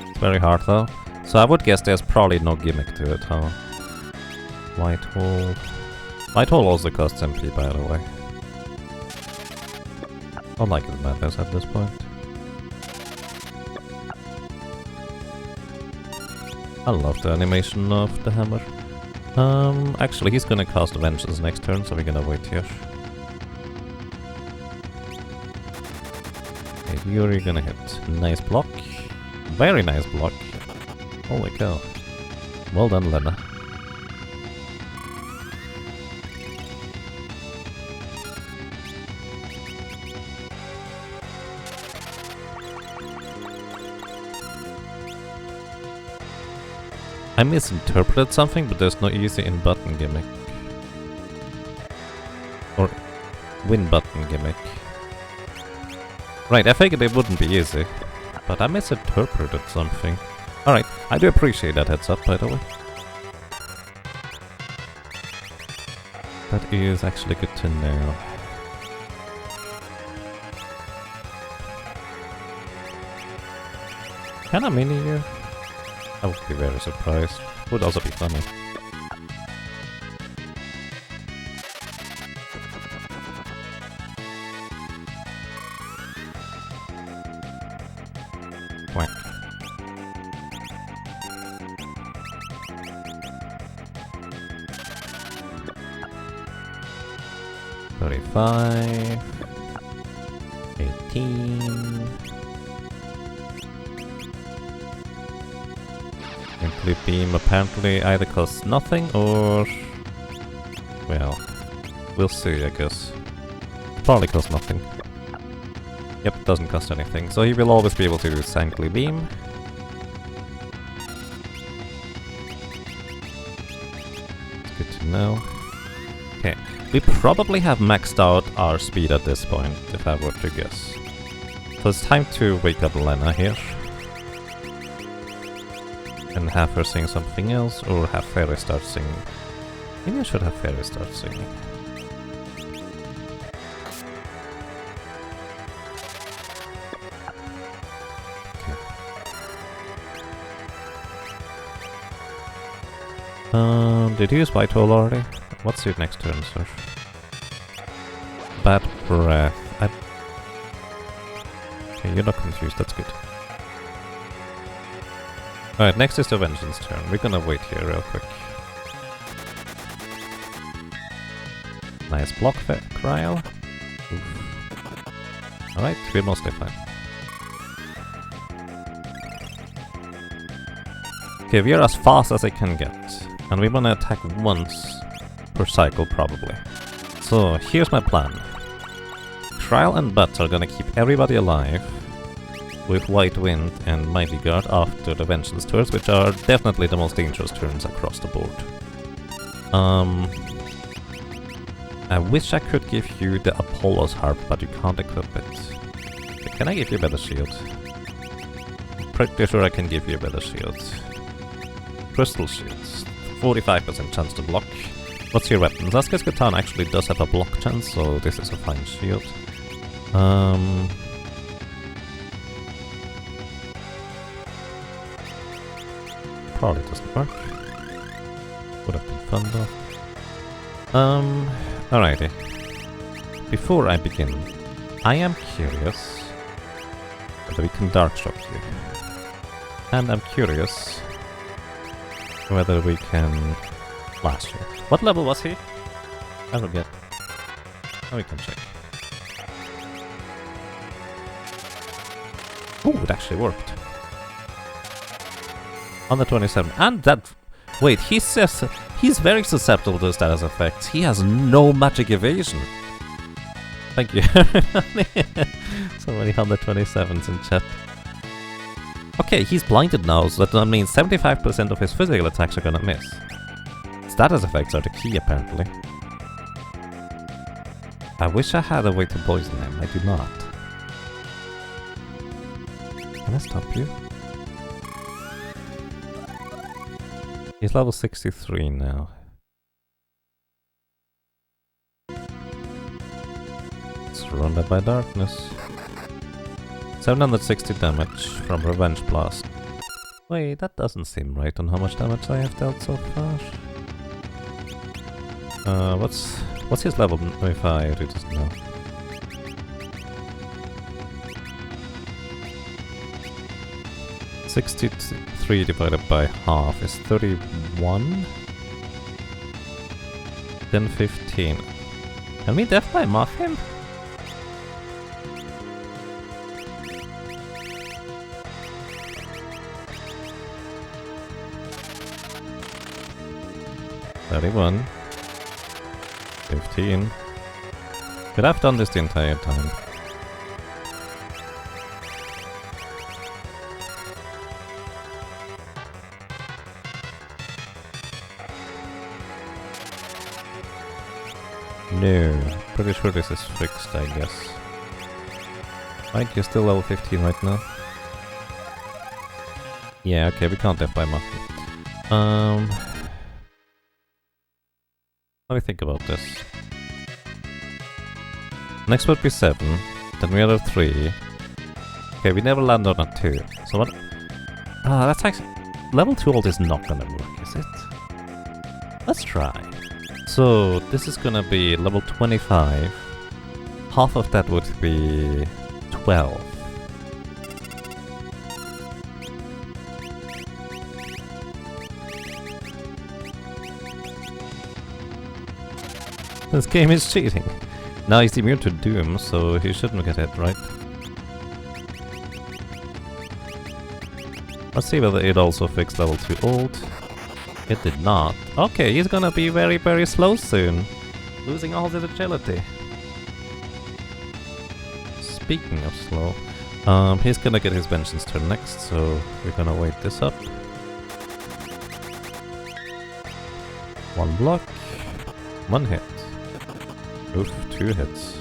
It's very hard though. So I would guess there's probably no gimmick to it, huh? White hole. White hole also costs MP, by the way. I like it matters at this point. I love the animation of the hammer. Actually he's gonna cast Vengeance next turn, so we're gonna wait here. Okay, you're gonna hit. Nice block. Very nice block. Holy cow. Well done, Lena. I misinterpreted something, but there's no easy in button gimmick. Or win button gimmick. Right, I figured it wouldn't be easy, but I misinterpreted something. Alright, I do appreciate that heads up, by the way. That is actually good to know. Can I mini you? I would be very surprised. Would also be funny. Whack. $35. 18. Blue beam apparently either costs nothing or... well, we'll see, I guess. Probably costs nothing. Yep, doesn't cost anything. So he will always be able to do Sanctly Beam. It's good to know. We probably have maxed out our speed at this point, if I were to guess. So it's time to wake up Lena here. And have her sing something else, or have Fairy start singing. Maybe I should have Fairy start singing. Okay. Did you use White Hole already? What's your next turn, sir? Bad Breath. Okay, you're not confused, that's good. Alright, next is the Vengeance turn. We're gonna wait here real quick. Nice block, Cryle. Alright, we're mostly fine. Okay, we are as fast as I can get. And we wanna attack once per cycle, probably. So, here's my plan. Cryle and Bats are gonna keep everybody alive with White Wind and Mighty Guard after the Vengeance turns, which are definitely the most dangerous turns across the board. I wish I could give you the Apollo's Harp, but you can't equip it. Can I give you a better shield? I'm pretty sure I can give you a better shield. Crystal Shields. 45% chance to block. What's your weapon? Zaske's Katana actually does have a block chance, so this is a fine shield. Probably doesn't work. Would have been fun though. Alrighty. Before I begin, I am curious whether we can Dark Shock you. And I'm curious whether we can Flash you. What level was he? I forget. Oh, we can check. Ooh, it actually worked. On the 27. And that... Wait, he says he's very susceptible to status effects. He has no magic evasion. Thank you. So many 127s in chat. Okay, he's blinded now, so that means 75% of his physical attacks are gonna miss. Status effects are the key, apparently. I wish I had a way to poison him. I do not. Can I stop you? He's level 63 now. Surrounded by darkness. 760 damage from Revenge Blast. Wait, that doesn't seem right on how much damage I have dealt so far. What's his level if I read this now? $63 divided by half is 31. Then 15. Can we death by muff him? $31. 15. Could have done this the entire time. No, pretty sure this is fixed, I guess. Right, you're still level 15 right now. Yeah, okay, we can't death by muffin. Let me think about this. Next would be 7, then we are 3. Okay, we never land on a 2. So what? Ah, that's actually... Level 2 ult is not gonna work, is it? Let's try. So, this is gonna be level 25. Half of that would be 12. This game is cheating. Now he's immune to Doom, so he shouldn't get hit, right? Let's see whether it also fixed level 2 ult. It did not. Okay, he's gonna be very, very slow soon. Losing all his agility. Speaking of slow, he's gonna get his Vengeance turn next, so we're gonna wait this up. One block, one hit. Oof, 2 hits.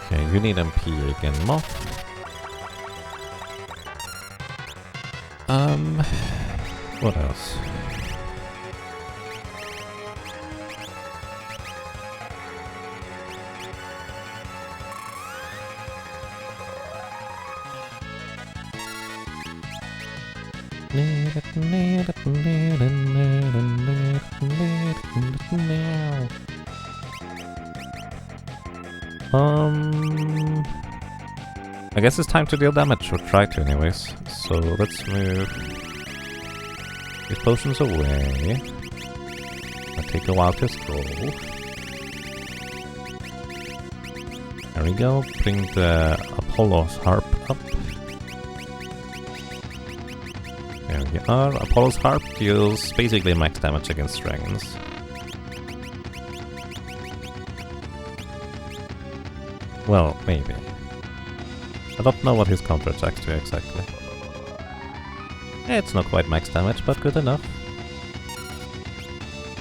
Okay, you need MP again, Moth. What else? I guess it's time to deal damage, or try to anyways. So let's move these potions away. It'll take a while to scroll. There we go, bring the Apollo's harp up. There we are. Apollo's harp deals basically max damage against dragons. Well, maybe. I don't know what his counterattacks do exactly. It's not quite max damage, but good enough.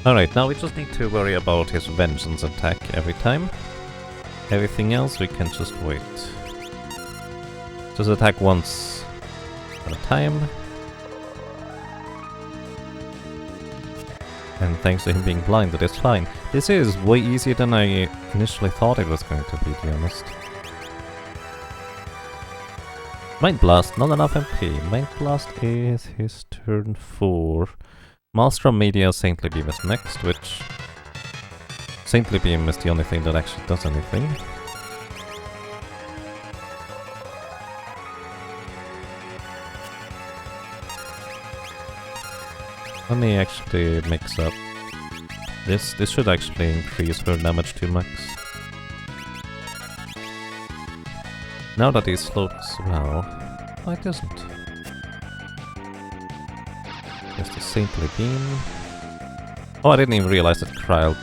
Alright, now we just need to worry about his vengeance attack every time. Everything else we can just wait. Just attack once at a time. And thanks to him being blinded, it's fine. This is way easier than I initially thought it was going to be, to be honest. Mind Blast, not enough MP. Mind Blast is his turn 4. Maelstrom, Media, Saintly Beam is next, which... Saintly Beam is the only thing that actually does anything. Let me actually mix up. This should actually increase her damage to max. Now that he's slowed as well, why doesn't? Just a Saintly Beam. Oh, I didn't even realize that Kryl...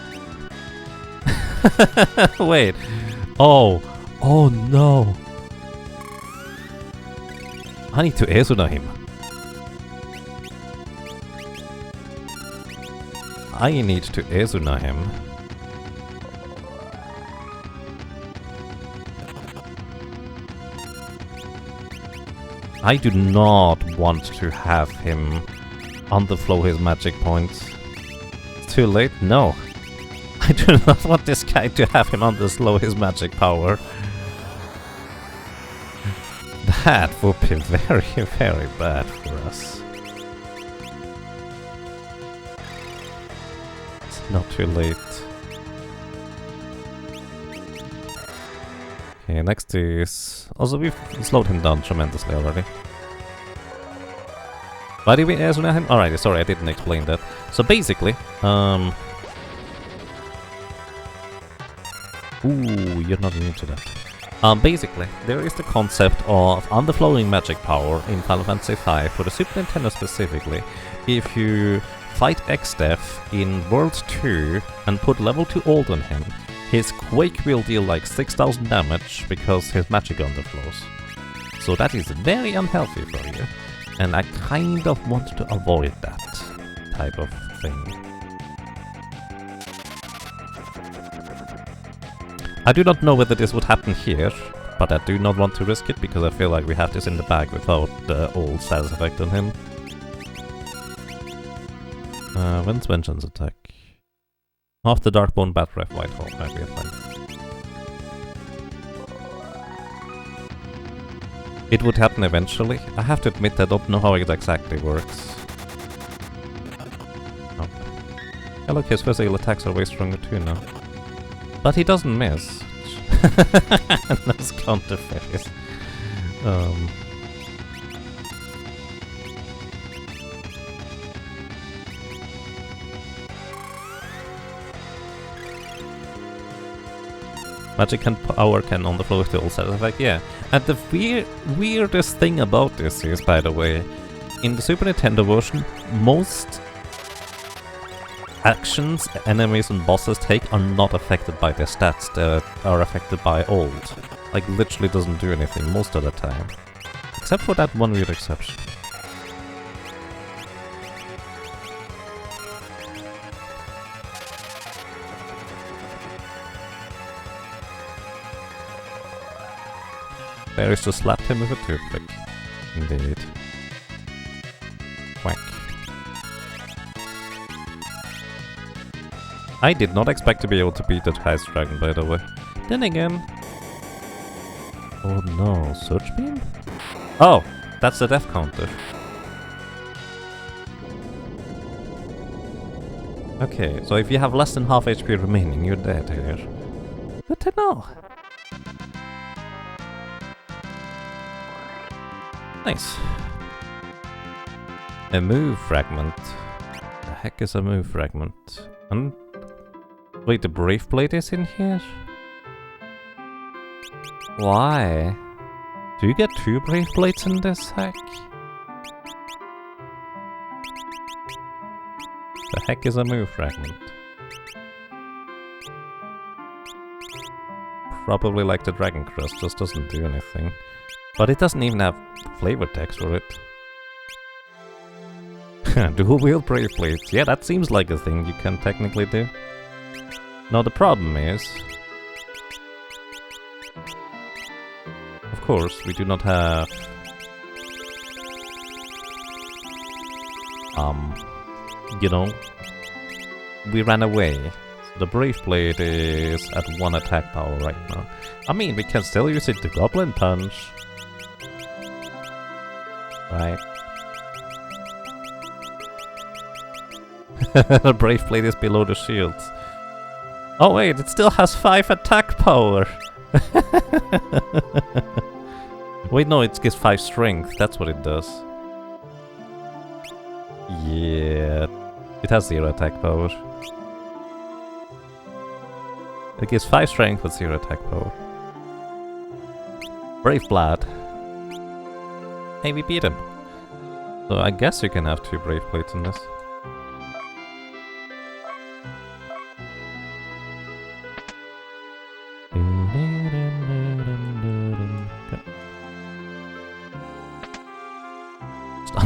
Wait! Oh! Oh no! I need to Ezuna him. I need to Ezuna him. I do not want to have him underflow his magic points. It's too late? No. I do not want this guy to have him underslow his magic power. That would be very, very bad for us. It's not too late. Okay, next is... Also, we've slowed him down tremendously already. Why did we Ezuna him? Alright, sorry, I didn't explain that. So basically, ooh, you're not immune to that. Basically, there is the concept of underflowing magic power in Final Fantasy V for the Super Nintendo specifically. If you fight X-Death in World 2 and put level 2 ult on him, his Quake will deal like 6000 damage because his magic underflows. So that is very unhealthy for you. And I kind of want to avoid that type of thing. I do not know whether this would happen here, but I do not want to risk it because I feel like we have this in the bag without the old status effect on him. When's Vengeance attack? After Darkbone Bat Ref Whitehall, might be fine. It would happen eventually. I have to admit I don't know how it exactly works. Oh. Yeah, look, his physical attacks are way stronger too now. But he doesn't miss. Those counter fairies. Magic and power can on the floor with the old status effect, yeah. And the weirdest thing about this is, by the way, in the Super Nintendo version, most actions enemies and bosses take are not affected by their stats, they are affected by old. Like, literally doesn't do anything most of the time. Except for that one weird exception. there is to slap him with a toothpick. Indeed. Quack. I did not expect to be able to beat that Ice Dragon, by the way. Then again... Oh no, Surge Beam? Oh, that's the death counter. Okay, so if you have less than half HP remaining, you're dead here. Good to know. Nice. A move fragment. The heck is a move fragment? And wait, the Brave Blade is in here? Why? Do you get 2 Brave Blades in this hack? The heck is a move fragment? Probably like the Dragon Crest, just doesn't do anything. But it doesn't even have flavor text for it. Dual wield Brave Blades. Yeah, that seems like a thing you can technically do. Now the problem is... Of course, we do not have... You know, we ran away. So the Brave Blade is at 1 attack power right now. I mean, we can still use it to Goblin Punch. Right. The Brave Blade is below the shield. Oh wait, it still has 5 attack power! Wait, no, it gives 5 strength, that's what it does. Yeah, it has 0 attack power. It gives 5 strength with 0 attack power. Brave Blood. Hey, we beat him. So I guess you can have 2 Brave Blades in this.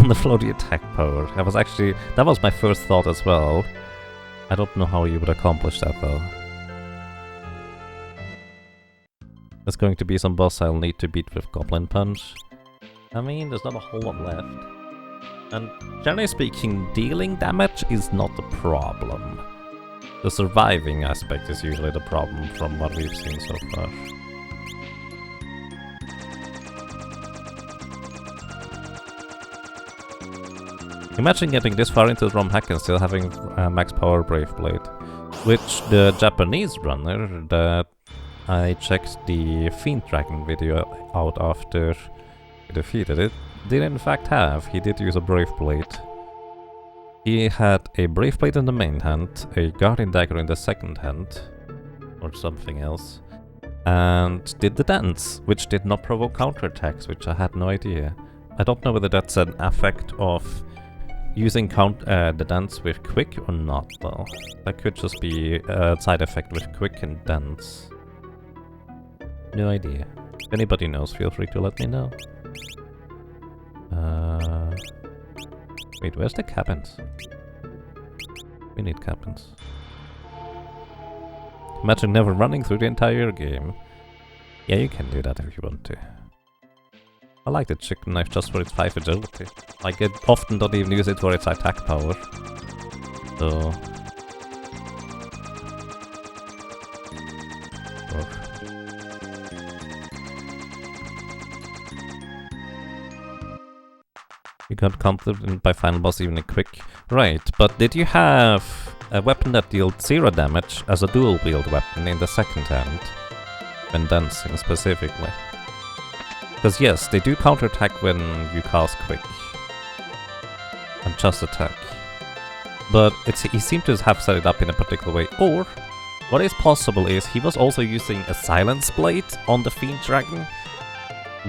Underflow the attack power. That was my first thought as well. I don't know how you would accomplish that though. There's going to be some boss I'll need to beat with Goblin Punch. I mean, there's not a whole lot left. And generally speaking, dealing damage is not the problem. The surviving aspect is usually the problem from what we've seen so far. Imagine getting this far into Romhack and still having max power Brave Blade. Which the Japanese runner that I checked the Fiend Dragon video out after he defeated it did in fact have. He did use a Brave Blade. He had a Brave Blade in the main hand, a Guardian Dagger in the second hand, or something else, and did the dance, which did not provoke counterattacks, which I had no idea. I don't know whether that's an effect of using the dance with quick or not though. That could just be a side effect with quick and dance. No idea. If anybody knows, feel free to let me know. Wait, where's the cabins? We need cabins. Imagine never running through the entire game. Yeah, you can do that if you want to. I like the chicken knife just for its 5 agility. Like, I often don't even use it for its attack power. So... You got countered by final boss even a quick. Right, but did you have a weapon that dealt 0 damage as a dual wield weapon in the second hand? When dancing specifically. Because yes, they do counterattack when you cast quick. And just attack. But he seemed to have set it up in a particular way. Or, what is possible is he was also using a Silence Blade on the Fiend Dragon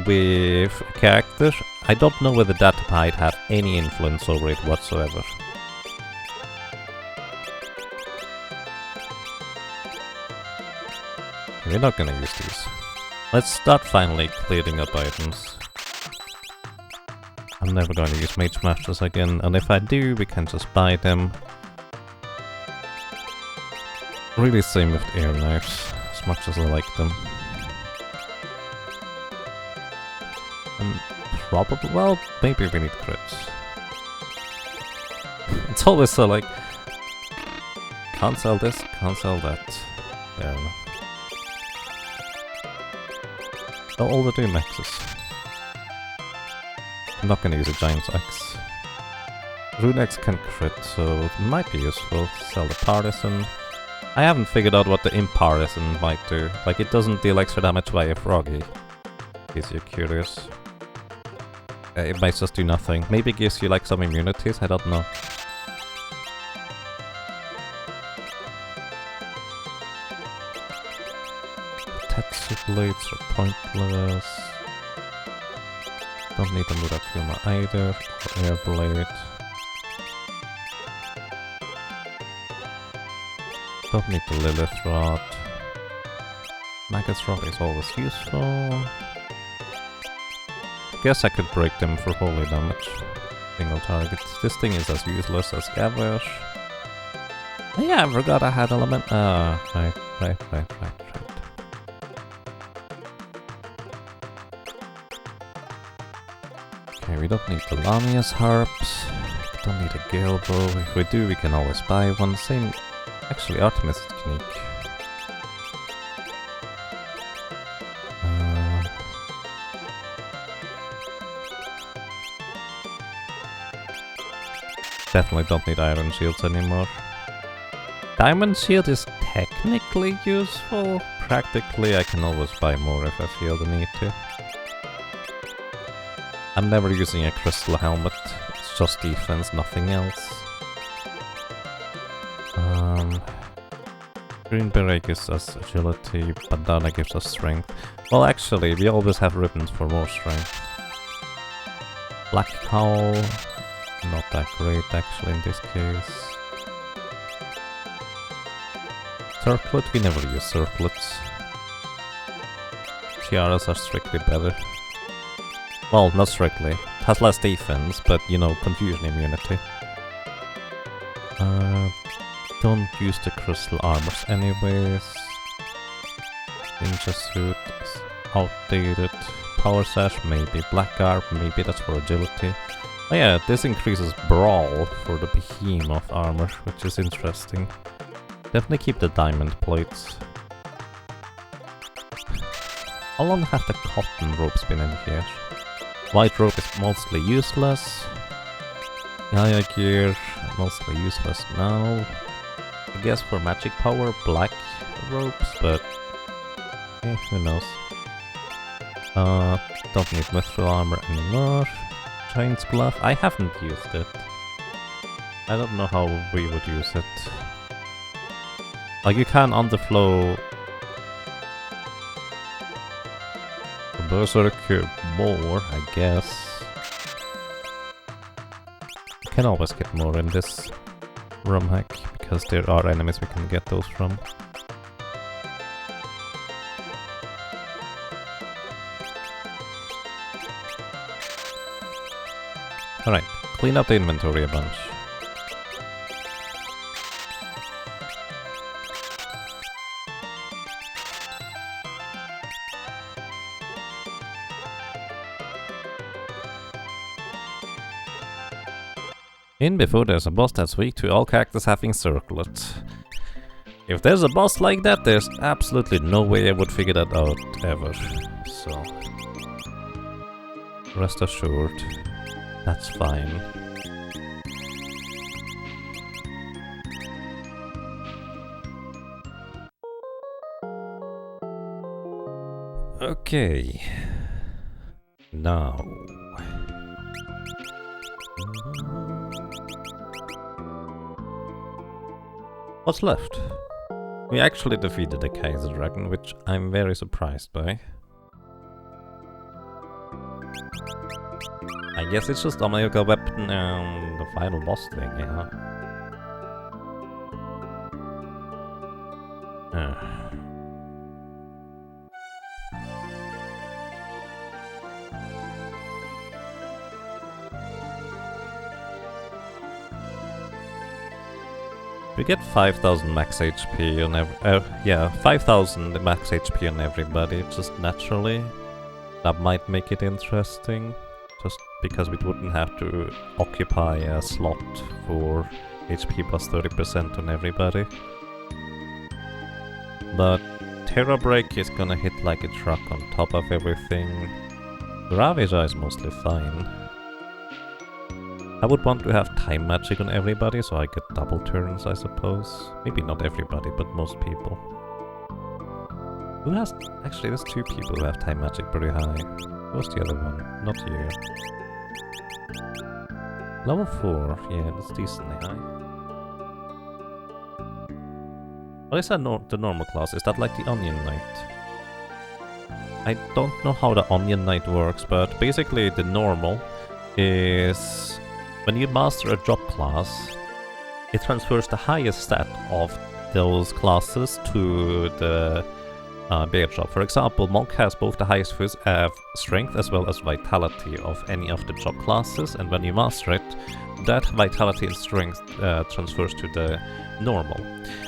with a character. I don't know whether that might have any influence over it whatsoever. We're not gonna use these. Let's start finally clearing up items. I'm never going to use Mage Masters again, and if I do, we can just buy them. Really same with air knives, as much as I like them. Probably, well, maybe we need crits. It's always so like, can't sell this, can't sell that. Fair enough. Oh, all the do maxes. I'm not gonna use a giant axe. Rune X can crit, so it might be useful. Sell the partisan. I haven't figured out what the imp partisan might do. Like, it doesn't deal extra damage via froggy. In case you're curious. It might just do nothing. Maybe it gives you like some immunities, I don't know. Tetsu blades are pointless. Don't need a Murakuma either, or air blade. Don't need the Lilith Rod. Magus Rod is always useful. Guess I could break them for holy damage. Single target. This thing is as useless as Gavish. Oh yeah, I forgot I had element. Ah, right. Okay, we don't need the Lamia's harps. Don't need a Gale Bow. If we do, we can always buy one. Same. Actually, Artemis is unique. Definitely don't need iron shields anymore. Diamond shield is technically useful. Practically, I can always buy more if I feel the need to. I'm never using a crystal helmet. It's just defense, nothing else. Green beret gives us agility, bandana gives us strength. Well, actually, we always have ribbons for more strength. Black cowl. Not that great, actually, in this case. Circlet, we never use circlets. Tiaras are strictly better. Well, not strictly. It has less defense, but, you know, confusion immunity. Don't use the crystal armors anyways. Ninja suit is outdated. Power sash, maybe. Black garb, maybe that's for agility. Oh yeah, this increases brawl for the behemoth armor, which is interesting. Definitely keep the diamond plates. How long have the cotton ropes been in here? White rope is mostly useless. Gaia gear, mostly useless now. I guess for magic power, black ropes, but who knows. Don't need mithril armor anymore. Giant's glove, I haven't used it. I don't know how we would use it. Like, you can underflow the berserker more, I guess. You can always get more in this Romhack, because there are enemies we can get those from. Alright, clean up the inventory a bunch. In before there's a boss that's weak to all characters having circlet. If there's a boss like that, there's absolutely no way I would figure that out ever. So, rest assured, that's fine. Okay. Now. What's left? We actually defeated the Kaiser Dragon, which I'm very surprised by. I guess it's just Omega Weapon and the final boss thing, yeah. We get 5,000 max HP on every... yeah, 5,000 max HP on everybody, just naturally. That might make it interesting, just because we wouldn't have to occupy a slot for HP plus 30% on everybody. But Terra Break is gonna hit like a truck on top of everything. Ravija is mostly fine. I would want to have time magic on everybody, so I get double turns, I suppose. Maybe not everybody, but most people. Who has... Actually, there's 2 people who have time magic pretty high. Who's the other one? Not you. Level 4, yeah, that's decently high. What is that the normal class? Is that like the Onion Knight? I don't know how the Onion Knight works, but basically the normal is... When you master a drop class, it transfers the highest stat of those classes to the bigger drop. For example, Monk has both the highest strength as well as vitality of any of the drop classes, and when you master it, that vitality and strength transfers to the normal.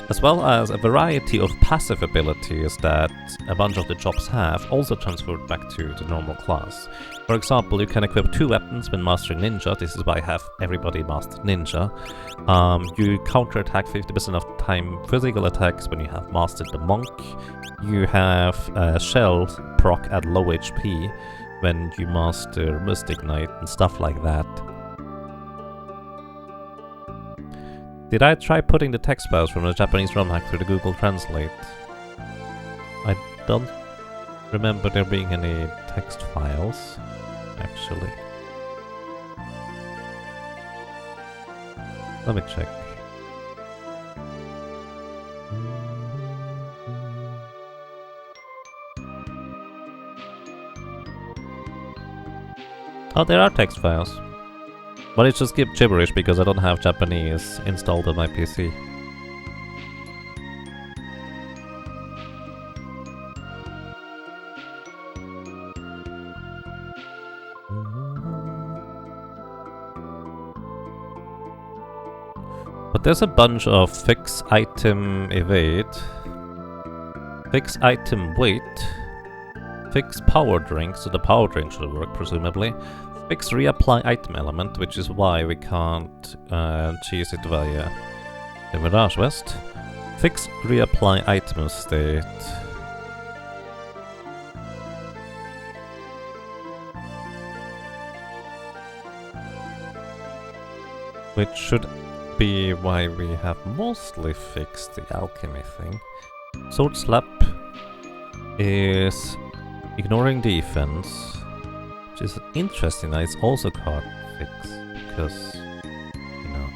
As well as a variety of passive abilities that a bunch of the drops have also transferred back to the normal class. For example, you can equip 2 weapons when mastering Ninja. This is why I have everybody master Ninja. You counterattack 50% of the time physical attacks when you have mastered the Monk. You have Shell proc at low HP when you master Mystic Knight and stuff like that. Did I try putting the text files from the Japanese Romhack through the Google Translate? I don't remember there being any text files, actually. Let me check. Oh, there are text files. But it's just gibberish because I don't have Japanese installed on my PC. But there's a bunch of fix item evade, fix item wait, fix power drink, so the power drink should work presumably. Fix reapply item element, which is why we can't cheese it via the Mirage West. Fix reapply item state. Which should be why we have mostly fixed the alchemy thing. Sword Slap is ignoring defense. Which is interesting that it's also card fix, because, you know...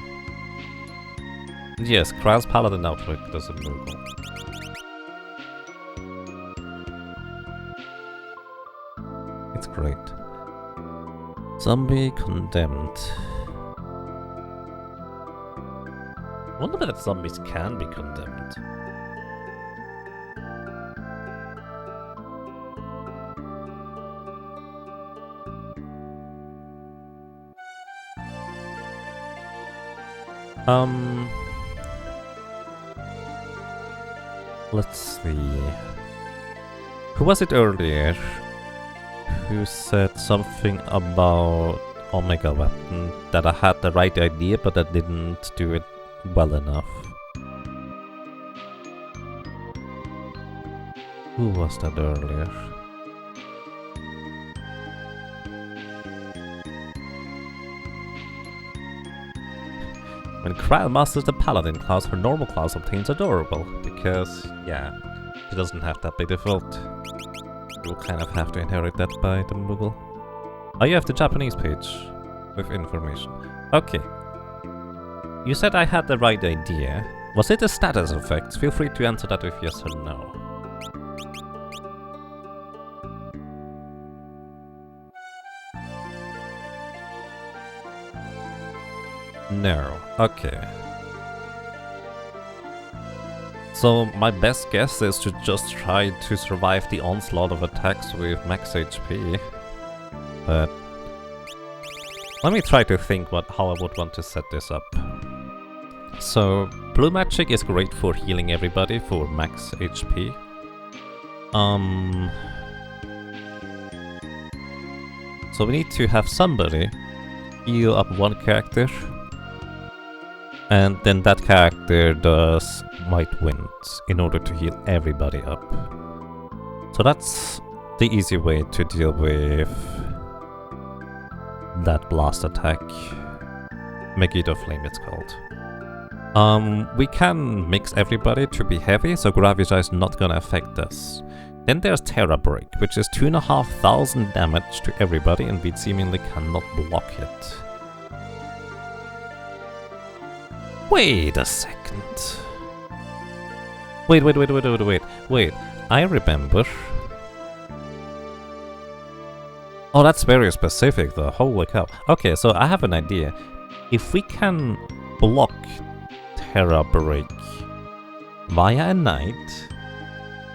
Yes, Kral's Paladin Outlook does a Moogle. It's great. Zombie Condemned. I wonder that zombies can be condemned. Let's see. Who was it earlier who said something about Omega Weapon? That I had the right idea, but I didn't do it well enough. Who was that earlier? When Kral masters the Paladin class, her normal class obtains Adorable, because, yeah, she doesn't have that by default. You'll kind of have to inherit that by the Moogle. Oh, you have the Japanese page with information. Okay. You said I had the right idea. Was it a status effect? Feel free to answer that with yes or no. No. Okay. So my best guess is to just try to survive the onslaught of attacks with max HP. But let me try to think how I would want to set this up. So blue magic is great for healing everybody for max HP. So we need to have somebody heal up one character, and then that character does might wins in order to heal everybody up. So that's the easy way to deal with that blast attack. Megiddo Flame it's called. We can mix everybody to be heavy, so Gravija is not gonna affect us. Then there's Terra Break, which is 2,500 damage to everybody, and we seemingly cannot block it. Wait a second. Wait. I remember. Oh, that's very specific though. Holy cow. Okay, so I have an idea. If we can block Terra Break via a knight,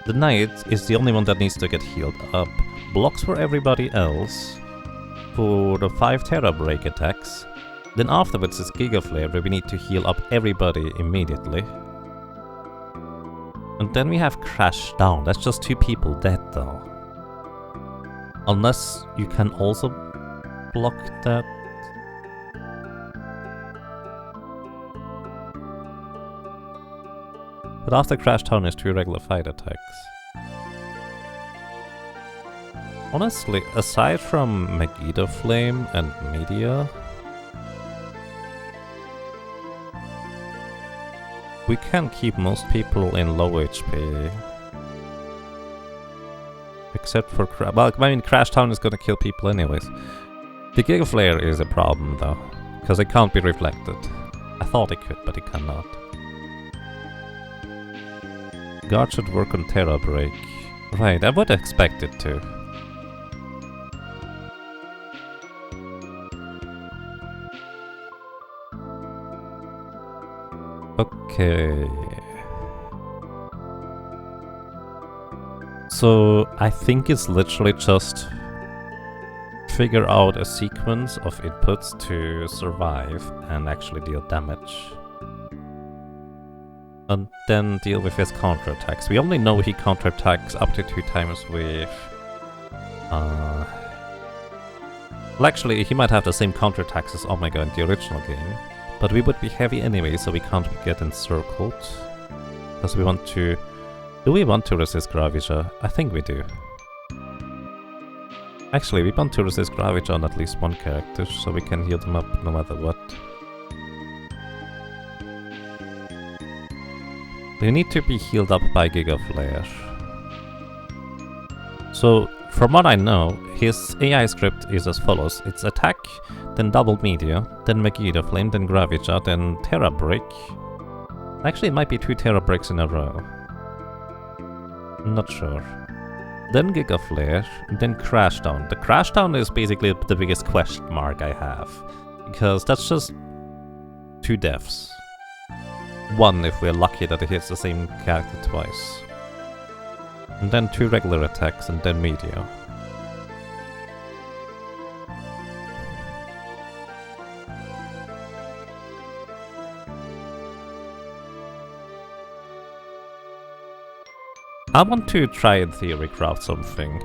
the knight is the only one that needs to get healed up. Blocks for everybody else for the 5 Terra Break attacks. Then afterwards it's Giga Flare where we need to heal up everybody immediately. And then we have Crash Down. That's just 2 people dead though. Unless you can also block that. But after Crash Down is 2 regular fight attacks. Honestly, aside from Megiddo Flame and Media, we can keep most people in low HP. Except for well, I mean, Crash Town is gonna kill people anyways. The Giga Flare is a problem though, because it can't be reflected. I thought it could, but it cannot. Guard should work on Terra Break. Right, I would expect it to. Okay. So I think it's literally just figure out a sequence of inputs to survive and actually deal damage. And then deal with his counterattacks. We only know he counterattacks up to 2 times with... Well, actually, he might have the same counterattacks as Omega in the original game. But we would be heavy anyway, so we can't get encircled. Because we want to... Do we want to resist Gravija? I think we do. Actually, we want to resist Gravija on at least one character, so we can heal them up no matter what. They need to be healed up by Giga Flare. So, from what I know, his AI script is as follows. It's attack, then double media, then Megiddo Flame, then Gravija, then Terra Break. Actually, it might be 2 Terra Breaks in a row. I'm not sure. Then Giga Flare, then Crash Down. The Crash Down is basically the biggest question mark I have. Because that's just 2 deaths. 1 if we're lucky that it hits the same character twice. And then 2 regular attacks and then media. I want to try in theory craft something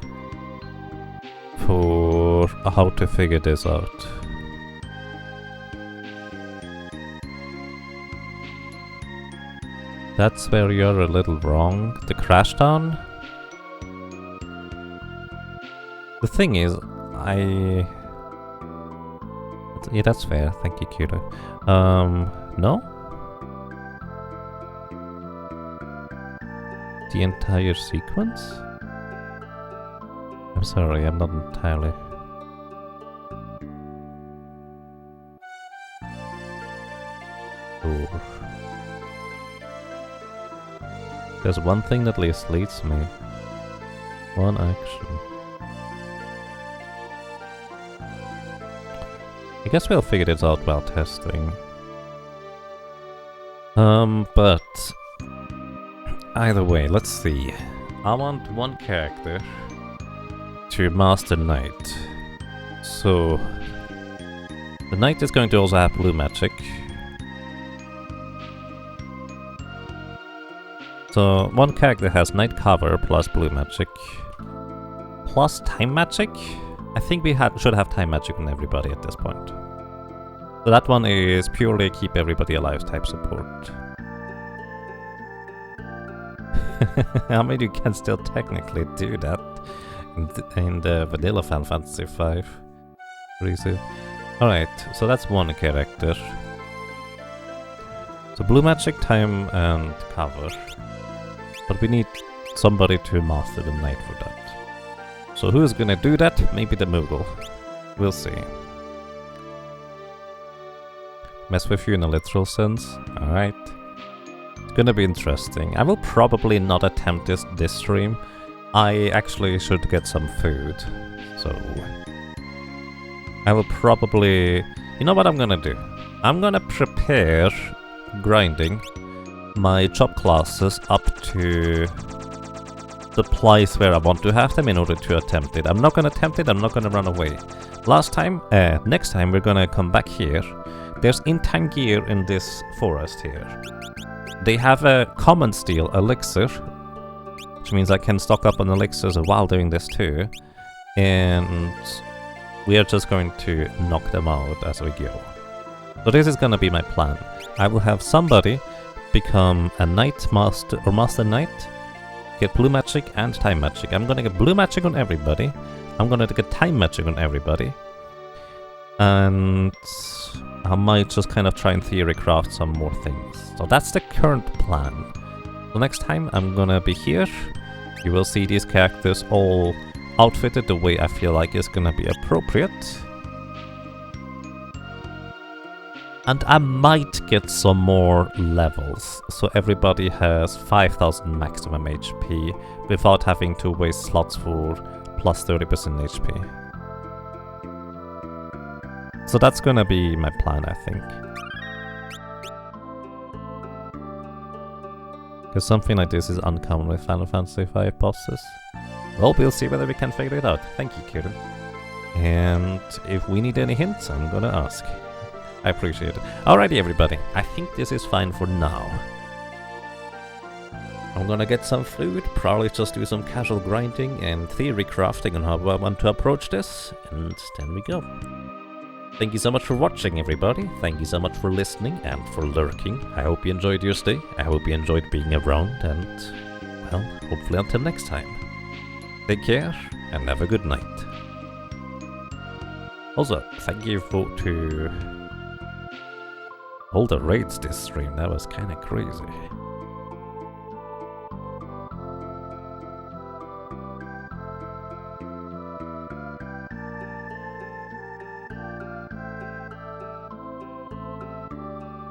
for how to figure this out. That's where you're a little wrong. The Crash Down? The thing is, yeah, that's fair. Thank you, Kira. No? The entire sequence? I'm sorry, I'm not entirely... Ooh. There's one thing that at least leads me. One action. I guess we'll figure this out while testing. But... Either way, let's see. I want one character to master Knight. So... The Knight is going to also have blue magic. So, one character has Night Cover plus blue magic. Plus time magic? I think we should have time magic on everybody at this point. So that one is purely keep everybody alive type support. I mean, you can still technically do that in the vanilla Final Fantasy 5. Crazy. Alright, so that's one character. So blue magic, time, and cover. But we need somebody to master the knight for that. So who's gonna do that? Maybe the Moogle. We'll see. Mess with you in a literal sense. Alright. It's gonna be interesting. I will probably not attempt this stream. I actually should get some food. So I will probably... You know what I'm gonna do? I'm gonna prepare grinding my job classes up to the place where I want to have them in order to attempt it. I'm not gonna attempt it, I'm not gonna run away. Next time we're gonna come back here. There's in-time gear in this forest here. They have a common steel elixir, which means I can stock up on elixirs while doing this too. And we are just going to knock them out as we go. So this is gonna be my plan. I will have somebody become a knight master or master knight, get blue magic and time magic. I'm gonna get blue magic on everybody. I'm gonna get time magic on everybody. And I might just kind of try and theory craft some more things. So that's the current plan. So next time I'm gonna be here. You will see these characters all outfitted the way I feel like is gonna be appropriate. And I might get some more levels, so everybody has 5000 maximum HP without having to waste slots for plus 30% HP. So that's gonna be my plan, I think. Because something like this is uncommon with Final Fantasy 5 bosses. Well, we'll see whether we can figure it out. Thank you, Kieran. And if we need any hints, I'm gonna ask. I appreciate it. Alrighty, everybody. I think this is fine for now. I'm gonna get some food, probably just do some casual grinding and theory crafting on how I want to approach this, and then we go. Thank you so much for watching, everybody. Thank you so much for listening and for lurking. I hope you enjoyed your stay. I hope you enjoyed being around, and, well, hopefully until next time. Take care, and have a good night. Also, thank you to all the raids this stream. That was kinda crazy.